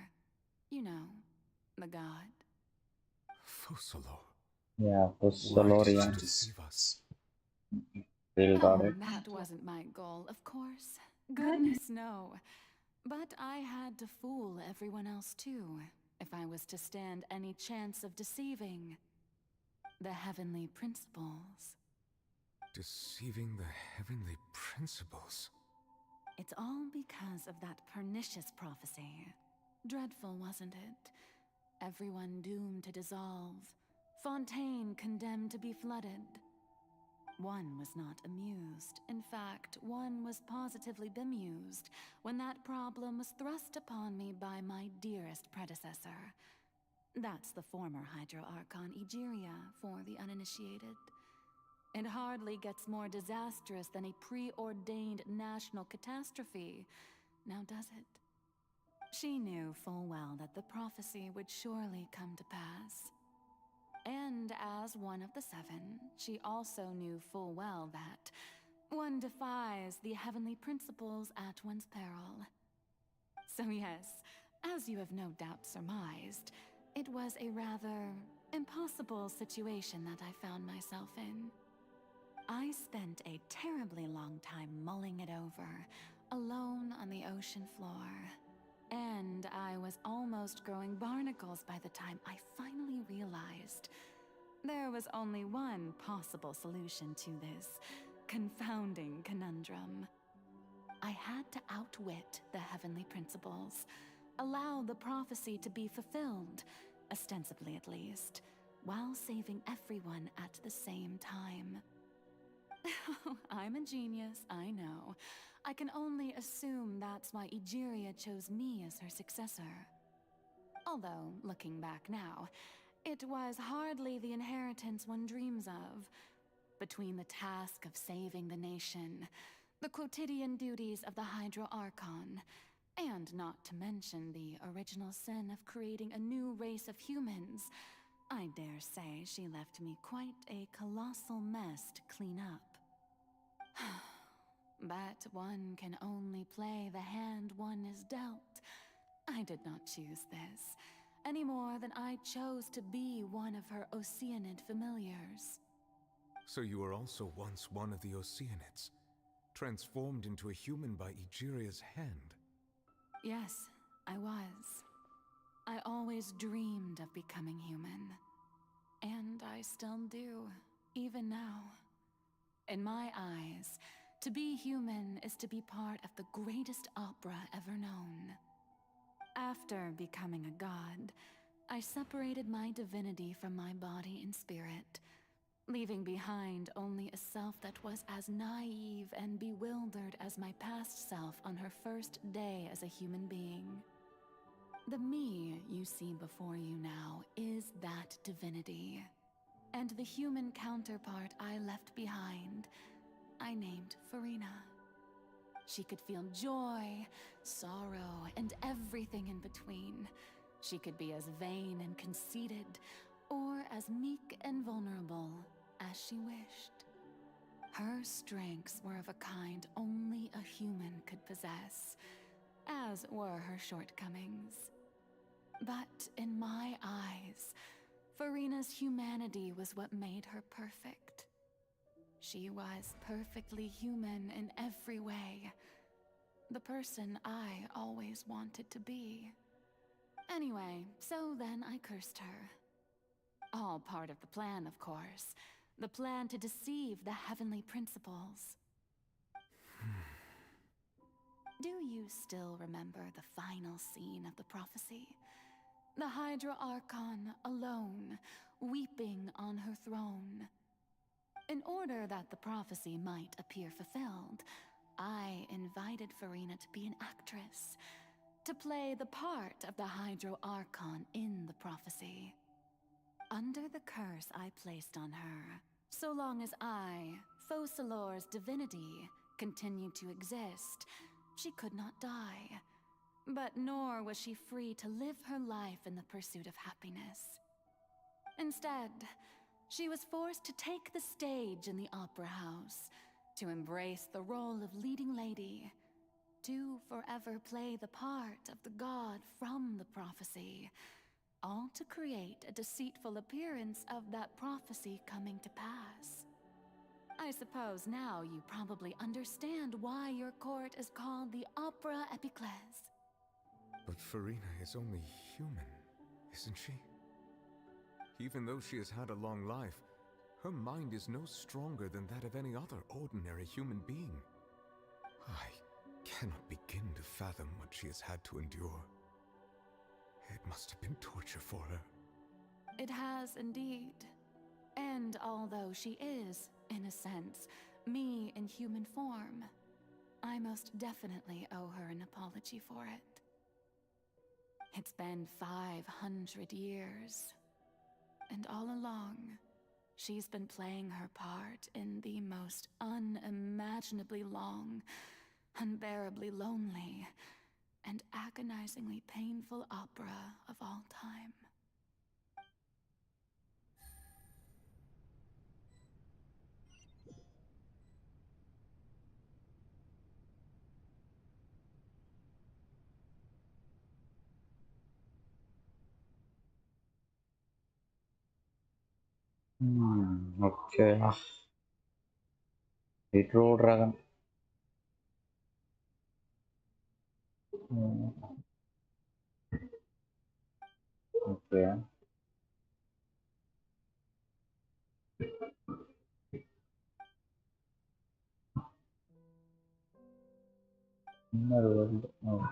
Speaker 20: You know, the god.
Speaker 9: Fossalor.
Speaker 1: Yeah,
Speaker 9: Why did
Speaker 1: Fossalorian.
Speaker 9: you deceive us?
Speaker 1: Still got it.
Speaker 20: That wasn't my goal, of course. Goodness, no. But I had to fool everyone else too, if I was to stand any chance of deceiving the heavenly principles.
Speaker 9: Deceiving the heavenly principles?
Speaker 20: It's all because of that pernicious prophecy. Dreadful, wasn't it? Everyone doomed to dissolve. Fontaine condemned to be flooded. One was not amused. In fact, one was positively bemused when that problem was thrust upon me by my dearest predecessor. That's the former Hydro Archon Egeria for the uninitiated. It hardly gets more disastrous than a preordained national catastrophe, now does it? She knew full well that the prophecy would surely come to pass. And as one of the seven, she also knew full well that one defies the heavenly principles at one's peril. So yes, as you have no doubt surmised, it was a rather impossible situation that I found myself in. I spent a terribly long time mulling it over, alone on the ocean floor. And I was almost growing barnacles by the time I finally realized there was only one possible solution to this confounding conundrum. I had to outwit the heavenly principles, allow the prophecy to be fulfilled, ostensibly at least, while saving everyone at the same time. I'm a genius, I know. I can only assume that's why Egeria chose me as her successor. Although, looking back now, it was hardly the inheritance one dreams of. Between the task of saving the nation, the quotidian duties of the Hydro Archon, and not to mention the original sin of creating a new race of humans, I dare say she left me quite a colossal mess to clean up. But one can only play the hand one is dealt. I did not choose this, any more than I chose to be one of her Oceanid familiars.
Speaker 9: So you were also once one of the Oceanids, transformed into a human by Egeria's hand.
Speaker 20: Yes, I was. I always dreamed of becoming human. And I still do, even now. In my eyes, to be human is to be part of the greatest opera ever known. After becoming a god, I separated my divinity from my body and spirit, leaving behind only a self that was as naive and bewildered as my past self on her first day as a human being. The me you see before you now is that divinity. And the human counterpart I left behind, I named Farina. She could feel joy, sorrow, and everything in between. She could be as vain and conceited, or as meek and vulnerable as she wished. Her strengths were of a kind only a human could possess, as were her shortcomings. But in my eyes, Farina's humanity was what made her perfect. She was perfectly human in every way. The person I always wanted to be. Anyway, so then I cursed her. All part of the plan, of course. The plan to deceive the heavenly principles. Do you still remember the final scene of the prophecy? The Hydra Archon alone, weeping on her throne. In order that the prophecy might appear fulfilled, I invited Farina to be an actress, to play the part of the Hydro Archon in the prophecy. Under the curse I placed on her, so long as I, Focalor's divinity, continued to exist, she could not die. But nor was she free to live her life in the pursuit of happiness. Instead, she was forced to take the stage in the opera house, to embrace the role of leading lady, to forever play the part of the god from the prophecy, all to create a deceitful appearance of that prophecy coming to pass. I suppose now you probably understand why your court is called the Opera Epiclese.
Speaker 9: But Farina is only human, isn't she? Even though she has had a long life, her mind is no stronger than that of any other ordinary human being. I cannot begin to fathom what she has had to endure. It must have been torture for her.
Speaker 20: It has indeed. And although she is, in a sense, me in human form, I most definitely owe her an apology for it. It's been 500 years, and all along, she's been playing her part in the most unimaginably long, unbearably lonely, and agonizingly painful opera of all time.
Speaker 1: Okay. Hydro Dragon. Okay. Inner world. Oh.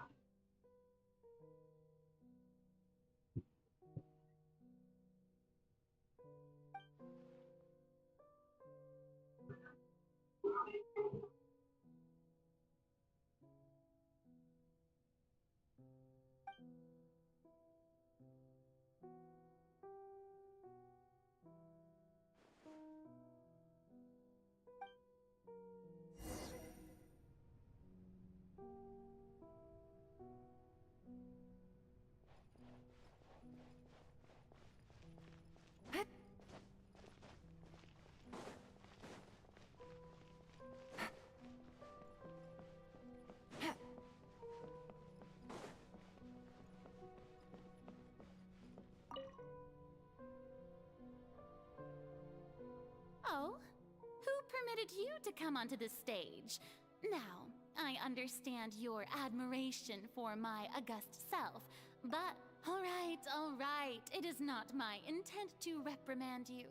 Speaker 10: wanted you to come onto the stage. Now, I understand your admiration for my august self, but all right, it is not my intent to reprimand you.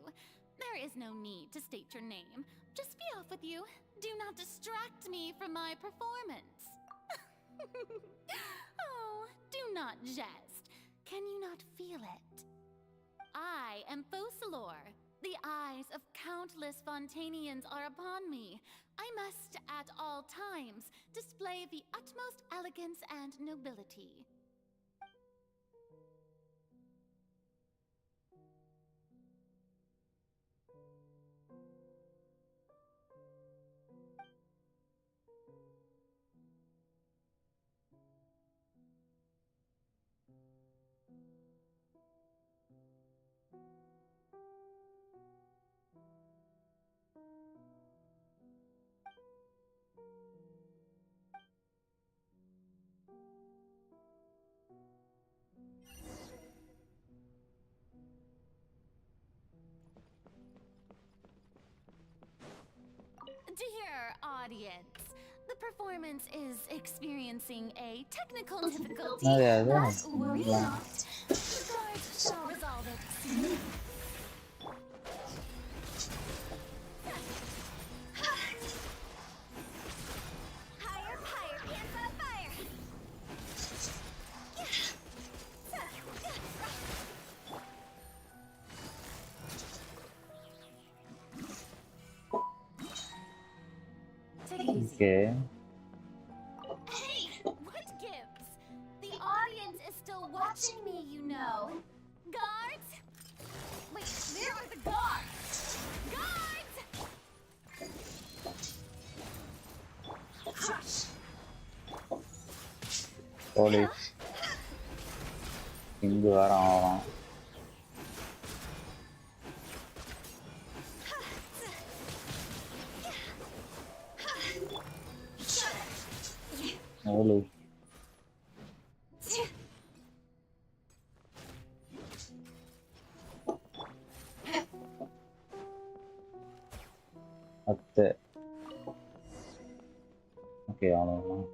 Speaker 10: There is no need to state your name. Just be off with you. Do not distract me from my performance. Oh, do not jest. Can you not feel it? I am Focalor. The eyes of countless Fontainians are upon me. I must, at all times, display the utmost elegance and nobility. Dear audience, the performance is experiencing a technical difficulty, but worry not. The guards shall resolve it soon.
Speaker 11: Higher, higher, pants on fire!
Speaker 10: Take it easy.
Speaker 1: Okay.
Speaker 10: Hey, what gives? The audience is still watching me, you know. Guards? Wait, where are the guards? Guards! Crush!
Speaker 1: Police. இங்கு வரான். Holy. அத்தை. Okay, அவ்வளவுதான்.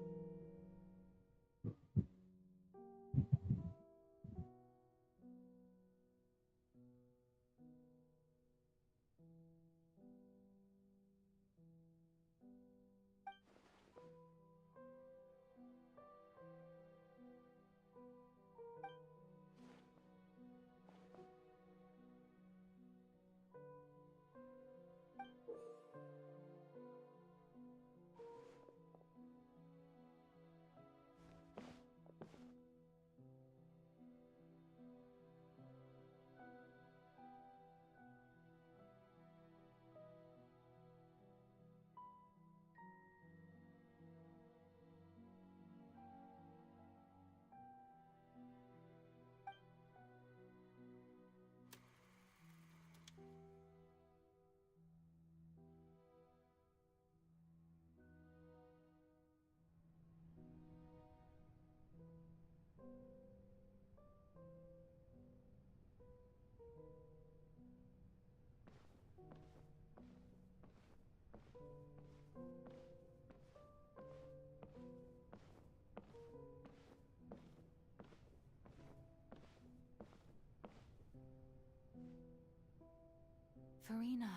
Speaker 20: Farina.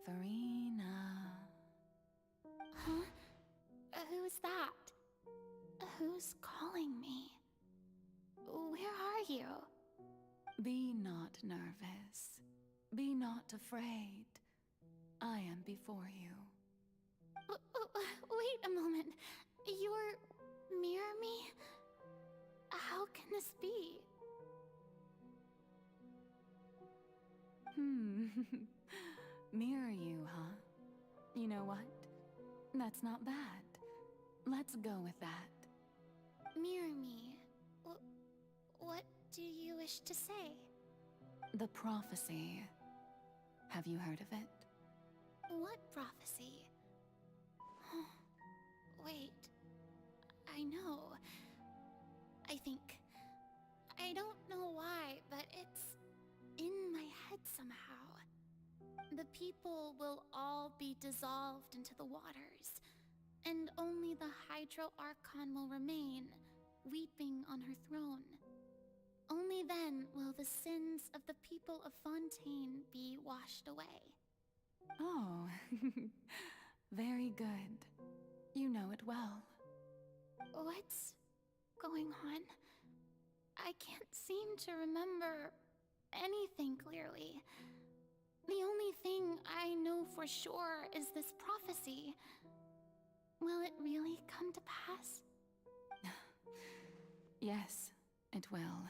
Speaker 20: Farina.
Speaker 10: Huh? Who's that? Who's calling me? Where are you?
Speaker 20: Be not nervous. Be not afraid. I am before you.
Speaker 10: Wait a moment. You're mirror me? How can this be?
Speaker 20: Mirror you, huh? You know what? That's not bad. Let's go with that.
Speaker 10: Mirror me. What do you wish to say?
Speaker 20: The prophecy. Have you heard of it?
Speaker 10: What prophecy? Wait. I know. I think. I don't know why, but it's in my head somehow. The people will all be dissolved into the waters, and only the Hydro Archon will remain, weeping on her throne. Only then will the sins of the people of Fontaine be washed away.
Speaker 20: Oh, very good. You know it well.
Speaker 10: What's going on? I can't seem to remember anything clearly. The only thing I know for sure is this prophecy. Will it really come to pass?
Speaker 20: Yes, it will.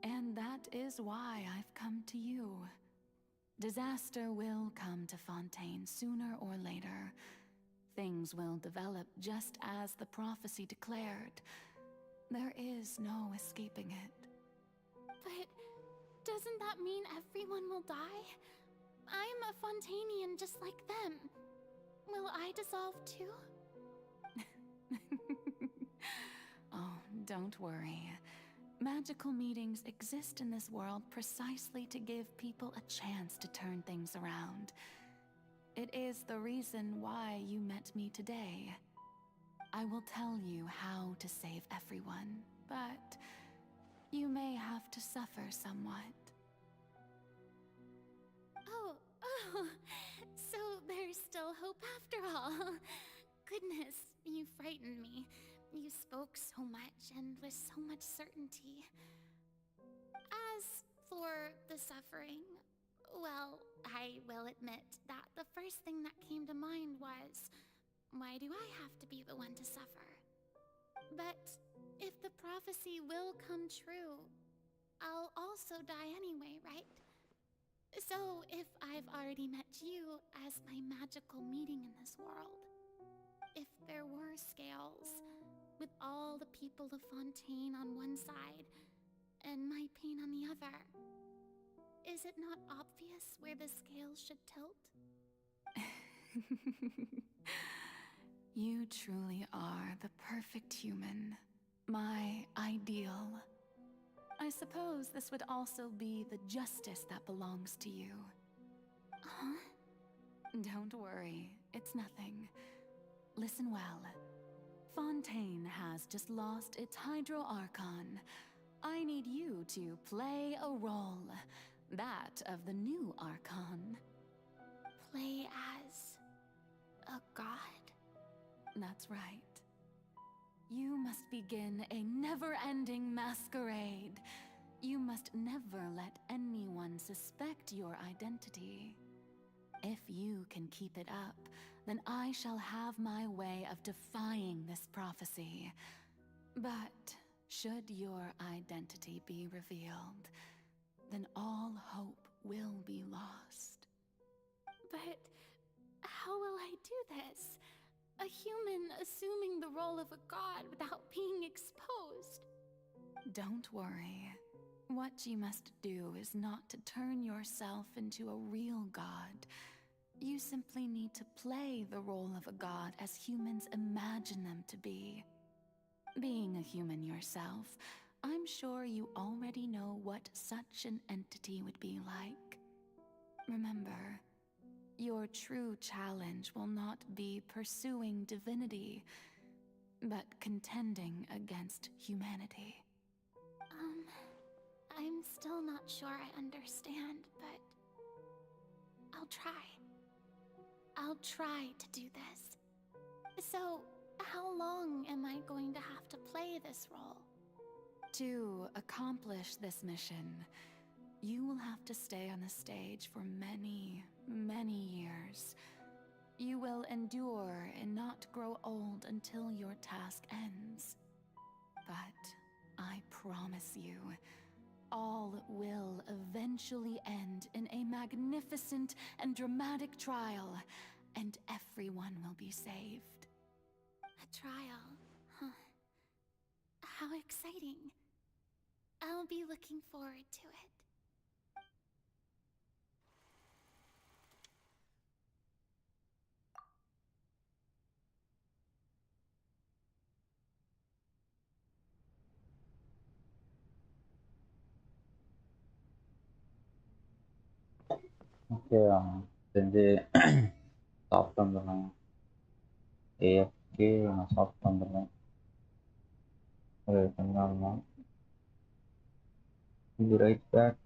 Speaker 20: And that is why I've come to you. Disaster will come to Fontaine sooner or later. Things will develop just as the prophecy declared. There is no escaping it.
Speaker 10: But doesn't that mean everyone will die? I'm a Fontainian just like them. Will I dissolve too?
Speaker 20: Oh, don't worry. Magical meetings exist in this world precisely to give people a chance to turn things around. It is the reason why you met me today. I will tell you how to save everyone, but you may have to suffer somewhat.
Speaker 10: Oh, so there's still hope after all. Goodness, you frightened me. You spoke so much and with so much certainty. As for the suffering, well, I will admit that the first thing that came to mind was, why do I have to be the one to suffer? But if the prophecy will come true, I'll also die anyway, right? So if I've already met you as my magical meeting in this world, if there were scales, with all the people of Fontaine on one side and my pain on the other, is it not obvious where the scales should tilt?
Speaker 20: You truly are the perfect human, my ideal. I suppose this would also be the justice that belongs to you.
Speaker 10: Huh?
Speaker 20: Don't worry, it's nothing. Listen well. Fontaine has just lost its Hydro Archon. I need you to play a role, that of the new Archon.
Speaker 10: Play as a god?
Speaker 20: That's right. You must begin a never-ending masquerade. You must never let anyone suspect your identity. If you can keep it up, then I shall have my way of defying this prophecy. But should your identity be revealed, then all hope will be lost.
Speaker 10: But how will I do this? A human assuming the role of a god without being exposed.
Speaker 20: Don't worry. What you must do is not to turn yourself into a real god. You simply need to play the role of a god as humans imagine them to be. Being a human yourself, I'm sure you already know what such an entity would be like. Remember, your true challenge will not be pursuing divinity, but contending against humanity.
Speaker 10: I'm still not sure I understand, but I'll try. I'll try to do this. So, how long am I going to have to play this role?
Speaker 20: To accomplish this mission, you will have to stay on the stage for many, many years. You will endure and not grow old until your task ends. But I promise you, all will eventually end in a magnificent and dramatic trial, and everyone will be saved.
Speaker 10: A trial, huh? How exciting. I'll be looking forward to it.
Speaker 1: Okay செஞ்சு சாப்பிட்டு வந்துடுறேன். AFK நான் சாப்பிட்டு வந்துடுறேன். ஒரு கொஞ்ச நாள் தான். Be right back.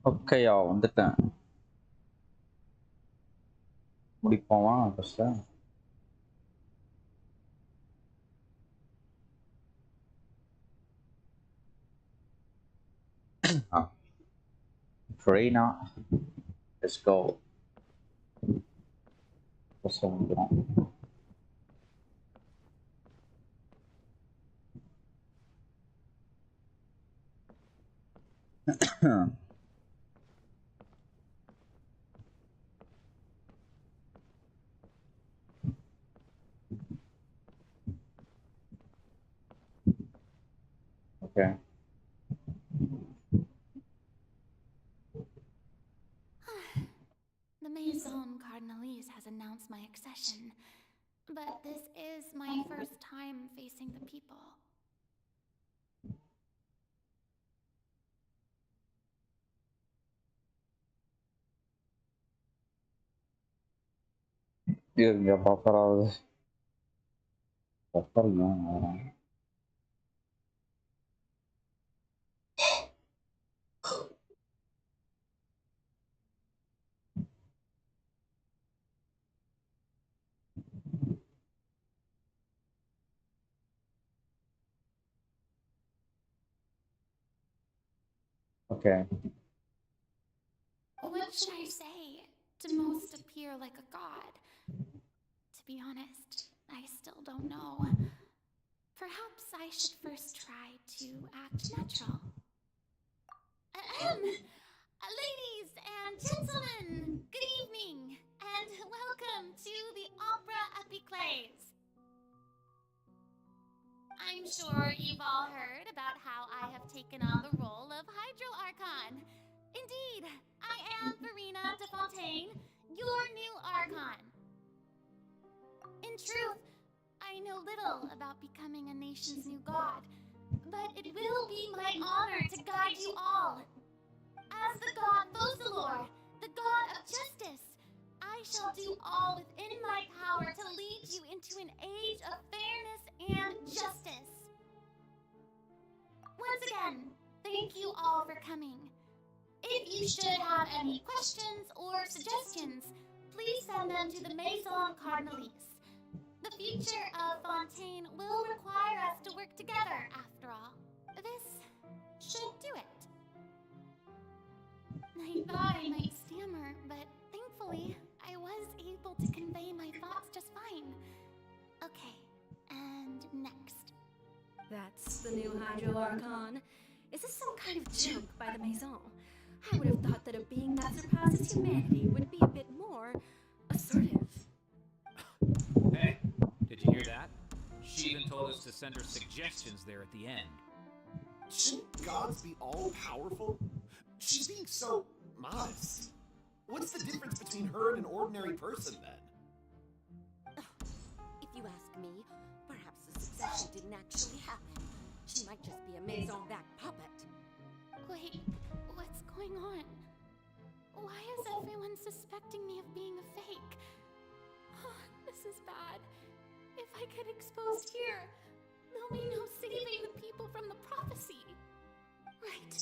Speaker 1: ஓகேயா வந்துட்டேன். முடிப்போமா first? Farina, let's go. First வந்துடும். Okay.
Speaker 10: The Maison Cardinalise has announced my accession, but this is my first time facing the people.
Speaker 1: இருங்க buffer ஆகுது. Buffer ஏன் வரும்? Okay.
Speaker 10: What should I say to most appear like a god? To be honest, I still don't know. Perhaps I should first try to act natural. Ladies and gentlemen, good evening, and welcome to the Opera Epiclese. I'm sure you've all heard about how I have taken on the role of Hydro Archon. Indeed, I am Verena de Fontaine, your new Archon. In truth, I know little about becoming a nation's new god, but it will be my honor to guide you all. As the god Fosalor, the god of justice, I shall do all within my power to lead you into an age of fairness and justice. Once again, thank you all for coming. If you should have any questions or suggestions, please send them to the Maison Cardinalise. The future of Fontaine will require us to work together, after all. This should do it. I thought I might stammer, but thankfully, I was able to convey my thoughts just fine. Okay, and next.
Speaker 13: That's the new Hydro Archon. Is this some kind of joke by the Maison? I would have thought that a being that surpasses humanity would be a bit more assertive.
Speaker 21: Hey, did you hear that? She even told us to send her suggestions there at the end.
Speaker 18: Shouldn't gods be all-powerful? She's being so modest. What's the difference between her and an ordinary person, then?
Speaker 22: If you ask me, perhaps the succession didn't actually happen. She might just be a maison-back puppet.
Speaker 10: Wait, what's going on? Why is everyone suspecting me of being a fake? Oh, this is bad. If I get exposed here, there'll be no saving the people from the prophecy. Right.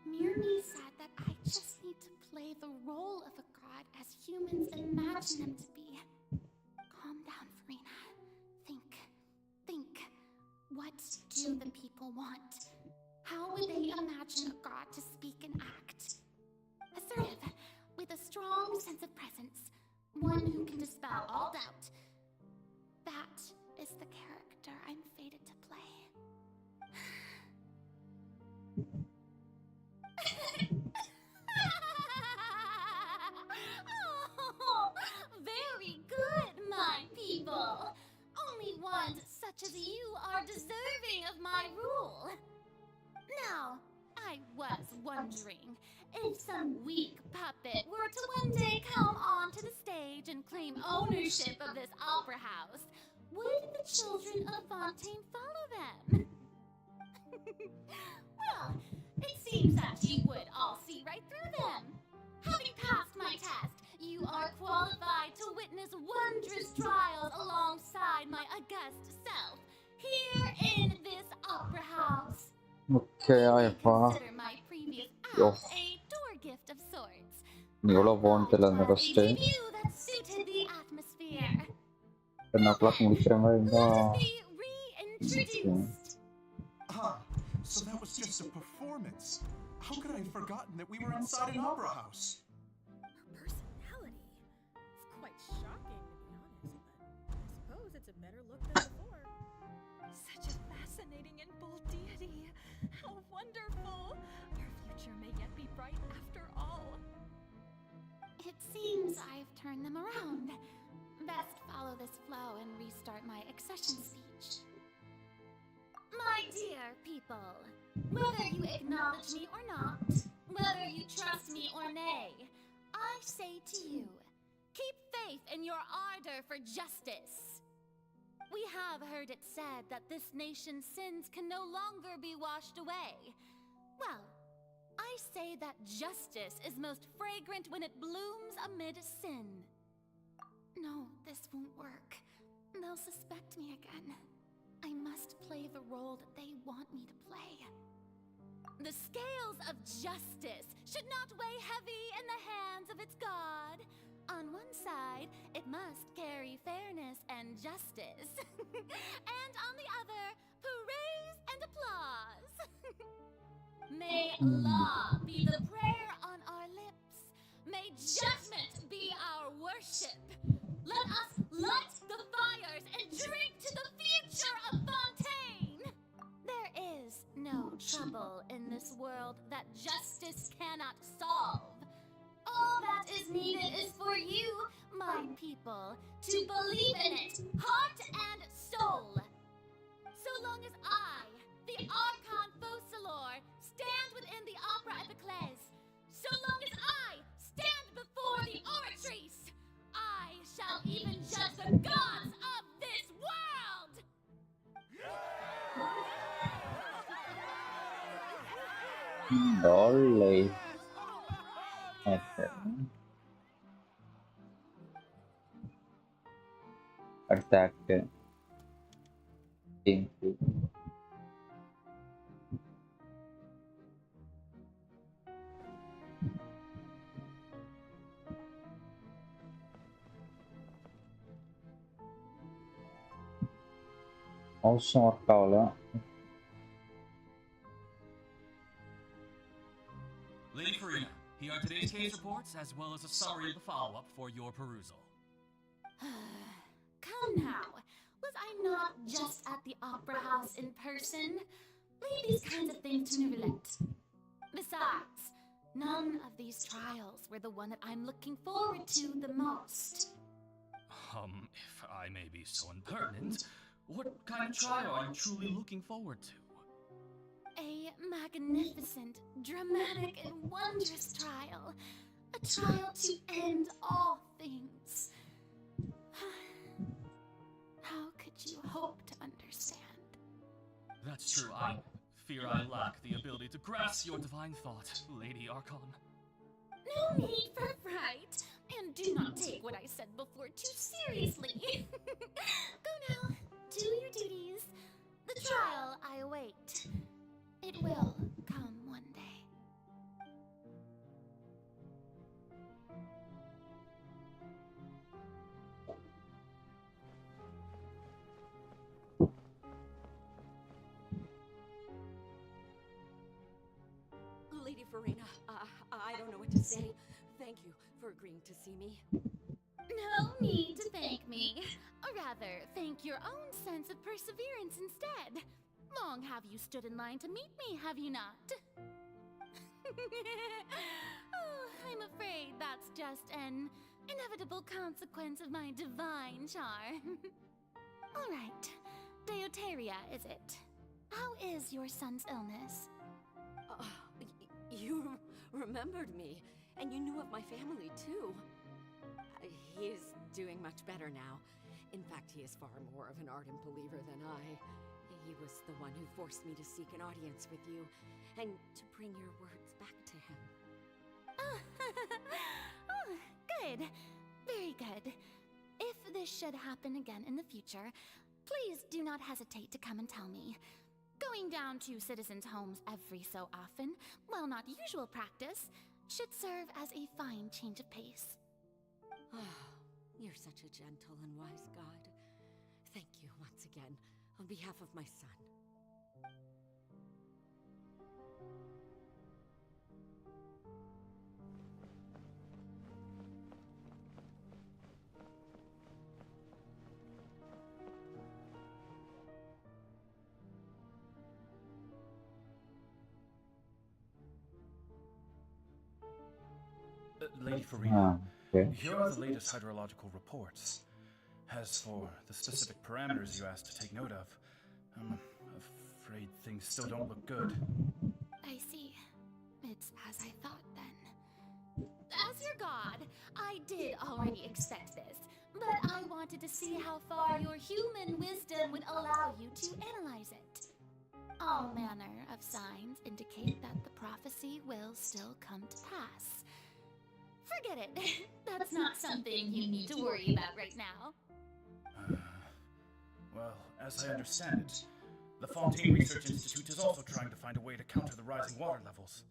Speaker 10: Mirmi said that I just need to play the role of a god as humans imagine them to be. Calm down, Farina. Think. What do the people want? How would they imagine a god to speak and act? Assertive, with a strong sense of presence. One who can dispel all doubt. That is the character I'm fated to play. Oh, very good, my people. Only ones such as you are deserving of my rule. Now, I was wondering if some weak puppet were to one day come onto the stage and claim ownership of this opera house, would the children of Fontaine follow them? Well, it seems that you would all see right through them. Having passed my test, you are qualified to witness wondrous trials alongside my august self, here in this opera house.
Speaker 1: Okay, I
Speaker 10: Consider my previous act a door gift
Speaker 1: எவ்வளோ போகணும்னு தெரியல அந்த
Speaker 10: A
Speaker 1: first
Speaker 10: view that suited the atmosphere.
Speaker 1: 10 o'clock முடிக்கிற மாதிரி இருந்தால்
Speaker 10: Reintroduced.
Speaker 3: Ah, so that was just a performance. How could I have forgotten that we were inside an opera house?
Speaker 13: Personality? It's quite shocking, to be honest, but I suppose it's a better look than before.
Speaker 6: Such a fascinating and bold deity. How wonderful! Our future may yet be bright after all.
Speaker 10: It seems I've turned them around. Best follow this flow and restart my accession speech. My dear people, whether you acknowledge me or not, whether you trust me or nay, I say to you, keep faith in your ardor for justice. We have heard it said that this nation's sins can no longer be washed away. Well, I say that justice is most fragrant when it blooms amid sin. No, this won't work. They'll suspect me again. I must play the role that they want me to play. The scales of justice should not weigh heavy in the hands of its God. On one side, it must carry fairness and justice. And on the other, praise and applause. May law be the prayer on our lips. May judgment be our worship. Let us light the fires and drink to the future of Fontaine. There is no trouble in this world that justice cannot solve. All that is needed is for you, my people, to believe in it, heart and soul. So long as I, the archon Focalor, stand within the opera epiclese, so long as I stand before the oratrice, I shall even judge the gods of this world!
Speaker 1: Dolly. Okay. Attack. Thank you. Also work ஆகல.
Speaker 16: Lady Farina, here are today's case reports as well as a summary of the follow-up for your perusal.
Speaker 10: Come now, was I not just at the opera house in person? Leave these kinds of things to Neuvillette. Besides, none of these trials were the one that I'm looking forward to the most.
Speaker 16: If I may be so impertinent, what kind of trial are you truly looking forward to?
Speaker 10: A magnificent, dramatic, and wondrous trial. A trial to end all things. How could you hope to understand?
Speaker 16: That's true. I fear I lack the ability to grasp your divine thought, Lady Archon.
Speaker 10: No need for fright, and do not take what I said before too seriously. Go now, do your duties. The trial I await. It will come one day.
Speaker 22: Lady Farina, I don't know what to say. Thank you for agreeing to see me.
Speaker 10: No need to thank me. Or rather, thank your own sense of perseverance instead. Long have you stood in line to meet me, have you not? Oh, I'm afraid that's just an inevitable consequence of my divine charm. All right, Deoteria, is it? How is your son's illness?
Speaker 22: You remembered me, and you knew of my family, too. He is doing much better now. In fact, he is far more of an ardent believer than I. He was the one who forced me to seek an audience with you, and to bring your words back to him.
Speaker 10: Oh, good. Very good. If this should happen again in the future, please do not hesitate to come and tell me. Going down to citizens' homes every so often, while not usual practice, should serve as a fine change of pace.
Speaker 22: Oh, you're such a gentle and wise god. Thank you once again, on behalf of my son.
Speaker 4: Lady Farina,
Speaker 1: okay.
Speaker 4: here are the latest hydrological reports. As for the specific parameters you asked to take note of, I'm afraid things still don't look good.
Speaker 10: I see. It's as I thought then. As your god, I did already expect this, but I wanted to see how far your human wisdom would allow you to analyze it. All manner of signs indicate that the prophecy will still come to pass. Forget it. That's not something you need to worry about right now.
Speaker 4: Well, as I understand it, the Fontaine Research Institute is also trying to find a way to counter the rising water levels.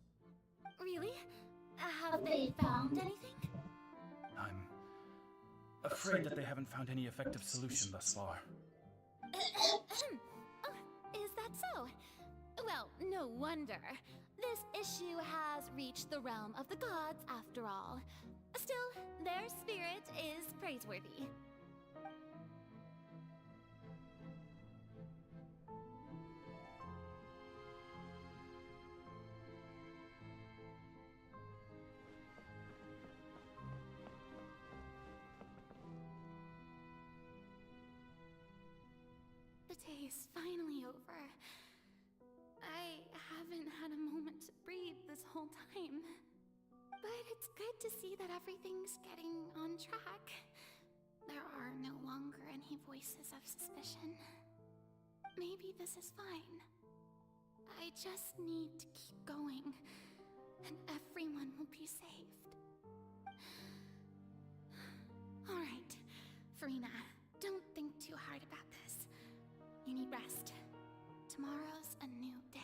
Speaker 10: Really? Have they found anything?
Speaker 4: I'm afraid that they haven't found any effective solution thus far.
Speaker 10: Is that so? Well, no wonder. This issue has reached the realm of the gods after all. Still, their spirit is praiseworthy. The day is finally over. I haven't had a moment to breathe this whole time. But it's good to see that everything's getting on track. There are no longer any voices of suspicion. Maybe this is fine. I just need to keep going, and everyone will be saved. Alright, Farina, don't think too hard about this. You need rest. Tomorrow's a new day.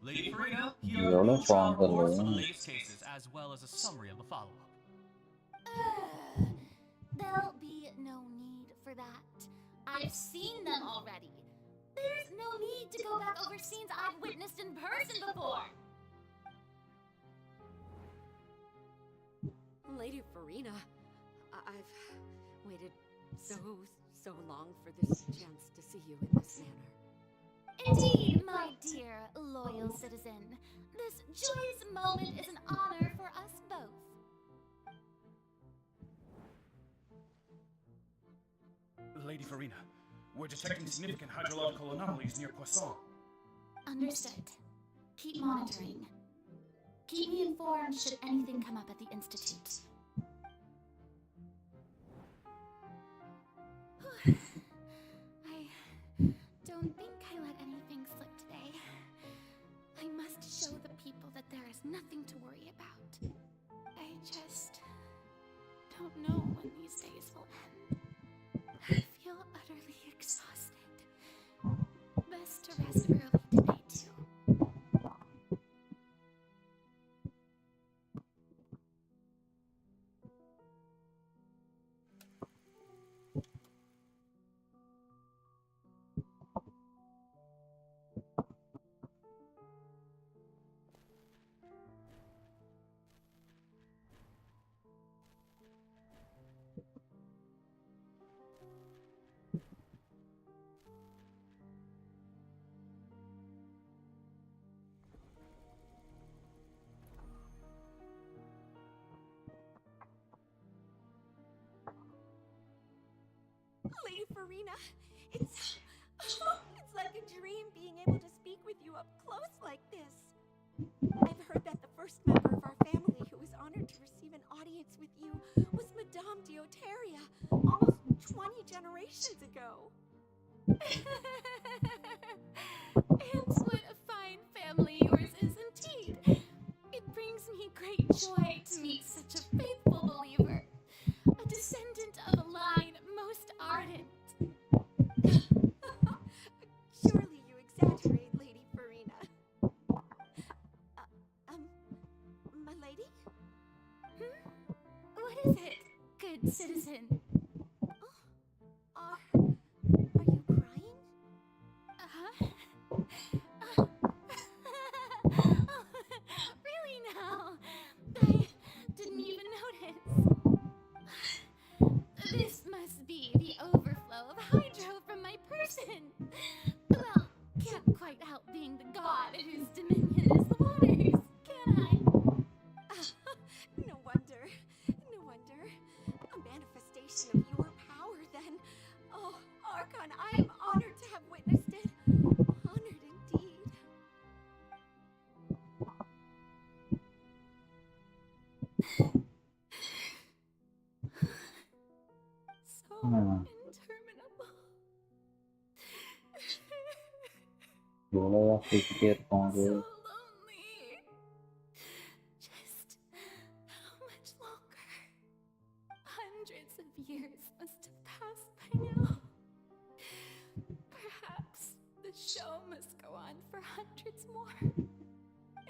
Speaker 16: Lady Farina, here are new trial reports for the latest cases, as well as a summary of the follow-up.
Speaker 10: There'll be no need for that. I've seen them already. There's no need to go back over scenes I've witnessed in person before.
Speaker 22: Lady Farina, I've waited so long for this chance to see you in this manner.
Speaker 10: Indeed, my dear, loyal citizen. This joyous moment is an honor for us both.
Speaker 4: Lady Farina, we're detecting significant hydrological anomalies near Poisson.
Speaker 10: Understood. Keep monitoring. Keep me informed should anything come up at the Institute. I don't think I let anything slip today. I must show the people that there is nothing to worry about. I just don't know when these days will end. I feel utterly exhausted. Best to rest early today, too.
Speaker 11: Lady Farina, it's like a dream being able to speak with you up close like this. I've heard that the first member of our family who was honored to receive an audience with you was Madame Deoteria, almost 20 generations ago.
Speaker 10: And what a fine family yours is indeed. It brings me great joy to meet such a faithful believer. A descendant of a line good citizen.
Speaker 11: Are you crying?
Speaker 10: Uh-huh. Really now? I didn't even notice. This must be the overflow of hydro from my person. Well, can't quite help being the god whose dominion is the waters, can I?
Speaker 11: No wonder. No wonder. A manifestation of your power, then. Oh, Archon, I am honored to have witnessed it. Honored indeed.
Speaker 10: So interminable.
Speaker 1: எவ்வளோவா பேசிட்டே இருக்கோம் அது.
Speaker 10: So lonely. Just how much longer? Hundreds of years must have passed by now. Perhaps the show must go on for hundreds more.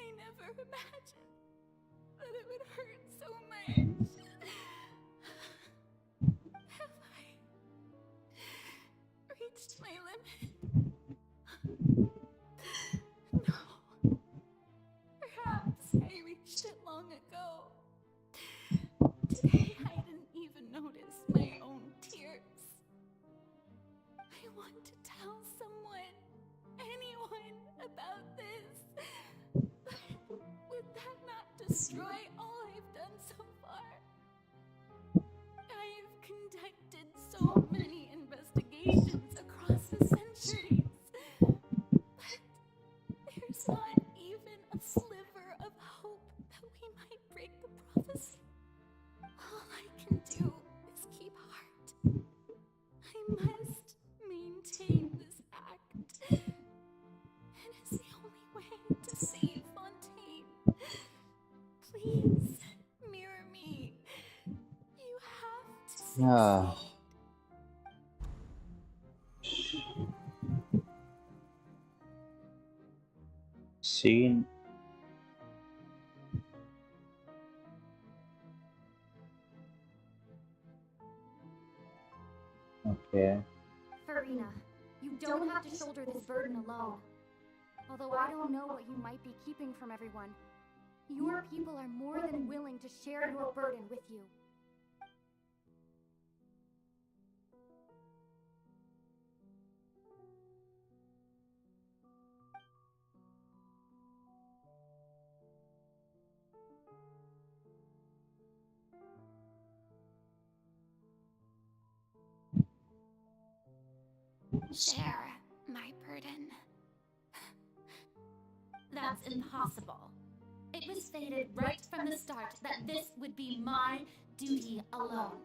Speaker 10: I never imagined that it would hurt so much. Have I reached my limit? No. Perhaps I reached it long ago. Today I didn't even notice my own tears. I want to tell someone, anyone, about this. But would that not destroy all I've done so far? I've conducted so many investigations across the centuries. But there's not even a sliver of hope that we might break the prophecy. All I can do is keep heart. I must maintain this act. It is the only way to save Fontaine. Please, mirror me. You have to succeed.
Speaker 1: Scene. Okay.
Speaker 19: Farina, you don't have to shoulder this burden alone. Although I don't know what you might be keeping from everyone, your people are more than willing to share your burden with you.
Speaker 10: Share my burden. That's impossible. It was stated right from the start that this would be my duty alone.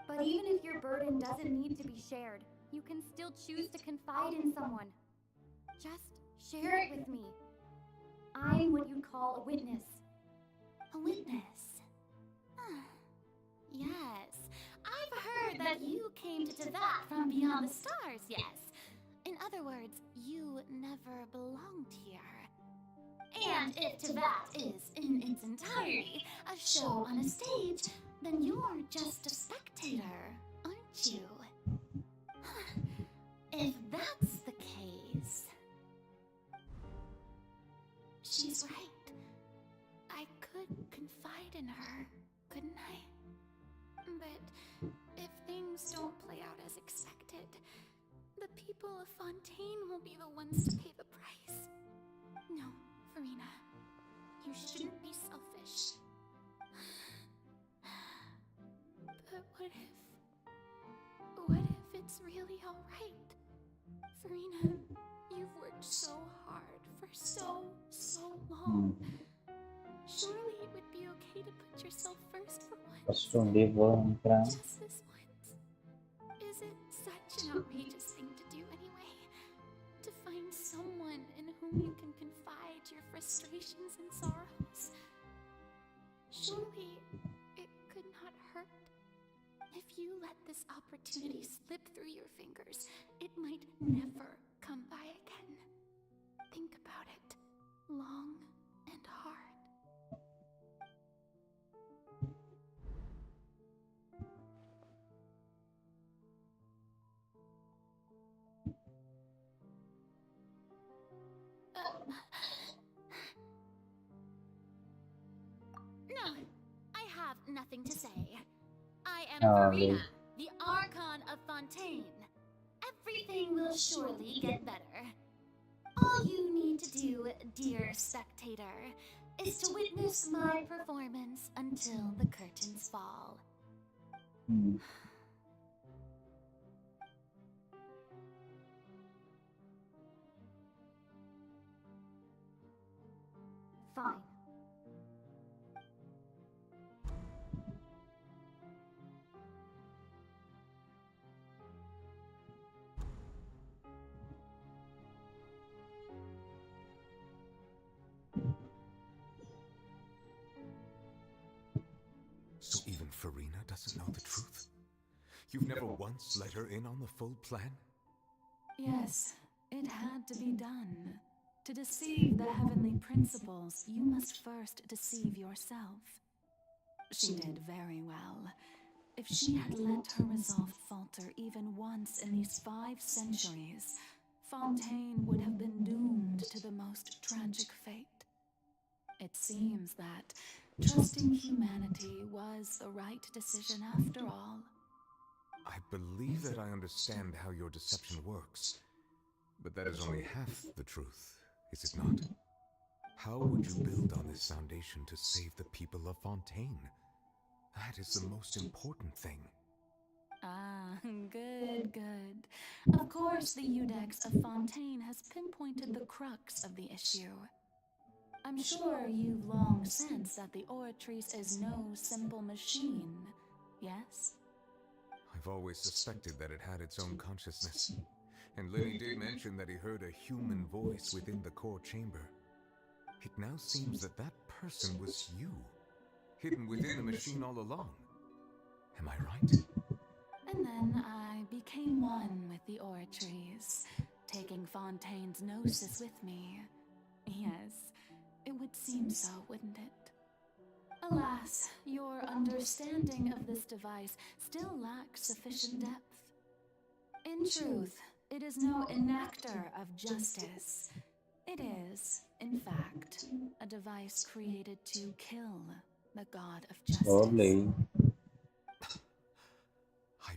Speaker 19: But even if your burden doesn't need to be shared, you can still choose to confide in someone. Just share it with me. I'm what you'd call a witness.
Speaker 10: A witness? Yes. I've heard that you came to Teyvat from beyond the stars, yes. In other words, you never belonged here. And if Teyvat is, in its entirety, a show on a stage, then you're just a spectator, aren't you? If that's the case... She's right. I could confide in her, couldn't I? But if things don't play out as expected, the people of Fontaine will be the ones to pay the price. No, Farina, you shouldn't be selfish. But what if it's really alright? Farina, you've worked so hard for so long. Surely it would be okay to put yourself first for once.
Speaker 1: Just
Speaker 10: Just this once. Is it such an outrageous thing to do anyway? To find someone in whom you can confide your frustrations and sorrows? Surely it could not hurt. If you let this opportunity slip through your fingers, it might never come by again. Think about it long and hard. have nothing to say. I am
Speaker 1: Oh,
Speaker 10: Farina,
Speaker 1: wait.
Speaker 10: the Archon of Fontaine. Everything will surely get better. All you need to do, dear spectator, is to witness my performance until the curtains fall.
Speaker 19: Fine.
Speaker 9: So even Farina doesn't know the truth? You've never once let her in on the full plan?
Speaker 20: Yes, it had to be done. To deceive the heavenly principles, you must first deceive yourself. She did very well. If she had let her resolve falter even once in these 5 centuries, Fontaine would have been doomed to the most tragic fate. It seems that trusting humanity was the right decision after all.
Speaker 9: I believe that I understand how your deception works, but that is only half the truth, is it not? How would you build on this foundation to save the people of Fontaine? That is the most important thing.
Speaker 20: Ah, good, good. Of course, the Iudex of Fontaine has pinpointed the crux of the issue. I'm sure you've long sensed that the Oratrice is no simple machine, yes?
Speaker 9: I've always suspected that it had its own consciousness, and Lenny did mention that he heard a human voice within the core chamber. It now seems that that person was you, hidden within the machine all along. Am I right?
Speaker 20: And then I became one with the Oratrice, taking Fontaine's gnosis with me. Yes, it would seem so, wouldn't it? Alas, your understanding of this device still lacks sufficient depth. In truth, it is no enactor of justice. It is, in fact, a device created to kill the god of justice.
Speaker 1: Probably.
Speaker 9: I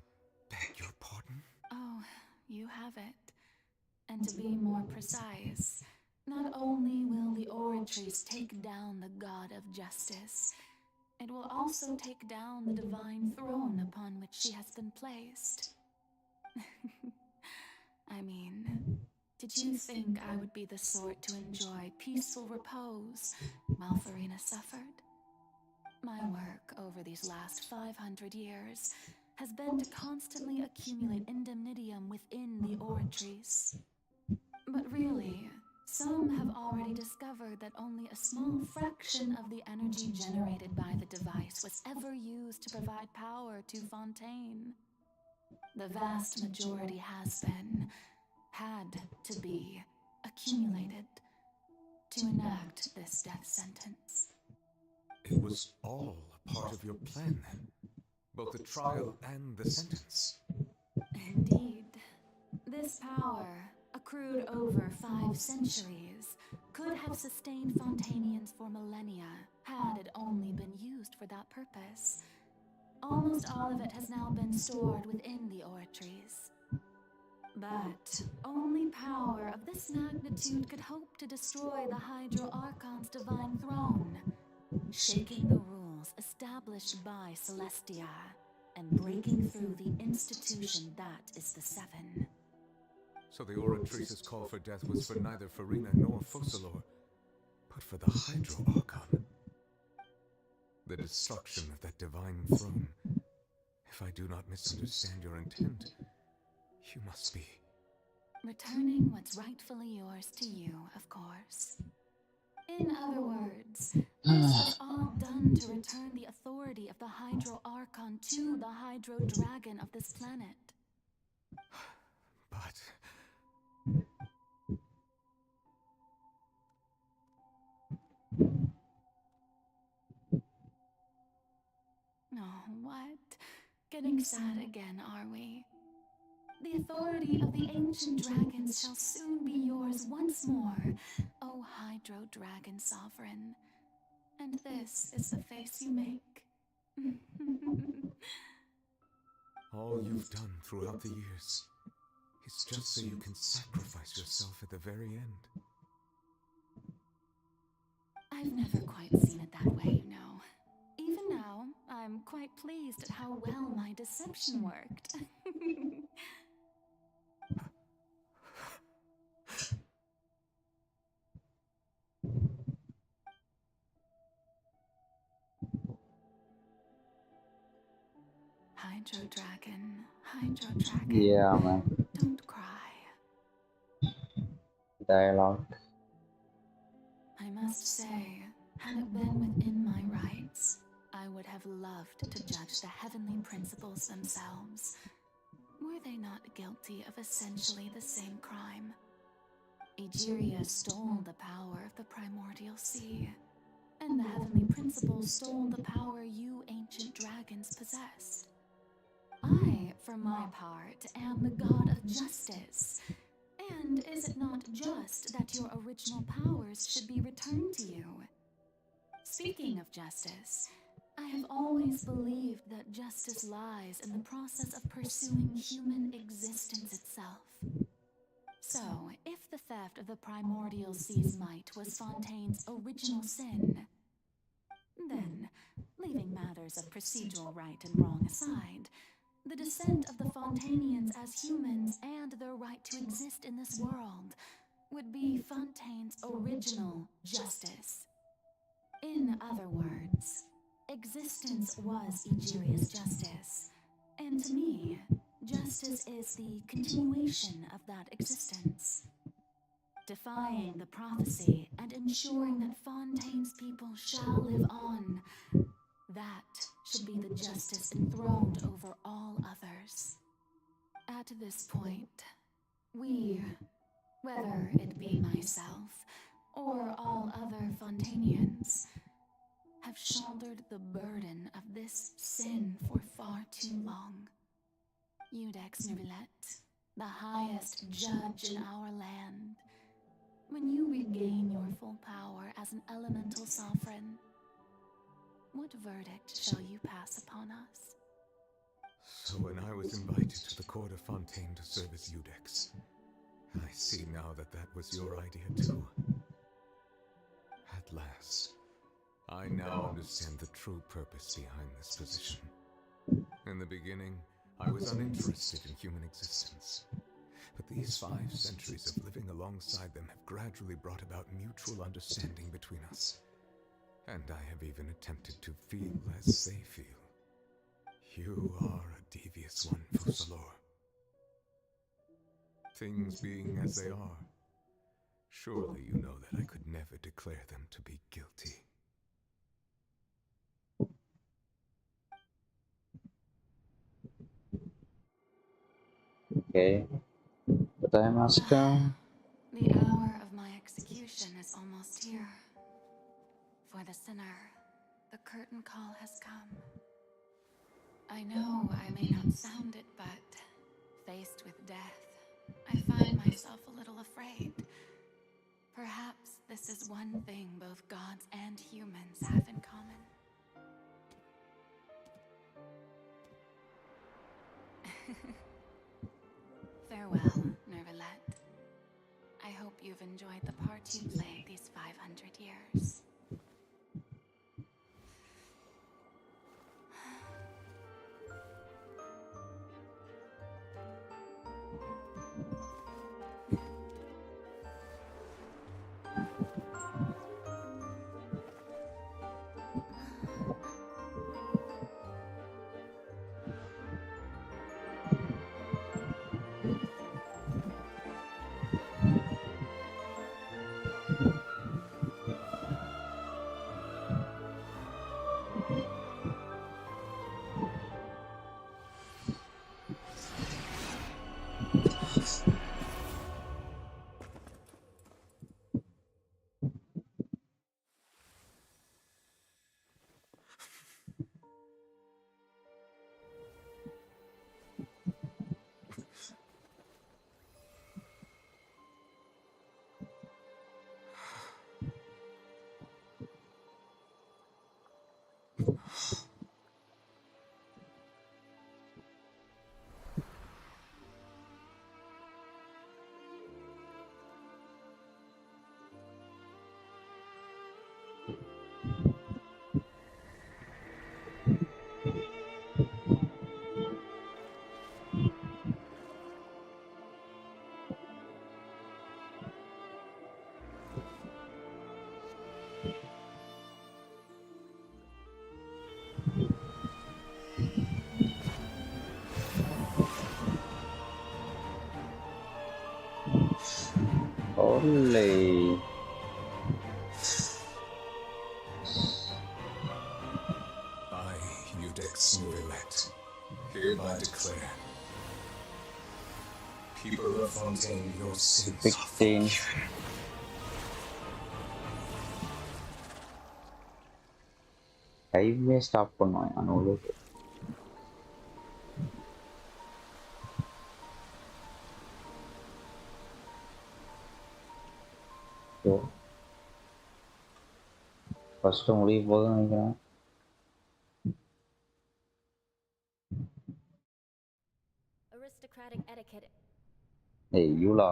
Speaker 9: beg your pardon?
Speaker 20: Oh, you have it. And to be more precise, not only will the Oratrice take down the god of justice, it will also take down the divine throne upon which she has been placed. I mean, did you think I would be the sort to enjoy peaceful repose while Farina suffered? My work over these last 500 years has been to constantly accumulate indemnitium within the Oratrice. But really, some have already discovered that only a small fraction of the energy generated by the device was ever used to provide power to Fontaine. The vast majority had to be, accumulated to enact this death sentence.
Speaker 9: It was all a part of your plan, then? Both the trial and the sentence?
Speaker 20: Indeed. This power, accrued over 5 centuries, could have sustained Fontainians for millennia, had it only been used for that purpose. Almost all of it has now been stored within the Oratrice. But only power of this magnitude could hope to destroy the Hydro Archon's divine throne, shaking the rules established by Celestia, and breaking through the institution that is the Seven.
Speaker 9: So the Oratrice's call for death was for neither Farina nor Focalor, but for the Hydro Archon. The destruction of that divine throne. If I do not misunderstand your intent, you must be...
Speaker 20: returning what's rightfully yours to you, of course. In other words, this was all done to return the authority of the Hydro Archon to the Hydro Dragon of this planet.
Speaker 9: But...
Speaker 20: Oh, what? Getting sad again, are we? The authority of the ancient dragons shall soon be yours once more, O Hydro Dragon Sovereign. And this is the face you make.
Speaker 9: All you've done throughout the years is just so you can sacrifice yourself at the very end.
Speaker 20: I've never quite seen it that way, you know. Even now, I'm quite pleased at how well my deception worked. Hydro Dragon, Hydro Dragon.
Speaker 1: Yeah, man.
Speaker 20: Don't cry.
Speaker 1: Dialogue.
Speaker 20: I must say, had it been within my rights, I would have loved to judge the heavenly principles themselves. Were they not guilty of essentially the same crime? Egeria stole the power of the primordial sea, and the heavenly principles stole the power you ancient dragons possessed. I, for my part, am the god of justice. And is it not just that your original powers should be returned to you? Speaking of justice, I have always believed that justice lies in the process of pursuing human existence itself. So, if the theft of the primordial sea's might was Fontaine's original sin, then, leaving matters of procedural right and wrong aside, the descent of the Fontainians as humans and their right to exist in this world would be Fontaine's original justice. In other words, existence was Egeria's justice, and to me, justice is the continuation of that existence. Defying the prophecy and ensuring that Fontaine's people shall live on, that should be the justice enthroned over all others. At this point, we, whether it be myself or all other Fontainians, have shouldered the burden of this sin for far too long. Iudex Neuvillette, the highest judge in our land, when you regain your full power as an elemental sovereign, what verdict shall you pass upon us?
Speaker 9: So when I was invited to the court of Fontaine to serve as Iudex, I see now that that was your idea too. At last, I now understand the true purpose behind this position. In the beginning, I was uninterested in human existence. But these 5 centuries of living alongside them have gradually brought about mutual understanding between us. And I have even attempted to feel as they feel. You are a devious one, Fussalor. Things being as they are, surely you know that I could never declare them to be guilty.
Speaker 1: Okay. But I must go.
Speaker 20: The hour of my execution is almost here. For the sinner, the curtain call has come. I know I may not sound it, but faced with death, I find myself a little afraid. Perhaps this is one thing both gods and humans have in common. Farewell, Neuvillette. I hope you've enjoyed the part you played these 500 years.
Speaker 1: Olay.
Speaker 9: I, Eudex Novelect, hereby declare, people of Fontaine, your sins are
Speaker 1: 16. டைமே stop பண்ணுவான் அவ்வளோக்கு. First முடிய போதும் நினைக்கிறேன்.
Speaker 5: Aristocratic etiquette.
Speaker 1: ஏய் யூலா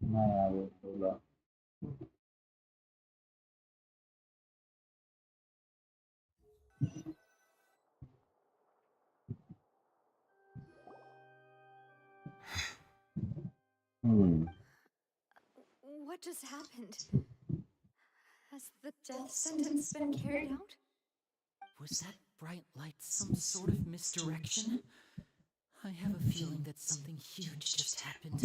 Speaker 1: என்ன அது யூலா?
Speaker 6: What just happened? Has the death sentence been carried out?
Speaker 8: Was that bright light some sort of misdirection? I have a feeling that something huge just happened.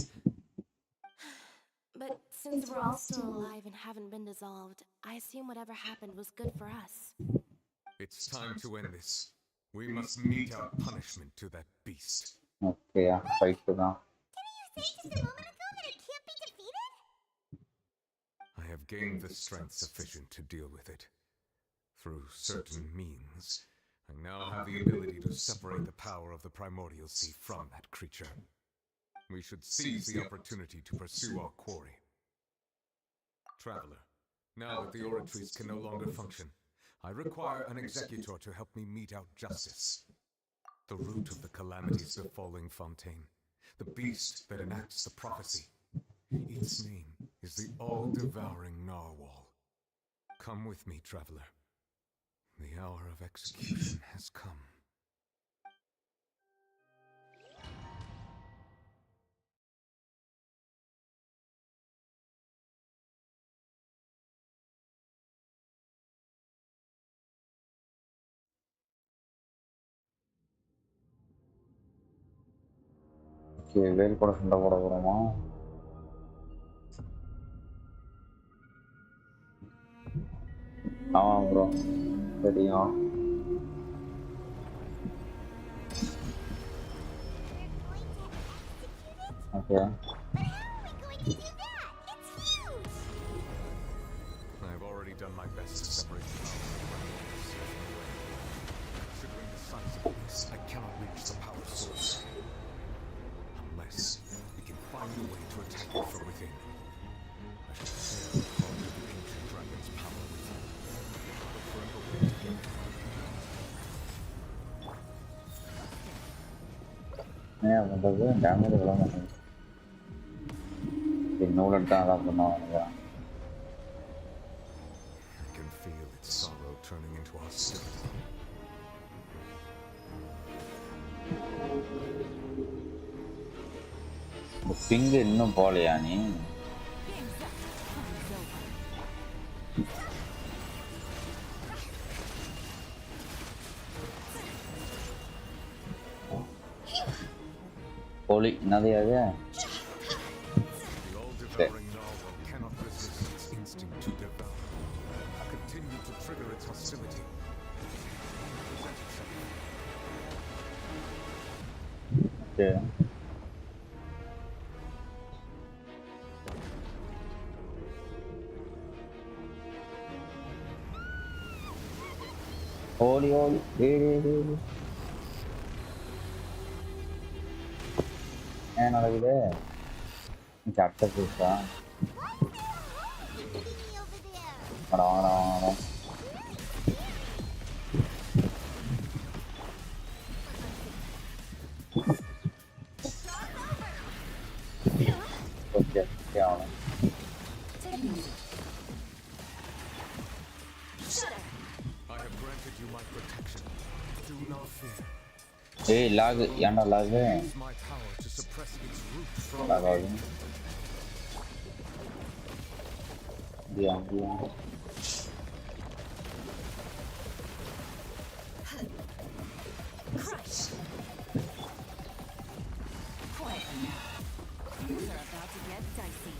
Speaker 5: But since we're all still alive and haven't been dissolved, I assume whatever happened was good for us.
Speaker 9: It's time to end this. We must mete out punishment to that beast.
Speaker 1: Okay, fight for now.
Speaker 2: Didn't you say just a moment ago that it can't be defeated?
Speaker 9: I have gained the strength sufficient to deal with it. Through certain means, I now have the ability to separate the power of the primordial sea from that creature. We should seize the opportunity to pursue our quarry. Traveler, now that the oratories can no longer function, I require an executor to help me mete out justice. The root of the calamities befalling Fontaine, the beast that enacts the prophecy. Its name is the all-devouring narwhal. Come with me, traveler. The hour of execution has come.
Speaker 1: Okay, வேல் கூட சண்டை போட போறோமா? ஆமா bro தெரியும். Okay.
Speaker 2: But how are we going to do that? It's huge!
Speaker 9: I have already done my best to separate the power of the primordial sea from the way. Considering the size of this, I cannot reach the power source. Unless we can find a way to attack it from within. I should sail along with the ancient dragon's power within. Look for a way to get it.
Speaker 1: ஏன் பண்றது damage விட மாட்டேங்குது. இன்னொரு தான் பண்ணுவாங்க.
Speaker 9: I can feel its sorrow turning into hostility.
Speaker 1: Pink இன்னும் போலையா நீ? போலி என்னது அது?
Speaker 9: The all-devouring narwhal cannot resist its instinct to devour. Continue to trigger its hostility.
Speaker 1: Okay. Holy, hey. And over there. Chapter 2. No. Okay, down.
Speaker 9: I have granted you my protection. Do not fear.
Speaker 1: Hey, lag, yana lag.
Speaker 9: Use my power to suppress its root from
Speaker 1: within. Yeah.
Speaker 10: Crush. Quiet now. Things are about to get dicey.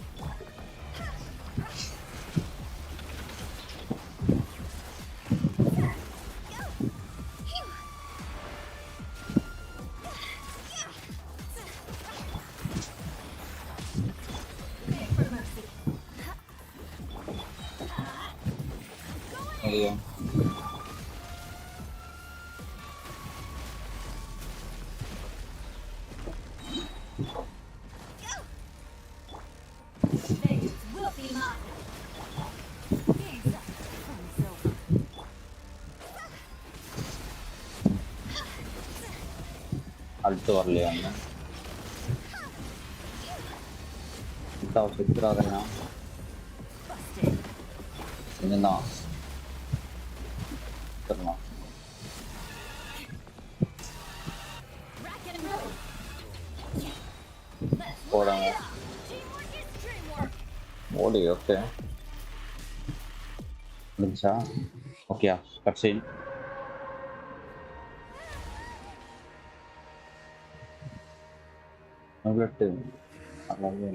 Speaker 1: அழுத்து வரலையா செத்துறாதயா என்னதான் சரிண்ணா போடாங்க ஓடி okay முடிஞ்சா ஓகேயா கட்சீன் note அவ்வளோ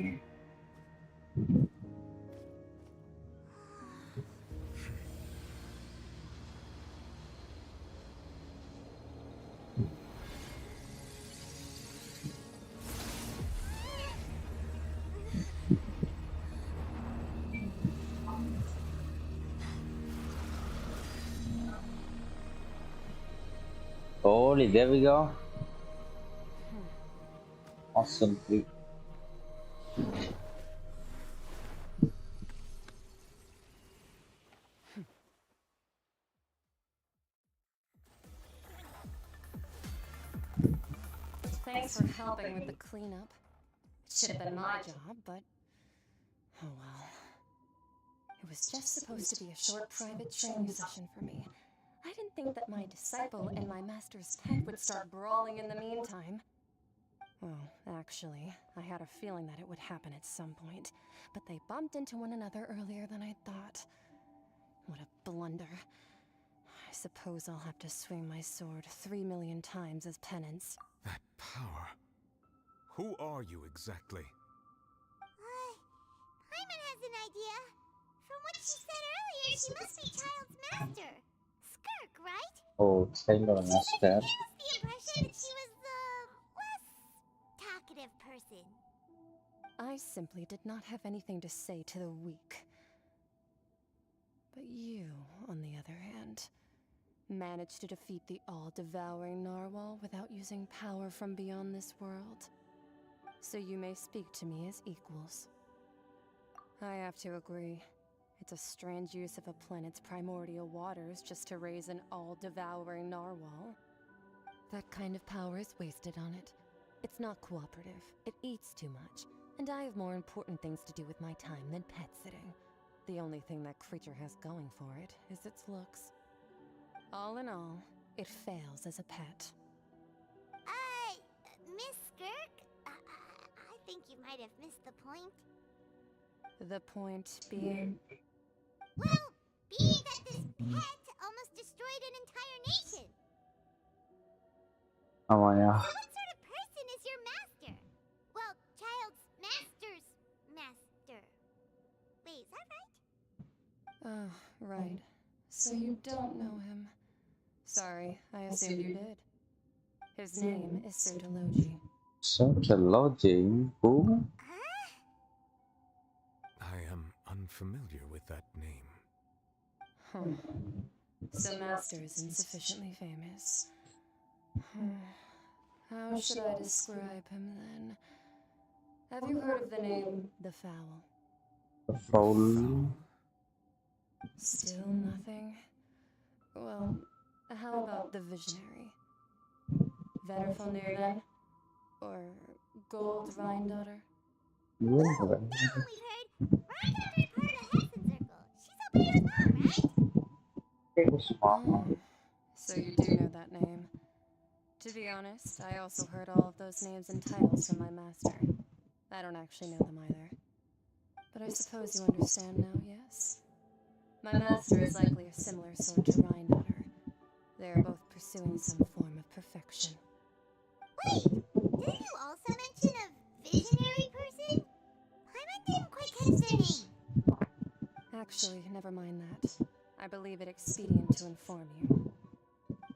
Speaker 1: Holy, there we go. Awesome.
Speaker 12: Thanks for helping with the cleanup. It should have been my job, but oh well. It was just supposed to be a short private training session for me. I didn't think that my disciple and my master's pet would start brawling in the meantime. Well, actually, I had a feeling that it would happen at some point, but they bumped into one another earlier than I thought. What a blunder. I suppose I'll have to swing my sword 3 million times as penance.
Speaker 9: That power. Who are you exactly?
Speaker 2: Paimon has an idea. From what she said earlier, she must be Child's master. Skirk, right?
Speaker 1: Oh, Child's master.
Speaker 2: It was the impression that she was the less talkative person.
Speaker 12: I simply did not have anything to say to the weak. But you, on the other hand, managed to defeat the all-devouring narwhal without using power from beyond this world. So you may speak to me as equals. I have to agree. It's a strange use of a planet's primordial waters just to raise an all-devouring narwhal. That kind of power is wasted on it. It's not cooperative, it eats too much, and I have more important things to do with my time than pet sitting. The only thing that creature has going for it is its looks. All in all, it fails as a pet.
Speaker 2: Miss Skirk? I think you might have missed the point.
Speaker 12: The point being?
Speaker 2: Well, being that this pet almost destroyed an entire nation.
Speaker 1: Oh, yeah.
Speaker 2: So what sort of person is your master? Well, Child's master's master. Wait, is that right?
Speaker 12: Oh, right. So you don't know him. Sorry, I assumed you did. His name is Sertology.
Speaker 1: Sertology? Who?
Speaker 9: I am unfamiliar with that name.
Speaker 12: Huh. So Master is insufficiently famous. How should I describe him then? Have you heard of the name The Fowl?
Speaker 1: The Fowl?
Speaker 12: Still nothing? Well, how about the Visionary? Vetter von Livein? Or Gold Rheindotter?
Speaker 1: Yeah.
Speaker 2: We've heard. Rheindotter part of the Hexen Circle. She's Ophena's mom, right?
Speaker 12: So you do know that name. To be honest, I also heard all of those names and titles from my master. I don't actually know them either. But I suppose you understand now, yes? My master is likely a similar sort to Rheindotter. They are both pursuing some form of perfection.
Speaker 2: Wait, didn't you also mention a visionary person? Paimon didn't quite catch their name.
Speaker 12: Actually, never mind that. I believe it expedient to inform you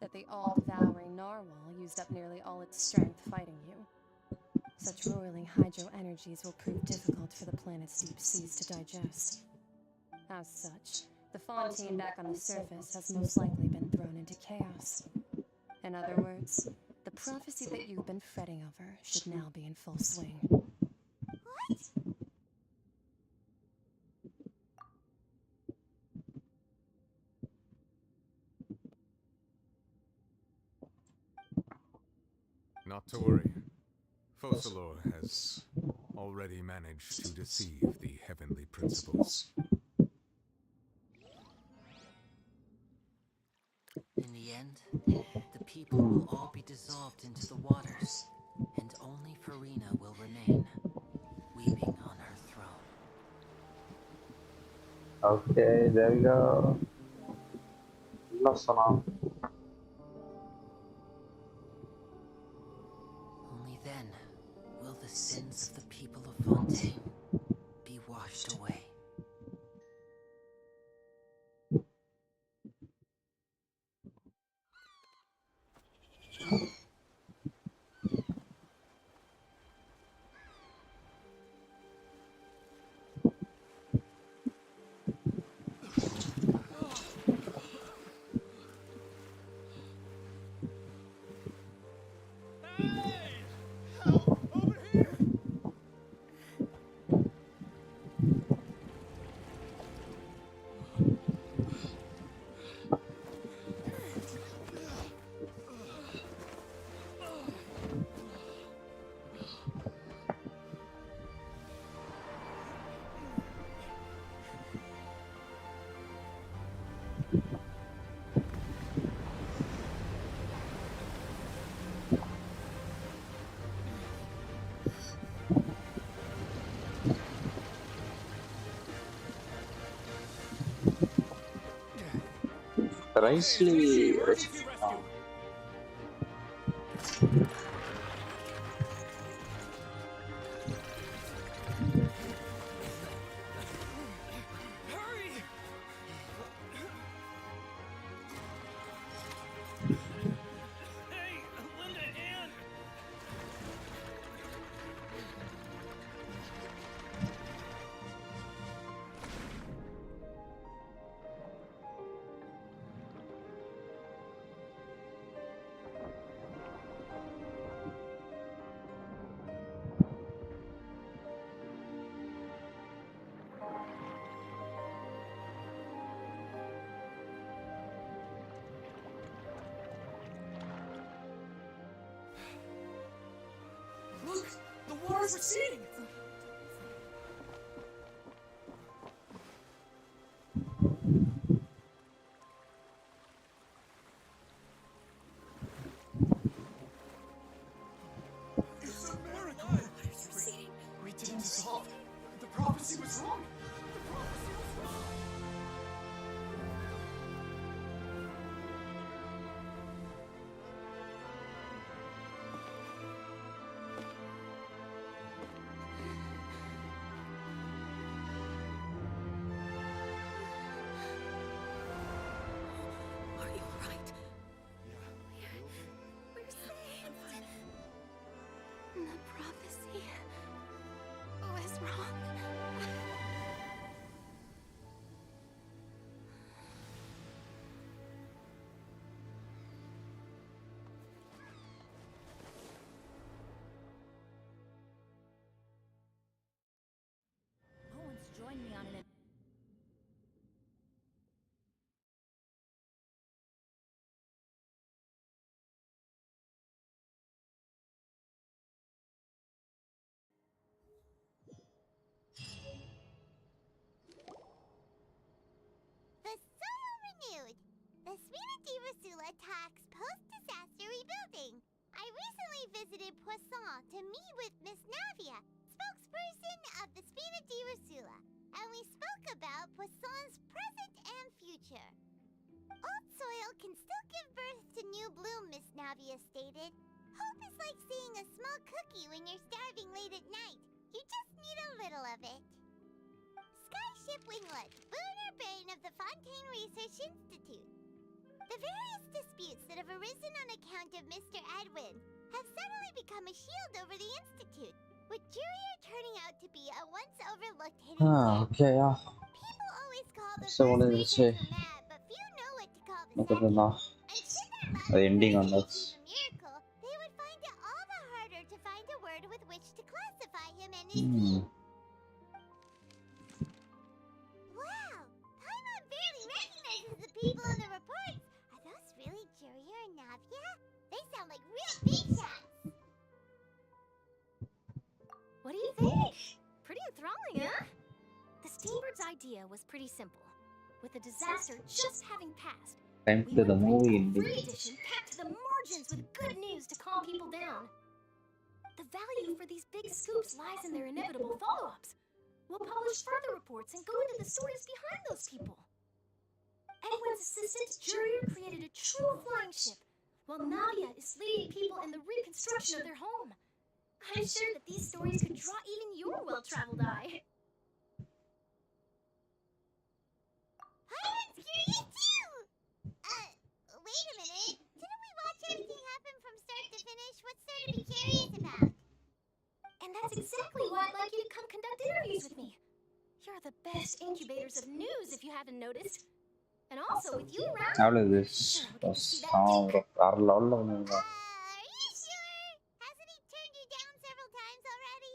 Speaker 12: that the all-devouring narwhal used up nearly all its strength fighting you. Such roiling hydro energies will prove difficult for the planet's deep seas to digest. As such, the fontaine back on the surface has most likely been thrown into chaos. In other words, the prophecy that you've been fretting over should now be in full swing.
Speaker 2: What?
Speaker 9: Not to worry. Focalor has already managed to deceive the heavenly principles.
Speaker 8: In the end, the people will all be dissolved into the waters, and only Farina will remain, weeping on her throne.
Speaker 1: Okay, there we go.
Speaker 8: Only then will the sins of the people of Fontaine be washed away.
Speaker 1: Ricely.
Speaker 18: Look! The water's receding! It's a miracle!
Speaker 13: Water's receding.
Speaker 18: We didn't dissolve. The prophecy was wrong. The prophecy was wrong.
Speaker 13: Are you alright?
Speaker 18: Yeah.
Speaker 13: We're safe.
Speaker 19: The prophecy was wrong.
Speaker 10: Owens joined me on an
Speaker 2: The soil renewed. The Spina di Rosula talks post-disaster rebuilding. I recently visited Poisson to meet with Miss Navia, spokesperson of the Spina di Rosula, and we spoke about Poisson's present and future. Old soil can still give birth to new bloom, Miss Navia stated. Hope is like seeing a small cookie when you're starving late at night. You just need a little of it. Skyship Winglet, lunar brain of the Fontaine Research Institute. The various disputes that have arisen on account of Mr. Edwin have suddenly become a shield over the Institute, with Jurier turning out to be a once overlooked hidden gem.
Speaker 1: Okay, yeah.
Speaker 2: People always call the
Speaker 1: So what
Speaker 2: first
Speaker 1: did it say?
Speaker 2: researcher mad, but few know what to call the
Speaker 1: Other
Speaker 2: second.
Speaker 1: than that,
Speaker 2: And should that latter
Speaker 1: the ending on
Speaker 2: person
Speaker 1: that.
Speaker 2: achieve a miracle, they would find it all the harder to find a word with which to classify him and his team. Wow! Paimon barely recognizes the people in the reports. Are those really Jurier and Navia? They sound like real big shots.
Speaker 5: enthralling, huh? The Steambird's idea was pretty simple. With the disaster just having passed,
Speaker 1: Time
Speaker 5: we
Speaker 1: to the
Speaker 5: would print
Speaker 1: movie
Speaker 5: a
Speaker 1: ending.
Speaker 5: free edition packed to the margins with good news to calm people down. The value for these big scoops lies in their inevitable follow-ups. We'll publish further reports and go into the stories behind those people. Edwin's assistant, Jurier, created a true flying ship, while Nadia is leading people in the reconstruction of their home. I'm sure that these stories could draw even your well-traveled eye.
Speaker 2: Paimon curious too! Wait a minute. Didn't we watch everything happen from start to finish? What's there to be curious about?
Speaker 5: And that's exactly why I'd like you to come conduct interviews with me. You're the best incubators of news, if you haven't noticed. And also, with you around,
Speaker 1: How is this? Car level
Speaker 2: Are you sure? Hasn't he turned you down several times already?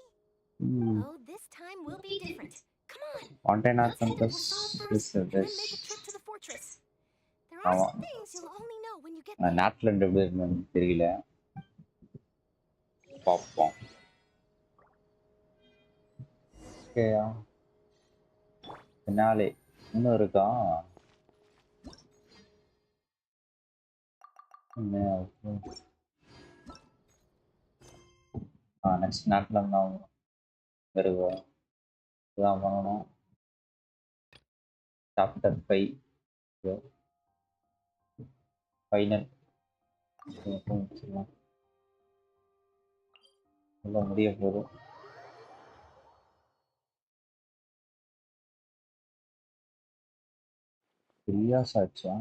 Speaker 5: Oh, this time will be different. Come on.
Speaker 1: Fontaine
Speaker 5: Let's head to
Speaker 1: campus
Speaker 5: Poisson
Speaker 1: is
Speaker 5: first, and then
Speaker 1: this.
Speaker 5: make a trip to the fortress. There are some things you'll only know when you get there.
Speaker 1: நாட்டில் எப்படி இருக்குன்னு தெரியல பார்ப்போம். ஓகேயா பின்னாலே இன்னும் இருக்கா? Next நாட்டில் தான் வருவோம். இதுதான் பண்ணணும். சாப்டர் 5 ஃபைனல் எல்லாம் முடிய போதும். பிரியாஸ் ஆச்சா?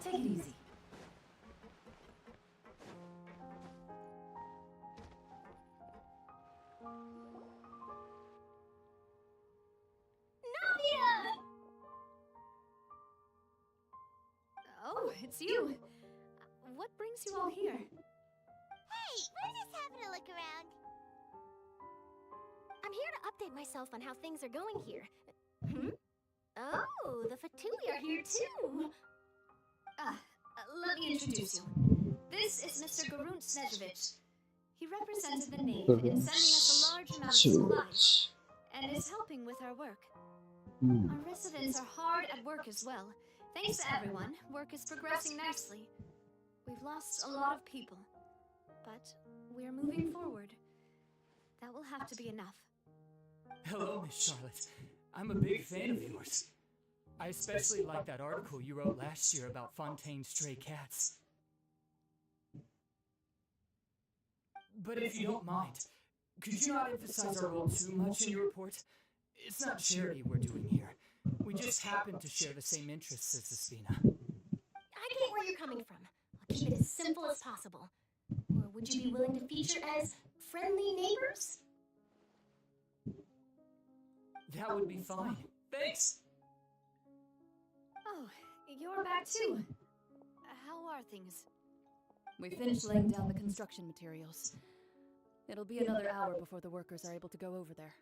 Speaker 20: Take it easy.
Speaker 5: Nadia! Oh, it's you. What brings you all here?
Speaker 2: Hey, we're just having a look around.
Speaker 5: I'm here to update myself on how things are going here. Oh, the Fatui are here too. Let me introduce you. This is Mr. Garunt Snezhevich. He represented the Nave in sending us a large amount of supplies, and is helping with our work. Our residents are hard at work as well. Thanks to everyone, work is progressing nicely. We've lost a lot of people, but we're moving forward. That will have to be enough.
Speaker 18: Hello, Miss Charlotte. I'm a big fan of yours. I especially like that article you wrote last year about Fontaine's stray cats. But if you don't mind, could you not emphasize our role too much in your report? It's not charity we're doing here. We just happen to share the same interests as the Spina.
Speaker 5: I get where you're coming from. I'll keep it as simple as possible. Or would you be willing to feature as friendly neighbors?
Speaker 18: That would be fine. Thanks!
Speaker 5: Oh, you're back too. How are things?
Speaker 20: We finished laying down the construction materials. It'll be another hour before the workers are able to go over there.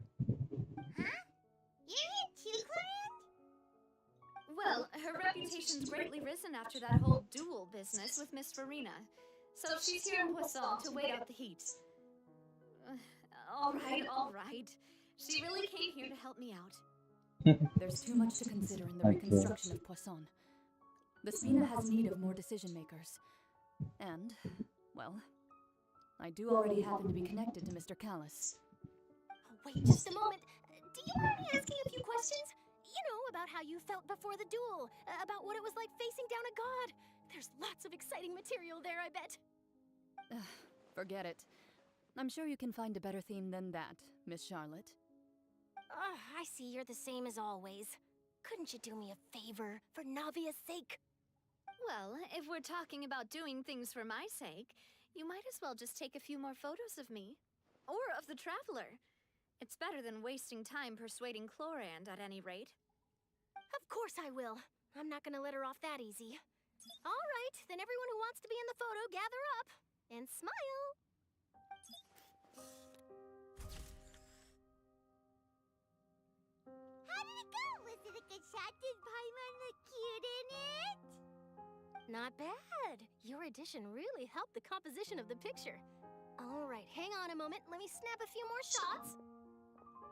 Speaker 2: Huh? You're here too, Clorand?
Speaker 5: Well, her reputation's greatly risen after that whole duel business with Miss Farina. So she's here in Poisson to wait out the heat. All right. She really came here to help me out.
Speaker 20: There's too much to consider in the reconstruction of Poisson. The Spina has need of more decision makers. And, well, I do already happen to be connected to Mr. Callis.
Speaker 5: Oh, wait just a moment. Do you mind me asking a few questions? You know, about how you felt before the duel, about what it was like facing down a god. There's lots of exciting material there, I bet.
Speaker 20: Forget it. I'm sure you can find a better theme than that, Miss Charlotte.
Speaker 5: I see you're the same as always. Couldn't you do me a favor, for Navia's sake? Well, if we're talking about doing things for my sake, you might as well just take a few more photos of me. Or of the Traveler. It's better than wasting time persuading Clorand, at any rate. Of course I will. I'm not gonna let her off that easy. All right, then everyone who wants to be in the photo, gather up. And smile.
Speaker 2: How did it go? Was it a a shot. Did Paimon look cute in it?
Speaker 5: Not bad. Your addition really helped the composition of the picture. All right, hang on a moment. Let me snap a few more shots.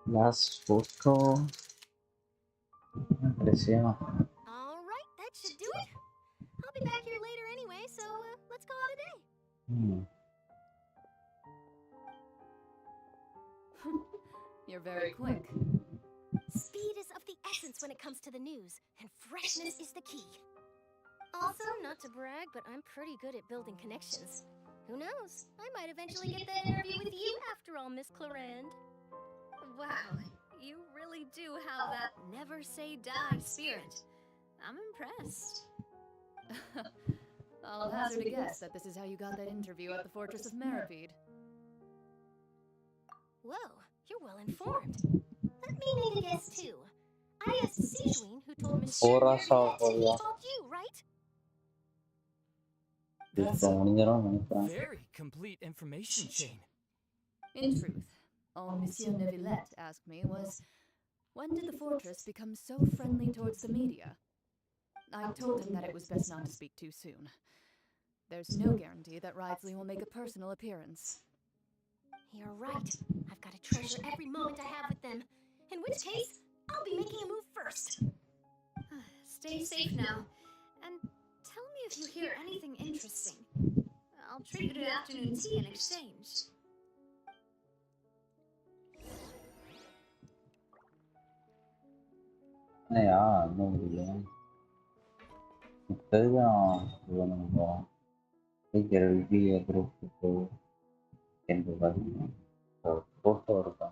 Speaker 1: Last photo. Presiona.
Speaker 5: All right, that should do it. I'll be back here later anyway, so let's call it a day.
Speaker 7: You're very quick.
Speaker 5: Speed is of the essence when it comes to the news, and freshness is the key. Also, not to brag, but I'm pretty good at building connections. Who knows? I might eventually get that interview with you after all, Miss Clarand.
Speaker 7: Wow, you really do have that never say die spirit. I'm impressed. I'll hazard a guess that this is how you got that interview at the Fortress of Meripede.
Speaker 5: Whoa, you're well informed. Let me make a guess too. I asked Sejuin, who told Monsieur Meripede, he told you, right?
Speaker 7: That's a very complete information chain. In truth, all Monsieur Neuvillette asked me was, when did the fortress become so friendly towards the media? I told him that it was best not to speak too soon. There's no guarantee that Wriothesley will make a personal appearance.
Speaker 5: You're right. I've got to treasure every moment I have with them. In which case, I'll be making a move first.
Speaker 13: Stay safe now. And tell me if you hear anything interesting. I'll treat you to afternoon tea in exchange.
Speaker 1: No முடியல. இப்பதான் நம்ம there will be a group of photo இருக்கா.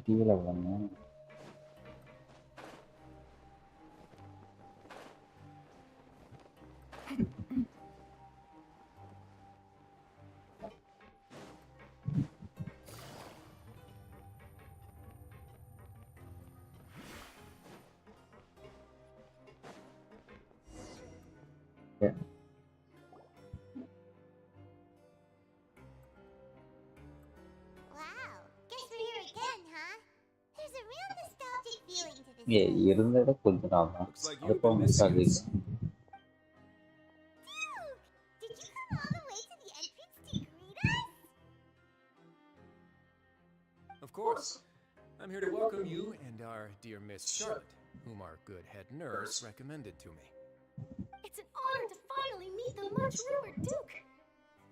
Speaker 1: கீழே பண்ணு. இருந்தத கொஞ்ச நாள் தான். அதுக்கப்புறம் மிஸ் ஆகுது.
Speaker 18: Of course. I'm here to welcome you and our dear Miss Charlotte, whom our good head nurse recommended to me.
Speaker 5: It's an honor to finally meet the much-rumored Duke.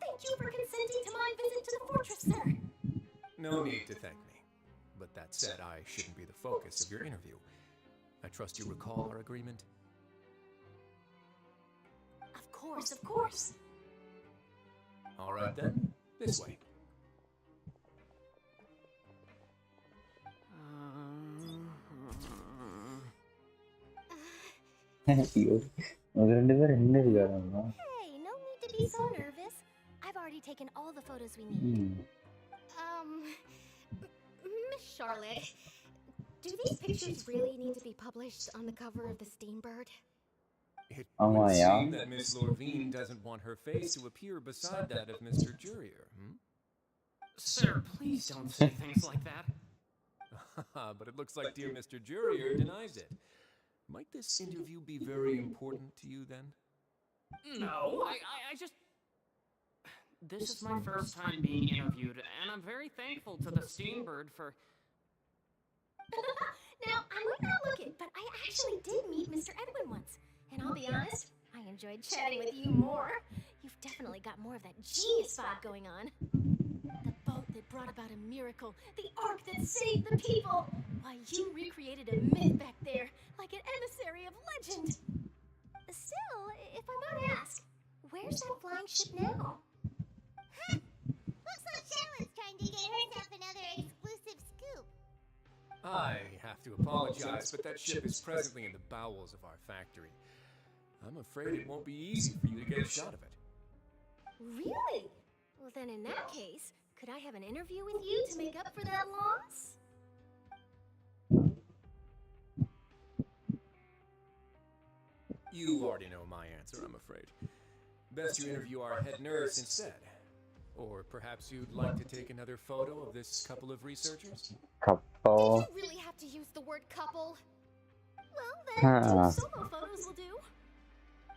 Speaker 5: Thank you for consenting to my visit to the fortress, sir.
Speaker 18: No need to thank me. But that said, I shouldn't be the focus of your interview. I trust you recall our agreement?
Speaker 5: Of course.
Speaker 18: All right then, this way.
Speaker 5: Hey, no need to be so nervous. I've already taken all the photos we need. Miss Charlotte, do these pictures really need to be published on the cover of the Steambird?
Speaker 18: It would seem that Miss Livein doesn't want her face to appear beside that of Mr. Jurier,
Speaker 21: Sir, please don't say things like that.
Speaker 18: But it looks like dear Mr. Jurier denies it. Might this interview be very important to you then?
Speaker 21: No, I just... This is my first time being interviewed, and I'm very thankful to the Steambird for...
Speaker 5: Now, I might not look it, but I actually did meet Mr. Edwin once. And I'll be honest, I enjoyed chatting with you more. You've definitely got more of that genius vibe going on. The boat that brought about a miracle, the ark that saved the people. Why, you recreated a myth back there, like an emissary of legend. Still, if I might ask, where's that flying ship now?
Speaker 2: Looks like Charlotte's trying to get herself another exclusive scoop.
Speaker 18: I have to apologize, but that ship is presently in the bowels of our factory. I'm afraid it won't be easy for you to get a shot of it.
Speaker 5: Really? Well, then in that case, could I have an interview with you to make up for that loss?
Speaker 18: You already know my answer, I'm afraid. Best you interview our head nurse instead. Or perhaps you'd like to take another photo of this couple of researchers?
Speaker 1: Couple.
Speaker 5: Did you really have to use the word couple? Well, then, 2 solo photos will do.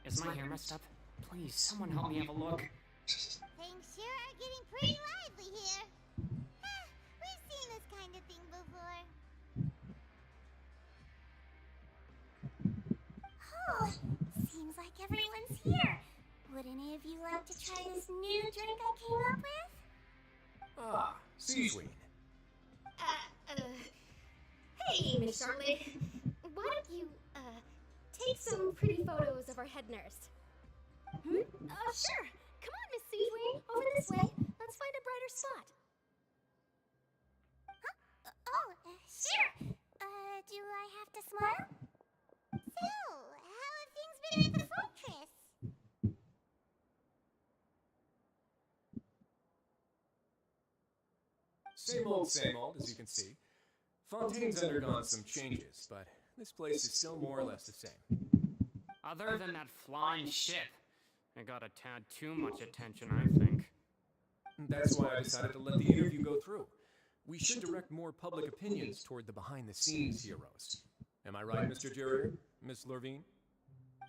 Speaker 21: Is my hair messed up? Please, someone help me have a look.
Speaker 2: Things sure are getting pretty lively here. We've seen this kind of thing before. Oh, seems like everyone's here. Would any of you like to try this new drink I came up with?
Speaker 18: Ah, Seaweed.
Speaker 5: Hey, Miss Charlotte. Why don't you, take some pretty photos of our head nurse? Sure. Come on, Miss Seaweed. Over this way. Let's find a brighter spot.
Speaker 2: Sure. Do I have to smile? So, how have things been at the fortress?
Speaker 18: Same old, as you can see. Fontaine's undergone some changes, but this place is still more or less the same.
Speaker 21: Other than that flying ship, it got a tad too much attention, I think.
Speaker 18: That's why I decided to let the interview go through. We should direct more public opinions toward the behind-the-scenes heroes. Am I right, Mr. Juror? Miss Lurvine?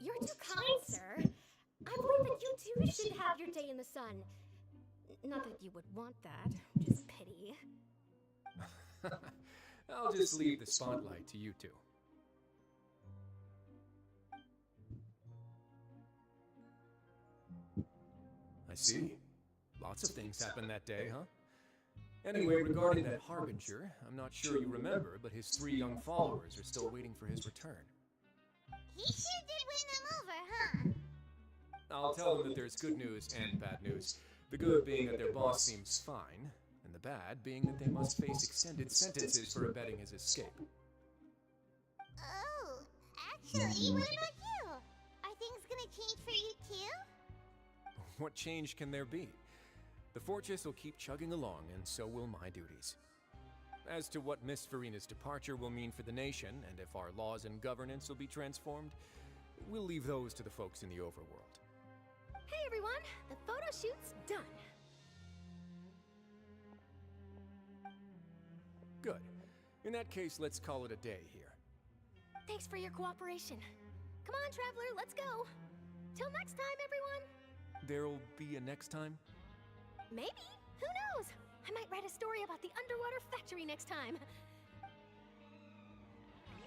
Speaker 5: You're too kind, sir. I believe that you too should have your day in the sun. Not that you would want that, just pity.
Speaker 18: I'll just leave the spotlight to you two. I see. Lots of things happened that day, huh? Anyway, regarding that Harbinger, I'm not sure you remember, but his 3 young followers are still waiting for his return.
Speaker 2: He sure did win them over, huh?
Speaker 18: I'll tell them that there's good news and bad news. The good being that their boss seems fine, and the bad being that they must face extended sentences for abetting his escape.
Speaker 2: Oh, actually, what about you? Are things gonna change for you too?
Speaker 18: What change can there be? The fortress will keep chugging along, and so will my duties. As to what Miss Farina's departure will mean for the nation, and if our laws and governance will be transformed, we'll leave those to the folks in the overworld.
Speaker 5: Hey everyone, the photo shoot's done.
Speaker 18: Good. In that case, let's call it a day here.
Speaker 5: Thanks for your cooperation. Come on, Traveler, let's go. Till next time, everyone.
Speaker 18: There'll be a next time?
Speaker 5: Maybe. Who knows? I might write a story about the underwater factory next time.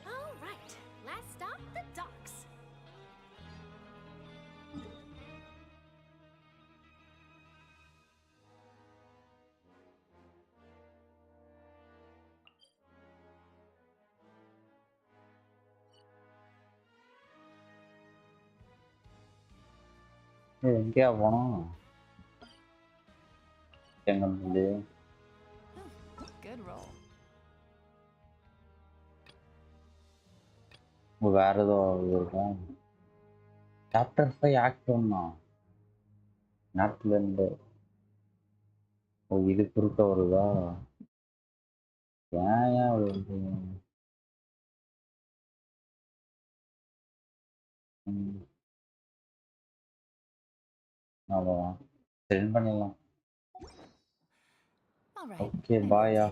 Speaker 5: All right, last stop, the docks.
Speaker 1: எங்கேயா போனோம் எங்க
Speaker 7: Good roll.
Speaker 1: வேற ஏதோ இருக்கும் chapter 5 act 1 தான் நாட்டுல இருந்து ஓ இது குறுக்க வருதா ஏன் வருது அவ்வளோதான் சென்ட் பண்ணிடலாம் ஓகே பாயா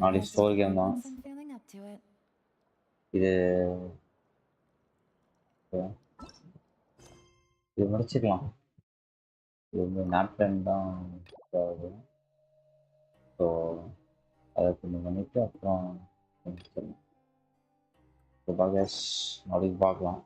Speaker 1: நாளைக்கு ஸ்டோரி கேம் தான் இது இது முடிச்சுக்கலாம் இது வந்து நாப்டன் தான் ஆகுது ஸோ அதை கொஞ்சம் பண்ணிவிட்டு அப்புறம் முடிச்சிடலாம் நாளைக்கு பார்க்கலாம்